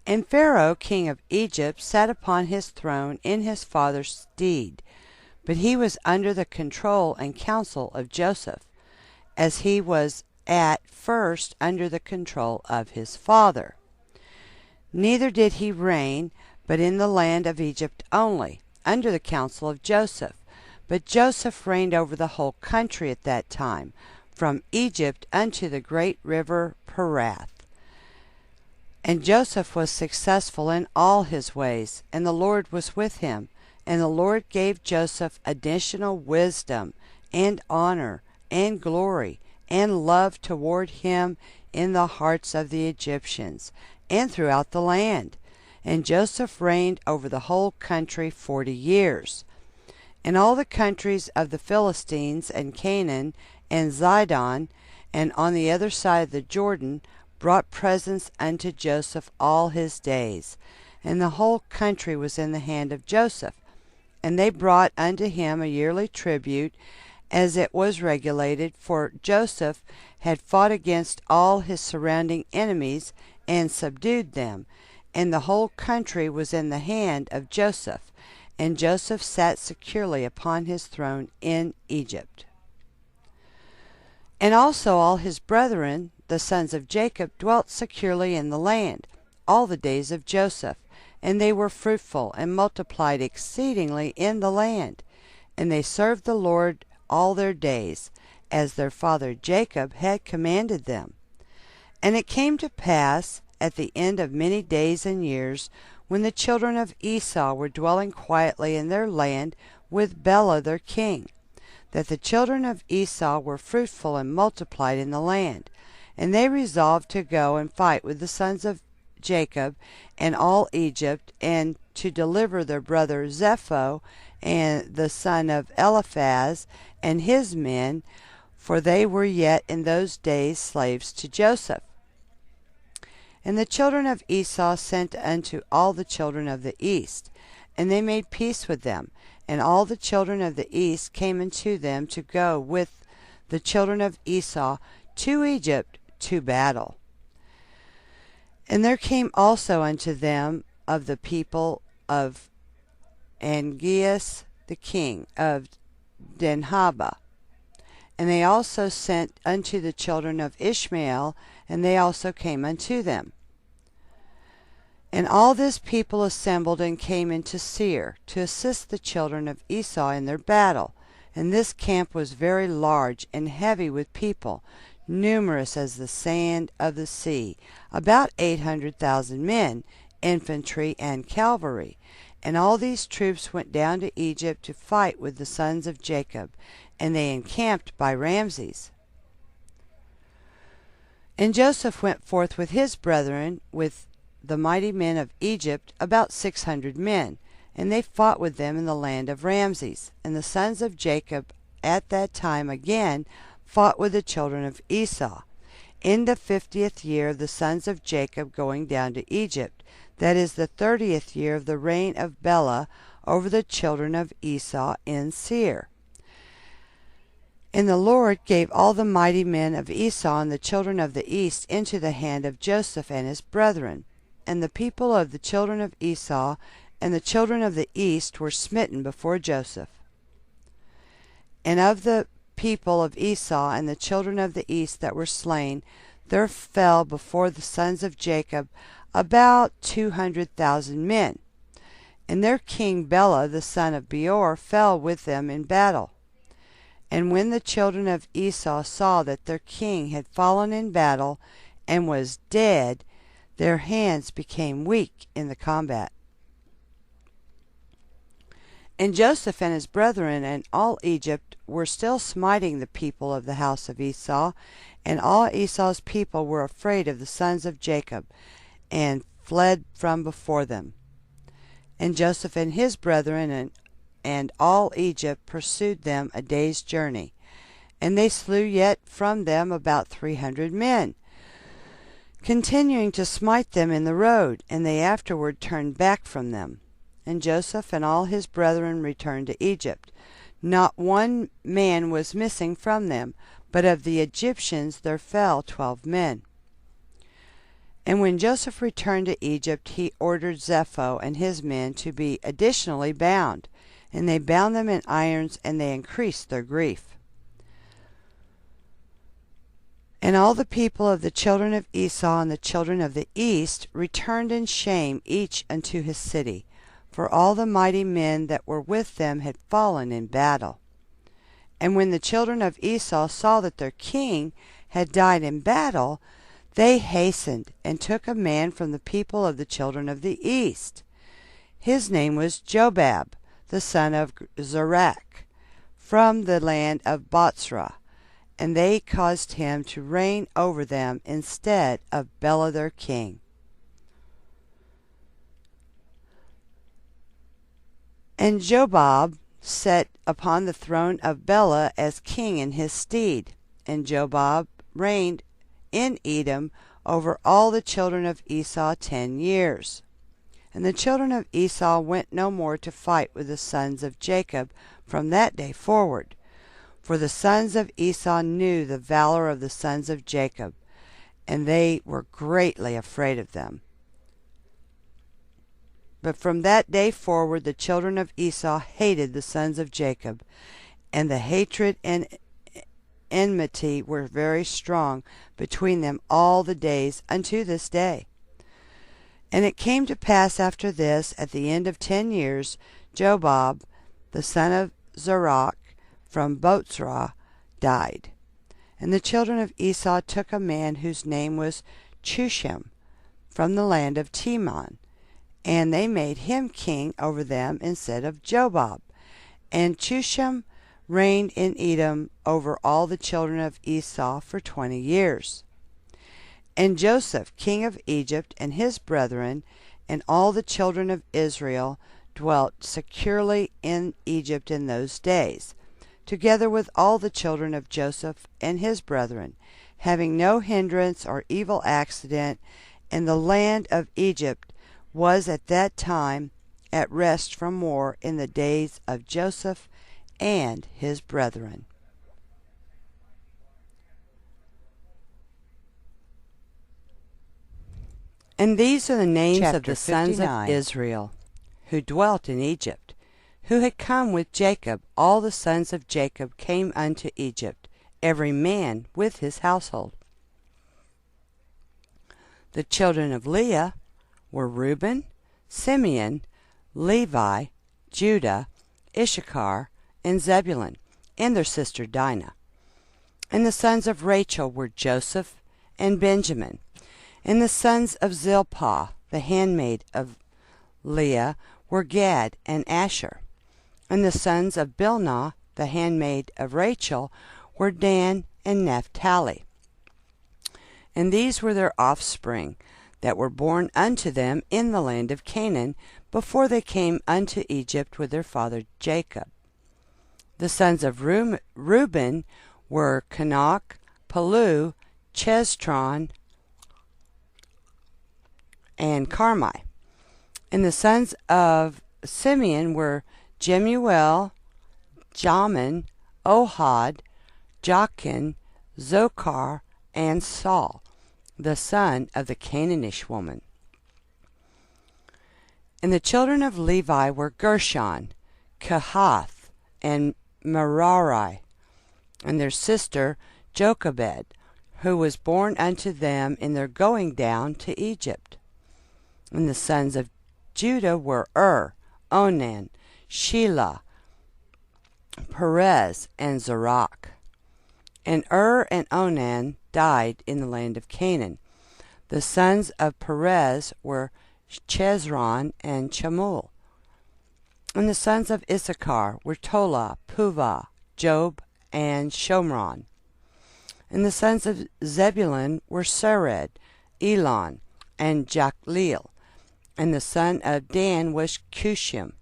And Pharaoh king of Egypt sat upon his throne in his father's stead, but he was under the control and counsel of Joseph, as he was at first under the control of his father. Neither did he reign, but in the land of Egypt only, under the counsel of Joseph. But Joseph reigned over the whole country at that time, from Egypt unto the great river Perath. And Joseph was successful in all his ways, and the Lord was with him. And the Lord gave Joseph additional wisdom, and honor, and glory, and love toward him in the hearts of the Egyptians, and throughout the land. And Joseph reigned over the whole country 40 years. And all the countries of the Philistines, and Canaan, and Zidon, and on the other side of the Jordan, brought presents unto Joseph all his days. And the whole country was in the hand of Joseph. And they brought unto him a yearly tribute, as it was regulated, for Joseph had fought against all his surrounding enemies, and subdued them, and the whole country was in the hand of Joseph, and Joseph sat securely upon his throne in Egypt. And also all his brethren, the sons of Jacob, dwelt securely in the land, all the days of Joseph, and they were fruitful, and multiplied exceedingly in the land, and they served the Lord all their days, as their father Jacob had commanded them. And it came to pass, at the end of many days and years, when the children of Esau were dwelling quietly in their land with Bela their king, that the children of Esau were fruitful and multiplied in the land. And they resolved to go and fight with the sons of Jacob and all Egypt, and to deliver their brother Zepho, and the son of Eliphaz, and his men, for they were yet in those days slaves to Joseph. And the children of Esau sent unto all the children of the east, and they made peace with them. And all the children of the east came unto them to go with the children of Esau to Egypt to battle. And there came also unto them of the people of Angeas the king of Dinhabah. And they also sent unto the children of Ishmael, and they also came unto them. And all this people assembled and came into Seir, to assist the children of Esau in their battle. And this camp was very large and heavy with people, numerous as the sand of the sea, about 800,000 men, infantry and cavalry. And all these troops went down to Egypt to fight with the sons of Jacob, and they encamped by Ramses. And Joseph went forth with his brethren, with the mighty men of Egypt, about 600 men, and they fought with them in the land of Ramses. And the sons of Jacob at that time again fought with the children of Esau, in the 50th year of the sons of Jacob going down to Egypt, that is the 30th year of the reign of Bela over the children of Esau in Seir. And the Lord gave all the mighty men of Esau and the children of the east into the hand of Joseph and his brethren. And the people of the children of Esau and the children of the east were smitten before Joseph. And of the people of Esau and the children of the east that were slain, there fell before the sons of Jacob about 200,000 men. And their king Bela the son of Beor fell with them in battle. And when the children of Esau saw that their king had fallen in battle and was dead, their hands became weak in the combat. And Joseph and his brethren and all Egypt were still smiting the people of the house of Esau, and all Esau's people were afraid of the sons of Jacob, and fled from before them. And Joseph and his brethren and all Egypt pursued them a day's journey, and they slew yet from them about 300 men, continuing to smite them in the road, and they afterward turned back from them. And Joseph and all his brethren returned to Egypt. Not one man was missing from them, but of the Egyptians there fell 12 men. And when Joseph returned to Egypt, he ordered Zepho and his men to be additionally bound, and they bound them in irons, and they increased their grief. And all the people of the children of Esau and the children of the east returned in shame each unto his city, for all the mighty men that were with them had fallen in battle. And when the children of Esau saw that their king had died in battle, they hastened and took a man from the people of the children of the east. His name was Jobab, the son of Zerach, from the land of Botzrah, and they caused him to reign over them instead of Bela their king. And Jobab sat upon the throne of Bela as king in his stead, and Jobab reigned in Edom over all the children of Esau 10 years. And the children of Esau went no more to fight with the sons of Jacob from that day forward, for the sons of Esau knew the valor of the sons of Jacob, and they were greatly afraid of them. But from that day forward the children of Esau hated the sons of Jacob, and the hatred and enmity were very strong between them all the days unto this day. And it came to pass after this, at the end of 10 years, Jobab, the son of Zerach, from Botzrah, died. And the children of Esau took a man whose name was Chushem, from the land of Teman, and they made him king over them instead of Jobab. And Chushem reigned in Edom over all the children of Esau for 20 years. And Joseph, king of Egypt, and his brethren, and all the children of Israel, dwelt securely in Egypt in those days, together with all the children of Joseph and his brethren, having no hindrance or evil accident, and the land of Egypt was at that time at rest from war in the days of Joseph and his brethren. And these are the names of the sons of Israel, who dwelt in Egypt, who had come with Jacob. All the sons of Jacob came unto Egypt, every man with his household. The children of Leah were Reuben, Simeon, Levi, Judah, Issachar, and Zebulun, and their sister Dinah. And the sons of Rachel were Joseph and Benjamin. And the sons of Zilpah, the handmaid of Leah, were Gad and Asher. And the sons of Bilnah, the handmaid of Rachel, were Dan and Naphtali. And these were their offspring that were born unto them in the land of Canaan, before they came unto Egypt with their father Jacob. The sons of Reuben were Kenog, Palu, Chezron, and Carmi. And the sons of Simeon were Jemuel, Jamin, Ohad, Jachin, Zochar, and Saul, the son of the Canaanish woman. And the children of Levi were Gershon, Kehath, and Merari, and their sister Jochebed, who was born unto them in their going down to Egypt. And the sons of Judah were Onan, Shelah, Perez, and Zerach. And and Onan died in the land of Canaan. The sons of Perez were Chezron and Chamul. And the sons of Issachar were Tola, Puvah, Job, and Shomron. And the sons of Zebulun were Sered, Elon, and Jachleel. And the son of Dan was Cushim.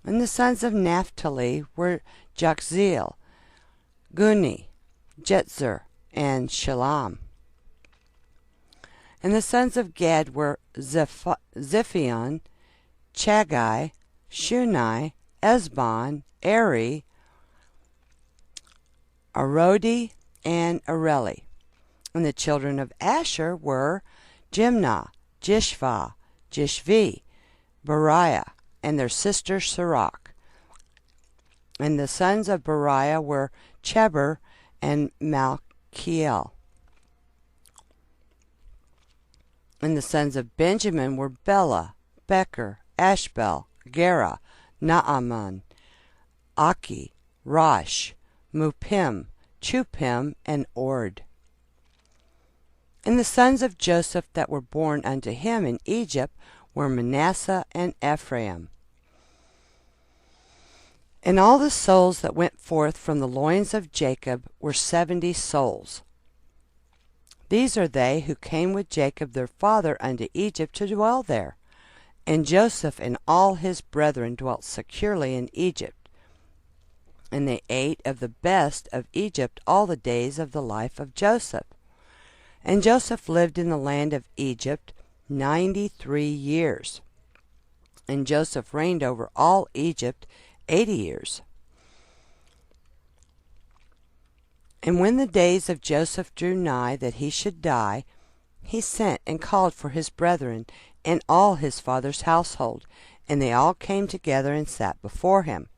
And the sons of Naphtali were Jachzeel, Guni, Jetzer, and Shalom. And the sons of Gad were Ziphion, Chagai, Shunai, Esbon, Eri, Arodi, and Areli. And the children of Asher were Jimnah, Jishva, Jishvi, Beriah, and their sister Sirach. And the sons of Beriah were Cheber and Malchiel. And the sons of Benjamin were Bela, Becher, Ashbel, Gera, Naaman, Aki, Rosh, Mupim, Chupim, and Ord. And the sons of Joseph that were born unto him in Egypt were Manasseh and Ephraim. And all the souls that went forth from the loins of Jacob were 70 souls. These are they who came with Jacob their father unto Egypt to dwell there. And Joseph and all his brethren dwelt securely in Egypt. And they ate of the best of Egypt all the days of the life of Joseph. And Joseph lived in the land of Egypt 93 years. And Joseph reigned over all Egypt 80 years. And when the days of Joseph drew nigh that he should die, he sent and called for his brethren and all his father's household, and they all came together and sat before him.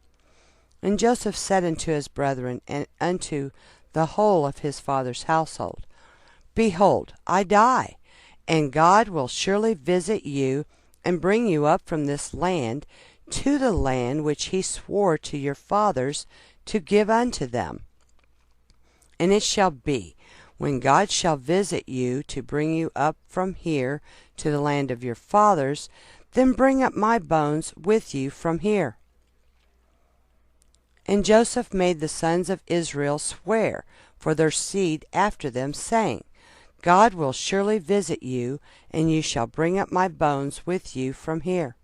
And Joseph said unto his brethren and unto the whole of his father's household, Behold, I die, and God will surely visit you and bring you up from this land to the land which he swore to your fathers to give unto them. And it shall be, when God shall visit you to bring you up from here to the land of your fathers, then bring up my bones with you from here. And Joseph made the sons of Israel swear for their seed after them, saying, God will surely visit you, and you shall bring up my bones with you from here.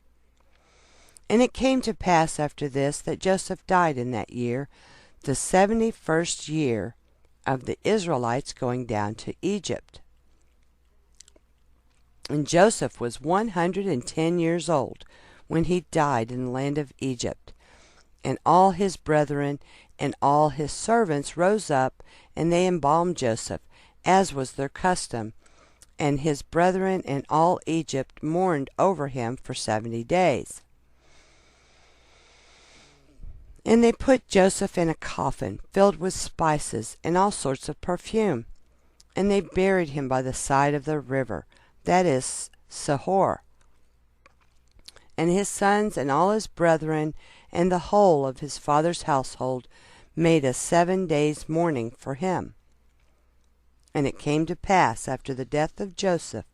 And it came to pass after this that Joseph died in that year, the 71st year of the Israelites going down to Egypt. And Joseph was 110 years old when he died in the land of Egypt. And all his brethren and all his servants rose up, and they embalmed Joseph, as was their custom. And his brethren and all Egypt mourned over him for 70 days. And they put Joseph in a coffin filled with spices and all sorts of perfume. And they buried him by the side of the river, that is, Sihor. And his sons and all his brethren and the whole of his father's household made a 7 days' mourning for him. And it came to pass after the death of Joseph,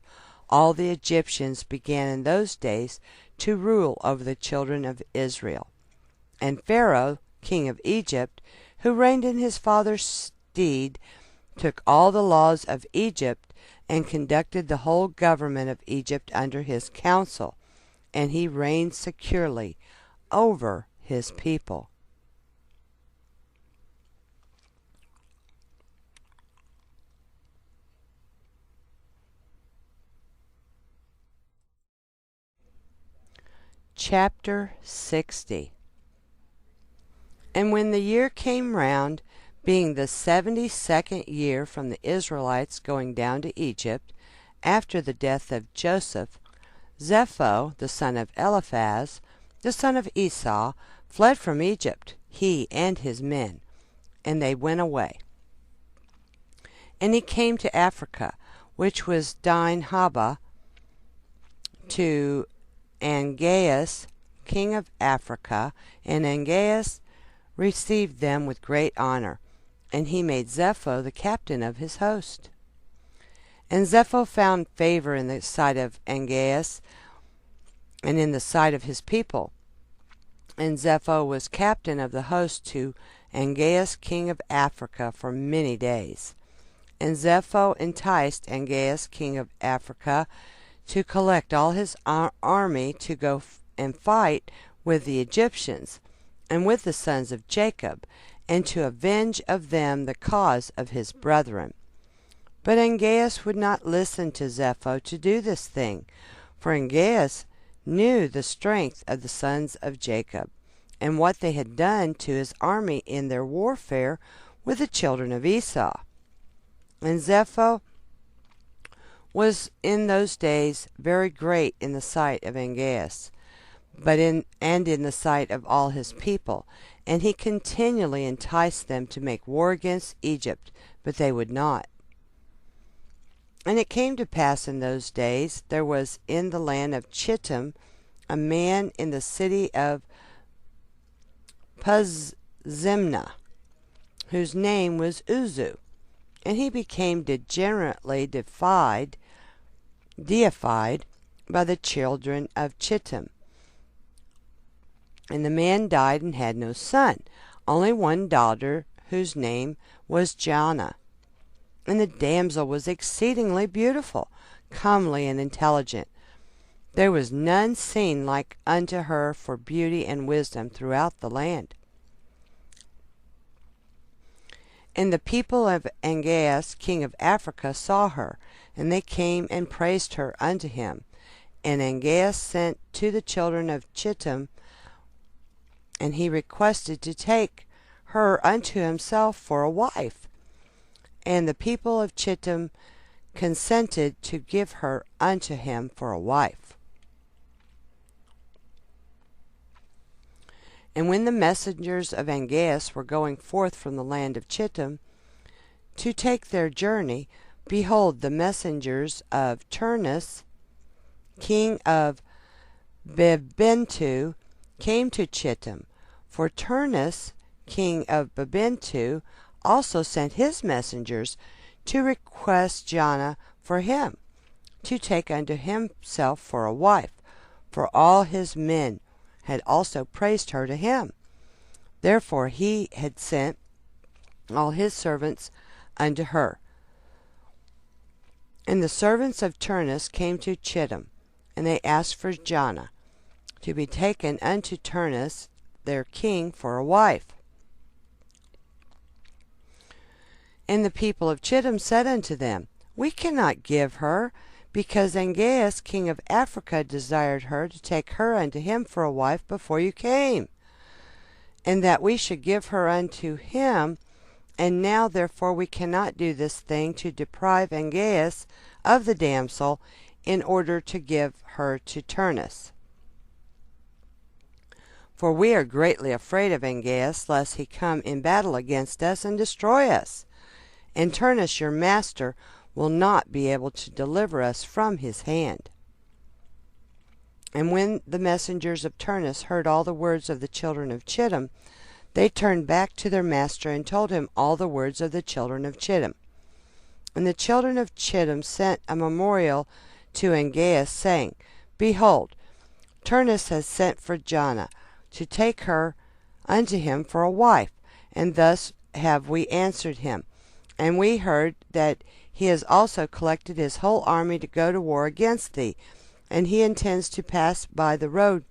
all the Egyptians began in those days to rule over the children of Israel. And Pharaoh, king of Egypt, who reigned in his father's stead, took all the laws of Egypt and conducted the whole government of Egypt under his counsel, and he reigned securely over his people. Chapter 60. And when the year came round, being the 72nd year from the Israelites going down to Egypt, after the death of Joseph, Zepho, the son of Eliphaz, the son of Esau, fled from Egypt, he and his men, and they went away. And he came to Africa, which was Din-Haba, to Angeas, king of Africa, and Angeas received them with great honor, and he made Zepho the captain of his host. And Zepho found favor in the sight of Angeas, and in the sight of his people. And Zepho was captain of the host to Angeas, king of Africa, for many days. And Zepho enticed Angeas, king of Africa, to collect all his army to go and fight with the Egyptians, and with the sons of Jacob, and to avenge of them the cause of his brethren. But Angeas would not listen to Zepho to do this thing, for Angeas knew the strength of the sons of Jacob, and what they had done to his army in their warfare with the children of Esau. And Zepho was in those days very great in the sight of Angeas, and in the sight of all his people, and he continually enticed them to make war against Egypt, but they would not. And it came to pass in those days, there was in the land of Chittim a man in the city of Puzimna, whose name was Uzu, and he became degenerately deified by the children of Chittim. And the man died and had no son, only one daughter, whose name was Janna. And the damsel was exceedingly beautiful, comely, and intelligent. There was none seen like unto her for beauty and wisdom throughout the land. And the people of Angeas, king of Africa, saw her, and they came and praised her unto him. And Angeas sent to the children of Chittim, and he requested to take her unto himself for a wife. And the people of Chittim consented to give her unto him for a wife. And when the messengers of Angeas were going forth from the land of Chittim to take their journey, behold, the messengers of Turnus, king of Bibentu, came to Chittim. For Turnus, king of Bibentu, also sent his messengers to request Janna for him, to take unto himself for a wife, for all his men had also praised her to him. Therefore he had sent all his servants unto her. And the servants of Turnus came to Chittim, and they asked for Janna, to be taken unto Turnus their king for a wife. And the people of Chittim said unto them, We cannot give her, because Angeas, king of Africa, desired her to take her unto him for a wife before you came, and that we should give her unto him. And now therefore we cannot do this thing to deprive Angeas of the damsel, in order to give her to Turnus. For we are greatly afraid of Angeas, lest he come in battle against us and destroy us. And Turnus your master will not be able to deliver us from his hand. And when the messengers of Turnus heard all the words of the children of Chittim, they turned back to their master and told him all the words of the children of Chittim. And the children of Chittim sent a memorial to Angeas, saying, Behold, Turnus has sent for Janna, to take her unto him for a wife, and thus have we answered him. And we heard that he has also collected his whole army to go to war against thee, and he intends to pass by the road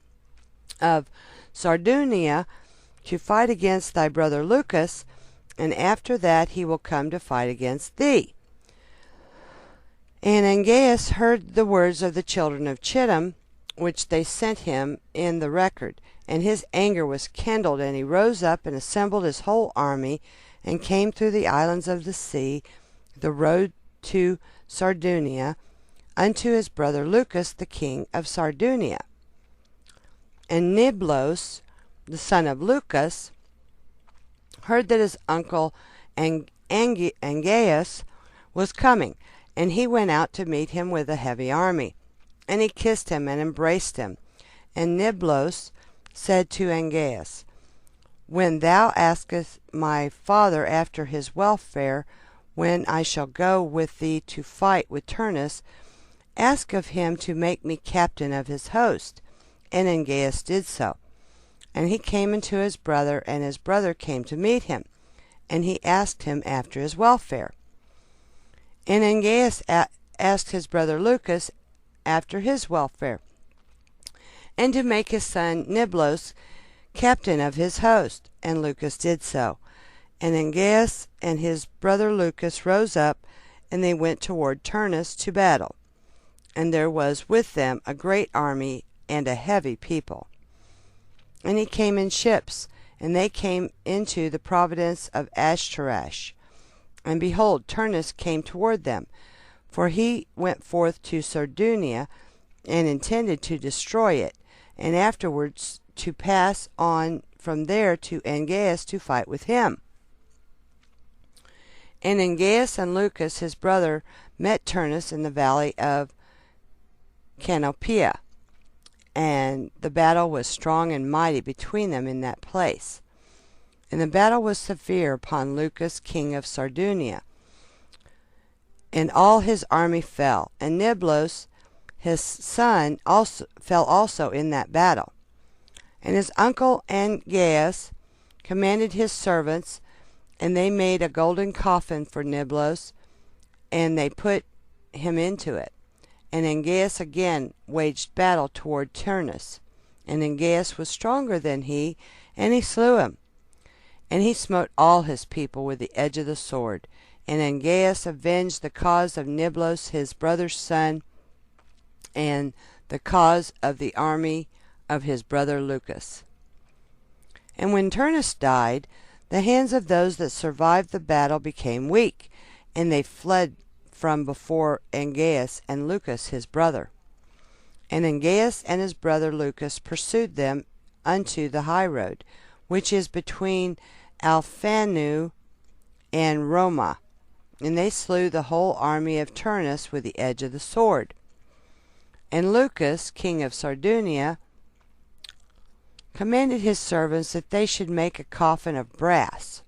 of Sardunia to fight against thy brother Lucas, and after that he will come to fight against thee. And Angeas heard the words of the children of Chittim, which they sent him in the record, and his anger was kindled, and he rose up and assembled his whole army, and came through the islands of the sea, the road to Sardunia, unto his brother Lucas the king of Sardunia. And Niblos, the son of Lucas, heard that his uncle Angeas was coming, and he went out to meet him with a heavy army. And he kissed him and embraced him. And Niblos said to Angeas, When thou askest my father after his welfare, when I shall go with thee to fight with Turnus, ask of him to make me captain of his host. And Angeas did so. And he came unto his brother, and his brother came to meet him, and he asked him after his welfare. And Angeas asked his brother Lucas after his welfare, and to make his son Niblos captain of his host. And Lucas did so. And Angeas and his brother Lucas rose up, and they went toward Turnus to battle. And there was with them a great army and a heavy people. And he came in ships, and they came into the province of Ashtarash. And behold, Turnus came toward them, for he went forth to Sardunia, and intended to destroy it, and afterwards to pass on from there to Angeas to fight with him. And Angeas and Lucas his brother met Turnus in the valley of Canopia, and the battle was strong and mighty between them in that place. And the battle was severe upon Lucas king of Sardunia, and all his army fell, and Niblos his son fell also in that battle. And his uncle Angeas commanded his servants, and they made a golden coffin for Niblos, and they put him into it. And Angeas again waged battle toward Turnus. And Angeas was stronger than he, and he slew him. And he smote all his people with the edge of the sword. And Angeas avenged the cause of Niblos his brother's son, and the cause of the army of his brother Lucas. And when Turnus died, the hands of those that survived the battle became weak, and they fled from before Angeas and Lucas his brother. And Angeas and his brother Lucas pursued them unto the high road, which is between Alphanu and Roma, and they slew the whole army of Turnus with the edge of the sword. And Lucas, king of Sardunia, commanded his servants that they should make a coffin of brass,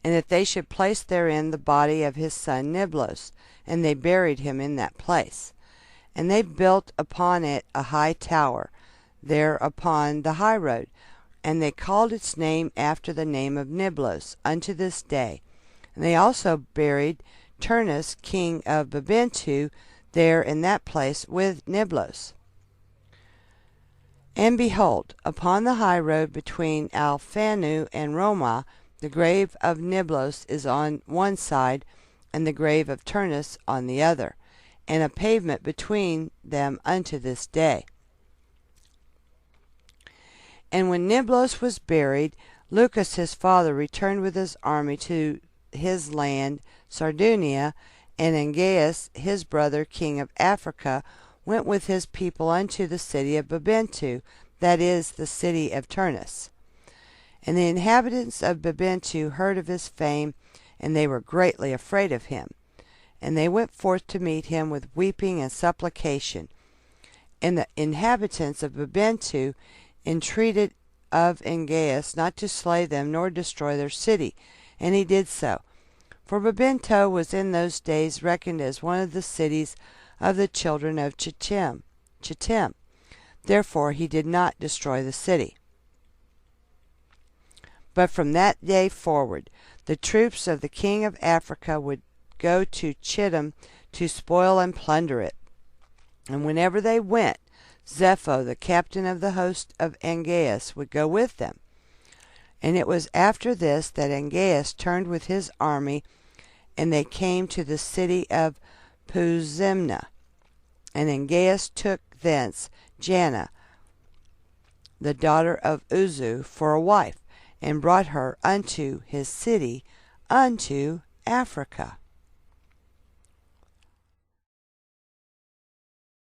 and that they should place therein the body of his son Niblos, and they buried him in that place. And they built upon it a high tower, there upon the high road, and they called its name after the name of Niblos unto this day. And they also buried Turnus king of Babentu there in that place with Niblos. And behold, upon the high road between Alphanu and Roma, the grave of Niblos is on one side, and the grave of Turnus on the other, and a pavement between them unto this day. And when Niblos was buried, Lucas his father returned with his army to his land Sardunia, and Angeas his brother king of Africa went with his people unto the city of Babentu, that is, the city of Turnus. And the inhabitants of Babentu heard of his fame, and they were greatly afraid of him. And they went forth to meet him with weeping and supplication. And the inhabitants of Babentu entreated of Angeas not to slay them nor destroy their city, and he did so. For Babentu was in those days reckoned as one of the cities of the children of Chittim. Therefore he did not destroy the city. But from that day forward, the troops of the king of Africa would go to Chittim to spoil and plunder it. And whenever they went, Zepho, the captain of the host of Angeas, would go with them. And it was after this that Angeas turned with his army, and they came to the city of Puzimna. And Angeas took thence Janna, the daughter of Uzu, for a wife. and brought her unto his city, unto Africa.